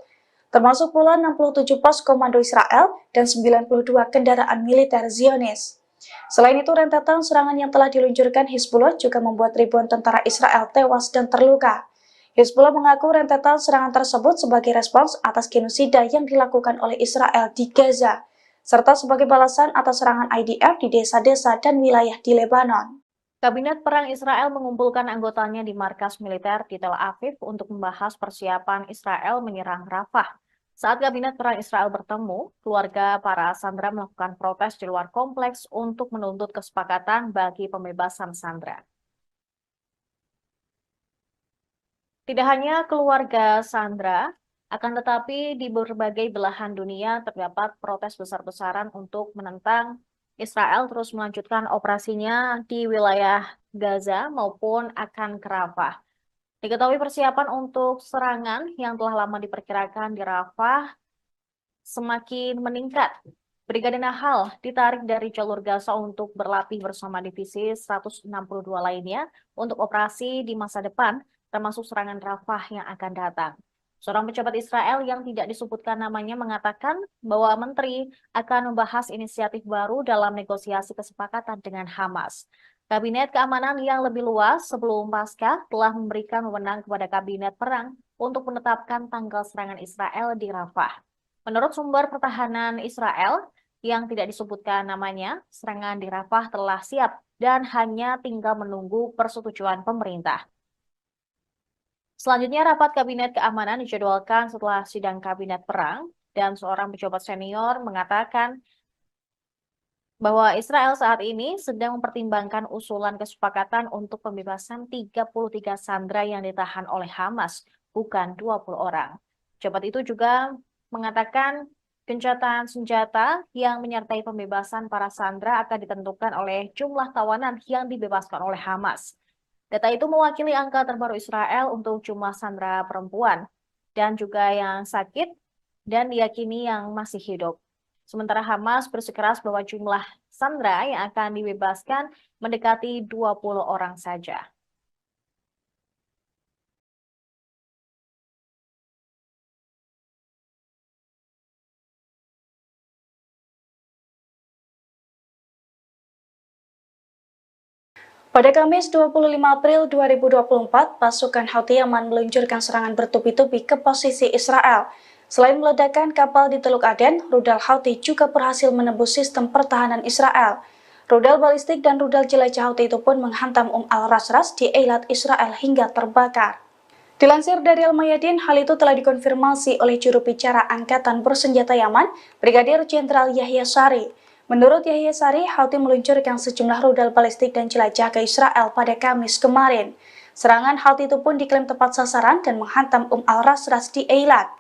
termasuk pula 67 pos komando Israel dan 92 kendaraan militer Zionis. Selain itu, rentetan serangan yang telah diluncurkan Hizbullah juga membuat ribuan tentara Israel tewas dan terluka. Hizbullah mengaku rentetan serangan tersebut sebagai respons atas genosida yang dilakukan oleh Israel di Gaza, serta sebagai balasan atas serangan IDF di desa-desa dan wilayah di Lebanon. Kabinet Perang Israel mengumpulkan anggotanya di markas militer di Tel Aviv untuk membahas persiapan Israel menyerang Rafah. Saat Kabinet Perang Israel bertemu, keluarga para sandera melakukan protes di luar kompleks untuk menuntut kesepakatan bagi pembebasan sandera. Tidak hanya keluarga sandera, akan tetapi di berbagai belahan dunia terdapat protes besar-besaran untuk menentang Israel terus melanjutkan operasinya di wilayah Gaza maupun akan ke Rafah. Diketahui persiapan untuk serangan yang telah lama diperkirakan di Rafah semakin meningkat. Brigade Nahal ditarik dari jalur Gaza untuk berlatih bersama divisi 162 lainnya untuk operasi di masa depan, termasuk serangan Rafah yang akan datang. Seorang pejabat Israel yang tidak disebutkan namanya mengatakan bahwa menteri akan membahas inisiatif baru dalam negosiasi kesepakatan dengan Hamas. Kabinet keamanan yang lebih luas sebelum pasca telah memberikan wewenang kepada Kabinet Perang untuk menetapkan tanggal serangan Israel di Rafah. Menurut sumber pertahanan Israel yang tidak disebutkan namanya, serangan di Rafah telah siap dan hanya tinggal menunggu persetujuan pemerintah. Selanjutnya, rapat Kabinet Keamanan dijadwalkan setelah sidang Kabinet Perang, dan seorang pejabat senior mengatakan bahwa Israel saat ini sedang mempertimbangkan usulan kesepakatan untuk pembebasan 33 sandera yang ditahan oleh Hamas, bukan 20 orang. Pejabat itu juga mengatakan gencatan senjata yang menyertai pembebasan para sandera akan ditentukan oleh jumlah tawanan yang dibebaskan oleh Hamas. Data itu mewakili angka terbaru Israel untuk jumlah sandera perempuan dan juga yang sakit dan diyakini yang masih hidup. Sementara Hamas bersikeras bahwa jumlah sandera yang akan dibebaskan mendekati 20 orang saja. Pada Kamis 25 April 2024, pasukan Houthi Yaman meluncurkan serangan bertubi-tubi ke posisi Israel. Selain meledakkan kapal di Teluk Aden, rudal Houthi juga berhasil menembus sistem pertahanan Israel. Rudal balistik dan rudal jelajah Houthi itu pun menghantam al-Rasras di Eilat Israel hingga terbakar. Dilansir dari Al-Mayadin, hal itu telah dikonfirmasi oleh juru bicara Angkatan Bersenjata Yaman, Brigadir Jenderal Yahya Sari. Menurut Yahya Sari, Houthi meluncurkan sejumlah rudal balistik dan jelajah ke Israel pada Kamis kemarin. Serangan Houthi itu pun diklaim tepat sasaran dan menghantam al-Rasras di Eilat.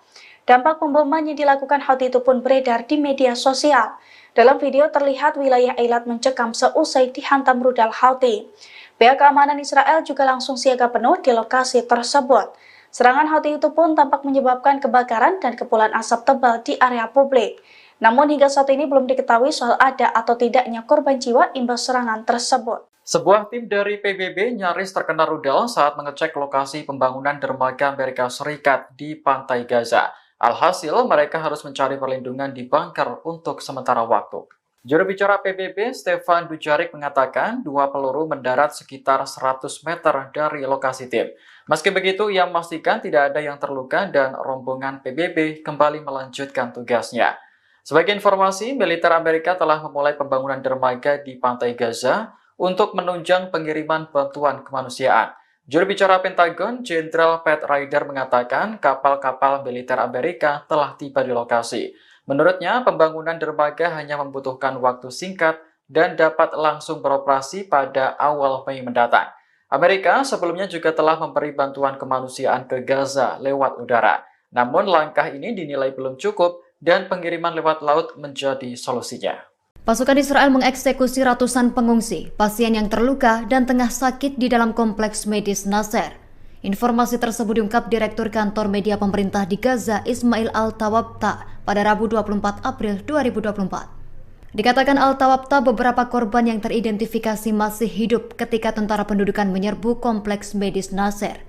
Dampak pemboman yang dilakukan Houthi itu pun beredar di media sosial. Dalam video terlihat wilayah Eilat mencekam seusai dihantam rudal Houthi. Pihak keamanan Israel juga langsung siaga penuh di lokasi tersebut. Serangan Houthi itu pun tampak menyebabkan kebakaran dan kepulan asap tebal di area publik. Namun hingga saat ini belum diketahui soal ada atau tidaknya korban jiwa imbas serangan tersebut. Sebuah tim dari PBB nyaris terkena rudal saat mengecek lokasi pembangunan dermaga Amerika Serikat di Pantai Gaza. Alhasil, mereka harus mencari perlindungan di bunker untuk sementara waktu. Juru bicara PBB, Stefan Dujarric mengatakan 2 peluru mendarat sekitar 100 meter dari lokasi tim. Meski begitu, ia memastikan tidak ada yang terluka dan rombongan PBB kembali melanjutkan tugasnya. Sebagai informasi, militer Amerika telah memulai pembangunan dermaga di Pantai Gaza untuk menunjang pengiriman bantuan kemanusiaan. Juru bicara Pentagon, Jenderal Pat Ryder mengatakan kapal-kapal militer Amerika telah tiba di lokasi. Menurutnya, pembangunan dermaga hanya membutuhkan waktu singkat dan dapat langsung beroperasi pada awal Mei mendatang. Amerika sebelumnya juga telah memberi bantuan kemanusiaan ke Gaza lewat udara. Namun langkah ini dinilai belum cukup dan pengiriman lewat laut menjadi solusinya. Pasukan Israel mengeksekusi ratusan pengungsi, pasien yang terluka dan tengah sakit di dalam kompleks medis Nasser. Informasi tersebut diungkap Direktur Kantor Media Pemerintah di Gaza, Ismail Al-Tawabta, pada Rabu 24 April 2024. Dikatakan Al-Tawabta beberapa korban yang teridentifikasi masih hidup ketika tentara pendudukan menyerbu kompleks medis Nasser.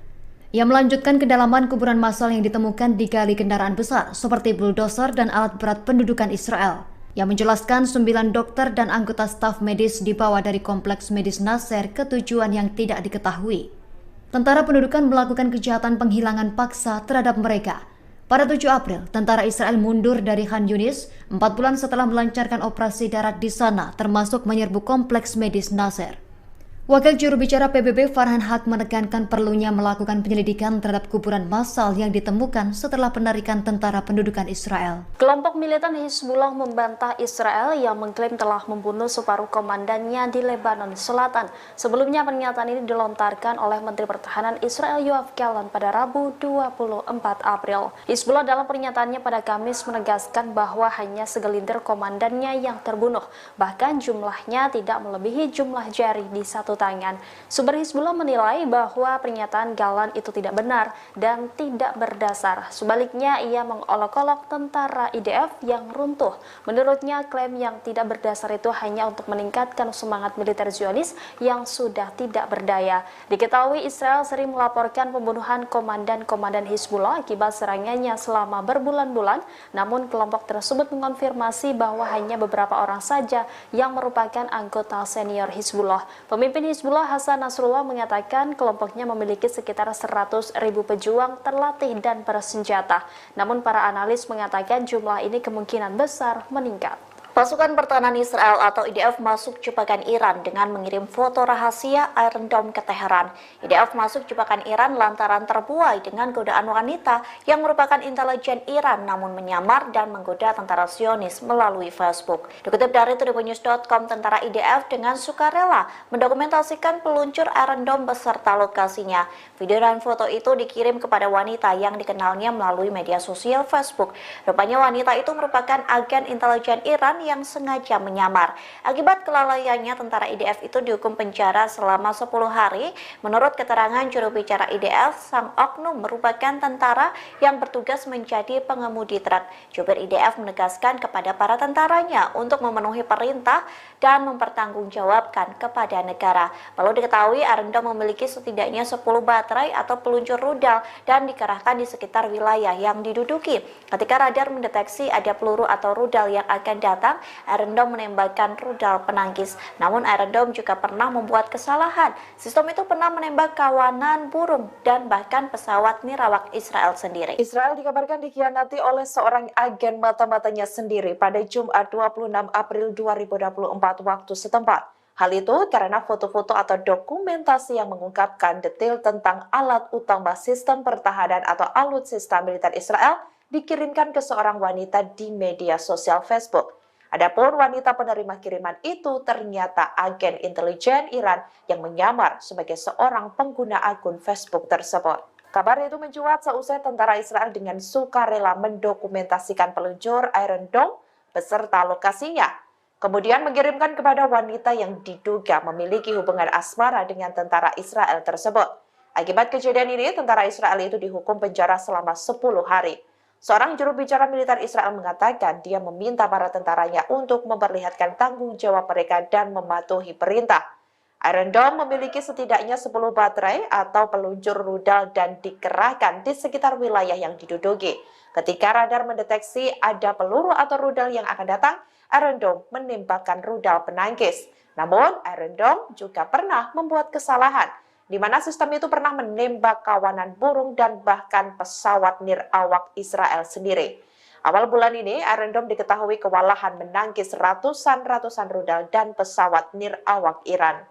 Ia melanjutkan kedalaman kuburan massal yang ditemukan digali kendaraan besar seperti bulldozer dan alat berat pendudukan Israel. Yang menjelaskan 9 dokter dan anggota staf medis dibawa dari kompleks medis Nasser ke tujuan yang tidak diketahui. Tentara pendudukan melakukan kejahatan penghilangan paksa terhadap mereka. Pada 7 April, tentara Israel mundur dari Khan Yunis 4 bulan setelah melancarkan operasi darat di sana, termasuk menyerbu kompleks medis Nasser. Wakil juru bicara PBB Farhan Haq menekankan perlunya melakukan penyelidikan terhadap kuburan massal yang ditemukan setelah penarikan tentara pendudukan Israel. Kelompok militan Hizbullah membantah Israel yang mengklaim telah membunuh separuh komandannya di Lebanon Selatan. Sebelumnya pernyataan ini dilontarkan oleh Menteri Pertahanan Israel Yoav Gallant pada Rabu 24 April. Hizbullah dalam pernyataannya pada Kamis menegaskan bahwa hanya segelintir komandannya yang terbunuh. Bahkan jumlahnya tidak melebihi jumlah jari di satu tangan. Sumber Hizbullah menilai bahwa pernyataan Gallant itu tidak benar dan tidak berdasar. Sebaliknya, ia mengolok-olok tentara IDF yang runtuh. Menurutnya, klaim yang tidak berdasar itu hanya untuk meningkatkan semangat militer Zionis yang sudah tidak berdaya. Diketahui Israel sering melaporkan pembunuhan komandan-komandan Hizbullah akibat serangannya selama berbulan-bulan, namun kelompok tersebut mengonfirmasi bahwa hanya beberapa orang saja yang merupakan anggota senior Hizbullah. Pemimpin Hizbullah Hasan Nasrullah mengatakan kelompoknya memiliki sekitar 100.000 pejuang terlatih dan bersenjata. Namun para analis mengatakan jumlah ini kemungkinan besar meningkat. Pasukan Pertahanan Israel atau IDF masuk jebakan Iran dengan mengirim foto rahasia Iron Dome ke Teheran. IDF masuk jebakan Iran lantaran terbuai dengan godaan wanita yang merupakan intelijen Iran namun menyamar dan menggoda tentara Zionis melalui Facebook. Dikutip dari tribunnews.com, tentara IDF dengan sukarela mendokumentasikan peluncur Iron Dome beserta lokasinya. Video dan foto itu dikirim kepada wanita yang dikenalnya melalui media sosial Facebook. Rupanya wanita itu merupakan agen intelijen Iran yang sengaja menyamar. Akibat kelalaiannya, tentara IDF itu dihukum penjara selama 10 hari. Menurut keterangan juru bicara IDF, sang oknum merupakan tentara yang bertugas menjadi pengemudi truk. Jubir IDF menegaskan kepada para tentaranya untuk memenuhi perintah dan mempertanggungjawabkan kepada negara. Perlu diketahui, Iron Dome memiliki setidaknya 10 baterai atau peluncur rudal dan dikerahkan di sekitar wilayah yang diduduki. Ketika radar mendeteksi ada peluru atau rudal yang akan datang, Iron Dome menembakkan rudal penangkis. Namun Iron Dome juga pernah membuat kesalahan. Sistem itu pernah menembak kawanan burung dan bahkan pesawat nirawak Israel sendiri. Israel dikabarkan dikhianati oleh seorang agen mata-matanya sendiri pada Jumat 26 April 2024 waktu setempat. Hal itu karena foto-foto atau dokumentasi yang mengungkapkan detail tentang alat utama sistem pertahanan atau alutsista militer Israel dikirimkan ke seorang wanita di media sosial Facebook. Adapun wanita penerima kiriman itu ternyata agen intelijen Iran yang menyamar sebagai seorang pengguna akun Facebook tersebut. Kabar itu mencuat seusai tentara Israel dengan sukarela mendokumentasikan peluncur Iron Dome beserta lokasinya, kemudian mengirimkan kepada wanita yang diduga memiliki hubungan asmara dengan tentara Israel tersebut. Akibat kejadian ini, tentara Israel itu dihukum penjara selama 10 hari. Seorang juru bicara militer Israel mengatakan dia meminta para tentaranya untuk memperlihatkan tanggung jawab mereka dan mematuhi perintah. Iron Dome memiliki setidaknya 10 baterai atau peluncur rudal dan dikerahkan di sekitar wilayah yang diduduki. Ketika radar mendeteksi ada peluru atau rudal yang akan datang, Iron Dome menembakkan rudal penangkis. Namun, Iron Dome juga pernah membuat kesalahan, di mana sistem itu pernah menembak kawanan burung dan bahkan pesawat nirawak Israel sendiri. Awal bulan ini, Iron Dome diketahui kewalahan menangkis ratusan rudal dan pesawat nirawak Iran.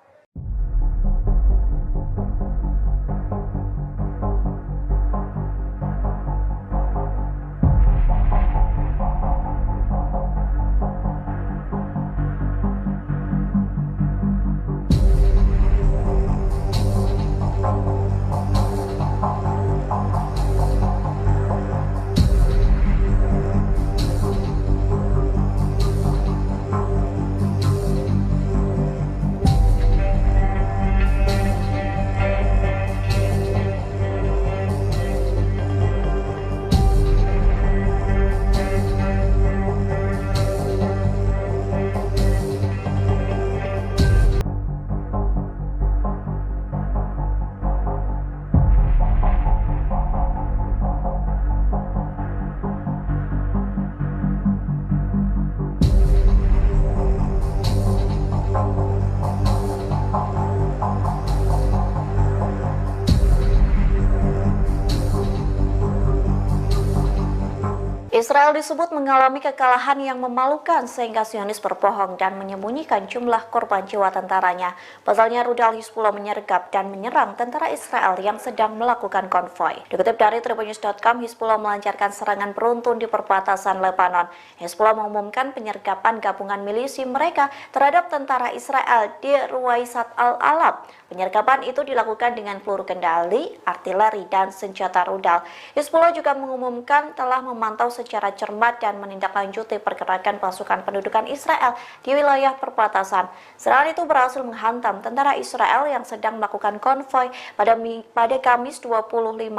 Israel disebut mengalami kekalahan yang memalukan sehingga Zionis berbohong dan menyembunyikan jumlah korban jiwa tentaranya. Pasalnya rudal Hizbullah menyergap dan menyerang tentara Israel yang sedang melakukan konvoi. Dikutip dari tribunnews.com, Hizbullah melancarkan serangan beruntun di perbatasan Lebanon. Hizbullah mengumumkan penyergapan gabungan milisi mereka terhadap tentara Israel di Ruwaisat al-Alab. Penyergapan itu dilakukan dengan peluru kendali, artileri, dan senjata rudal. Hizbullah juga mengumumkan telah memantau secara cermat dan menindaklanjuti pergerakan pasukan pendudukan Israel di wilayah perbatasan. Serangan itu berhasil menghantam tentara Israel yang sedang melakukan konvoi pada Kamis 25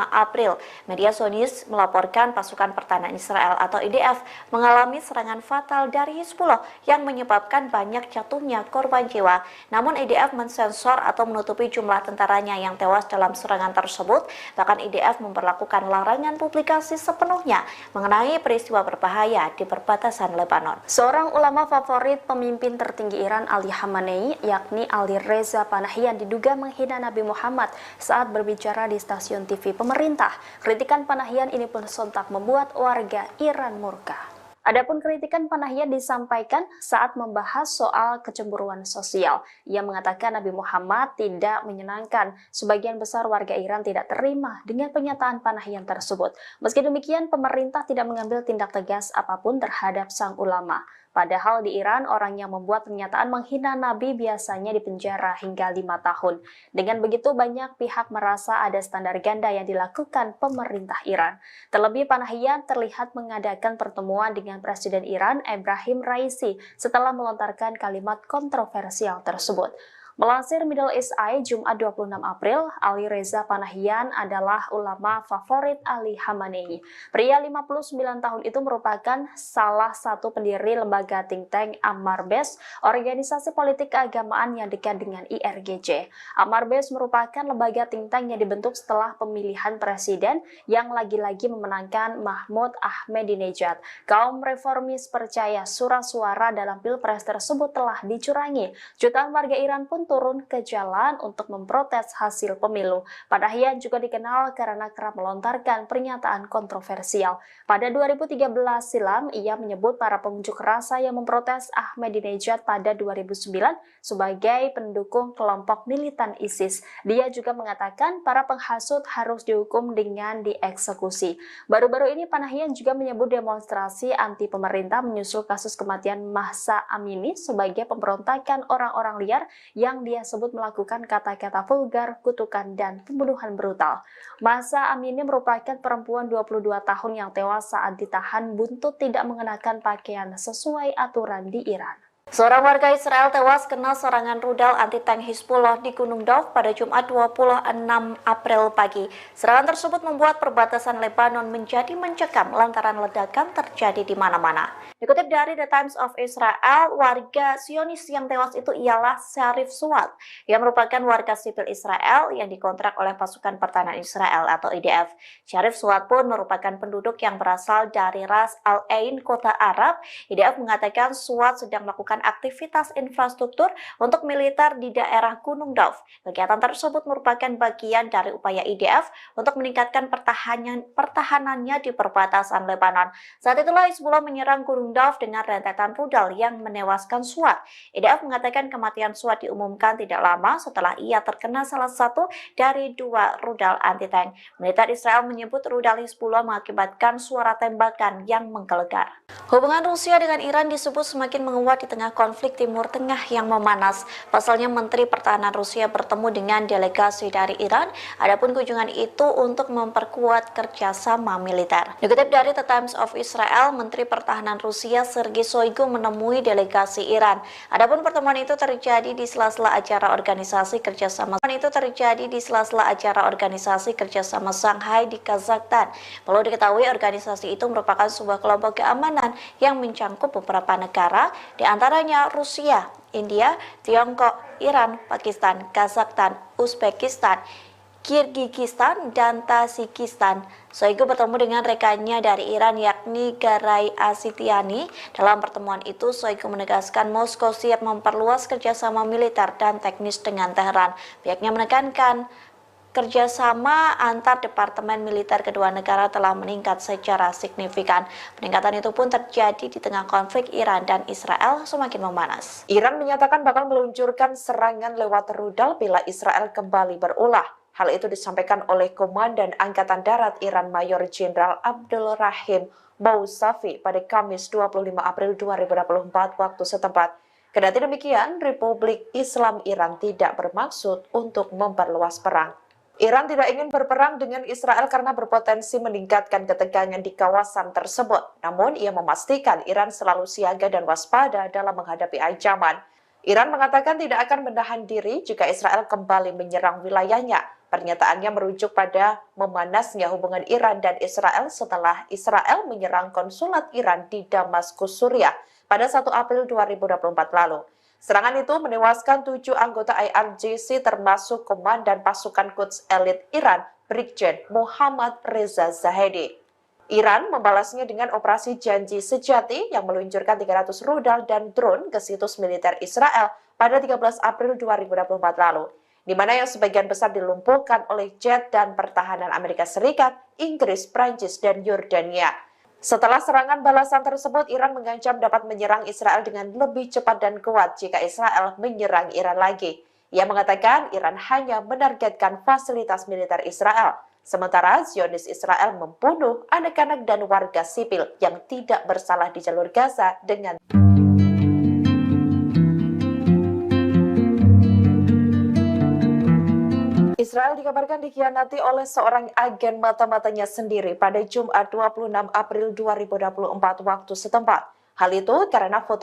April. Media Zionis melaporkan pasukan pertahanan Israel atau IDF mengalami serangan fatal dari Hizbullah yang menyebabkan banyak jatuhnya korban jiwa. Namun IDF mensensor atau menutupi jumlah tentaranya yang tewas dalam serangan tersebut. Bahkan IDF memperlakukan larangan publikasi sepenuhnya mengenai peristiwa berbahaya di perbatasan Lebanon. Seorang ulama favorit pemimpin tertinggi Iran, Ali Khamenei, yakni Ali Reza Panahian, diduga menghina Nabi Muhammad saat berbicara di stasiun TV pemerintah. Kritikan Panahian ini pun sontak membuat warga Iran murka. Adapun kritikan Panahian disampaikan saat membahas soal kecemburuan sosial. Ia mengatakan Nabi Muhammad tidak menyenangkan. Sebagian besar warga Iran tidak terima dengan pernyataan Panahian tersebut. Meski demikian, pemerintah tidak mengambil tindak tegas apapun terhadap sang ulama. Padahal di Iran, orang yang membuat pernyataan menghina Nabi biasanya dipenjara hingga 5 tahun. Dengan begitu, banyak pihak merasa ada standar ganda yang dilakukan pemerintah Iran. Terlebih, Panahian terlihat mengadakan pertemuan dengan Presiden Iran, Ebrahim Raisi, setelah melontarkan kalimat kontroversial tersebut. Melansir Middle East Eye, Jumat 26 April, Ali Reza Panahian adalah ulama favorit Ali Khamenei. Pria 59 tahun itu merupakan salah satu pendiri lembaga think tank Ammar Bes, organisasi politik keagamaan yang dekat dengan IRGC. Ammar Bes merupakan lembaga think tank yang dibentuk setelah pemilihan presiden yang lagi-lagi memenangkan Mahmud Ahmadinejad. Kaum reformis percaya surat suara dalam pilpres tersebut telah dicurangi. Jutaan warga Iran pun turun ke jalan untuk memprotes hasil pemilu. Panahian juga dikenal karena kerap melontarkan pernyataan kontroversial. Pada 2013 silam, ia menyebut para pengunjuk rasa yang memprotes Ahmadinejad pada 2009 sebagai pendukung kelompok militan ISIS. Dia juga mengatakan para penghasut harus dihukum dengan dieksekusi. Baru-baru ini Panahian juga menyebut demonstrasi anti pemerintah menyusul kasus kematian Mahsa Amini sebagai pemberontakan orang-orang liar yang dia sebut melakukan kata-kata vulgar, kutukan, dan pembunuhan brutal. Mahsa Amini merupakan perempuan 22 tahun yang tewas saat ditahan buntut tidak mengenakan pakaian sesuai aturan di Iran. Seorang warga Israel tewas kena serangan rudal anti-tank Hizbullah di Gunung Dov pada Jumat 26 April pagi. Serangan tersebut membuat perbatasan Lebanon menjadi mencekam lantaran ledakan terjadi di mana-mana. Dikutip dari The Times of Israel, warga Zionis yang tewas itu ialah Sharif Suat, yang merupakan warga sipil Israel yang dikontrak oleh pasukan pertahanan Israel atau IDF. Sharif Suat pun merupakan penduduk yang berasal dari Ras Al Ain, kota Arab. IDF mengatakan Suat sedang melakukan aktivitas infrastruktur untuk militer di daerah Gunung Dov. Kegiatan tersebut merupakan bagian dari upaya IDF untuk meningkatkan pertahanannya di perbatasan Lebanon. Saat itulah Hizbullah menyerang Gunung Dov dengan rentetan rudal yang menewaskan Suat. IDF mengatakan kematian Suat diumumkan tidak lama setelah ia terkena salah satu dari dua rudal anti-tank. Militer Israel menyebut rudal Hizbullah mengakibatkan suara tembakan yang menggelegar. Hubungan Rusia dengan Iran disebut semakin menguat di tengah konflik Timur Tengah yang memanas. Pasalnya Menteri Pertahanan Rusia bertemu dengan delegasi dari Iran. Adapun kunjungan itu untuk memperkuat kerjasama militer. Dikutip dari The Times of Israel, Menteri Pertahanan Rusia Sergei Shoigu menemui delegasi Iran. Adapun pertemuan itu terjadi di sela-sela acara organisasi kerjasama Shanghai di Kazakhstan. Perlu diketahui organisasi itu merupakan sebuah kelompok keamanan yang mencangkup beberapa negara, di antaranya Rusia, India, Tiongkok, Iran, Pakistan, Kazakhstan, Uzbekistan, Kirgizistan, dan Tajikistan. Shoigu bertemu dengan rekannya dari Iran yakni Garay Asitiani. Dalam pertemuan itu, Shoigu menegaskan Moskow siap memperluas kerjasama militer dan teknis dengan Teheran. Pihaknya menekankan kerjasama antar departemen militer kedua negara telah meningkat secara signifikan. Peningkatan itu pun terjadi di tengah konflik Iran dan Israel semakin memanas. Iran menyatakan bakal meluncurkan serangan lewat rudal bila Israel kembali berulah. Hal itu disampaikan oleh Komandan Angkatan Darat Iran Mayor Jenderal Abdul Rahim Mousavi pada Kamis 25 April 2024 waktu setempat. Kendati demikian, Republik Islam Iran tidak bermaksud untuk memperluas perang. Iran tidak ingin berperang dengan Israel karena berpotensi meningkatkan ketegangan di kawasan tersebut. Namun, ia memastikan Iran selalu siaga dan waspada dalam menghadapi ancaman. Iran mengatakan tidak akan menahan diri jika Israel kembali menyerang wilayahnya. Pernyataannya merujuk pada memanasnya hubungan Iran dan Israel setelah Israel menyerang konsulat Iran di Damaskus, Suriah pada 1 April 2024 lalu. Serangan itu menewaskan 7 anggota IRGC termasuk Komandan Pasukan Quds Elit Iran, Brigjen Muhammad Reza Zahedi. Iran membalasnya dengan operasi Janji Sejati yang meluncurkan 300 rudal dan drone ke situs militer Israel pada 13 April 2024 lalu, di mana yang sebagian besar dilumpuhkan oleh jet dan pertahanan Amerika Serikat, Inggris, Prancis, dan Yordania. Setelah serangan balasan tersebut, Iran mengancam dapat menyerang Israel dengan lebih cepat dan kuat jika Israel menyerang Iran lagi. Ia mengatakan Iran hanya menargetkan fasilitas militer Israel, sementara Zionis Israel membunuh anak-anak dan warga sipil yang tidak bersalah di jalur Gaza dengan Israel dikabarkan dikhianati oleh seorang agen mata-matanya sendiri pada Jumat 26 April 2024 waktu setempat. Hal itu karena foto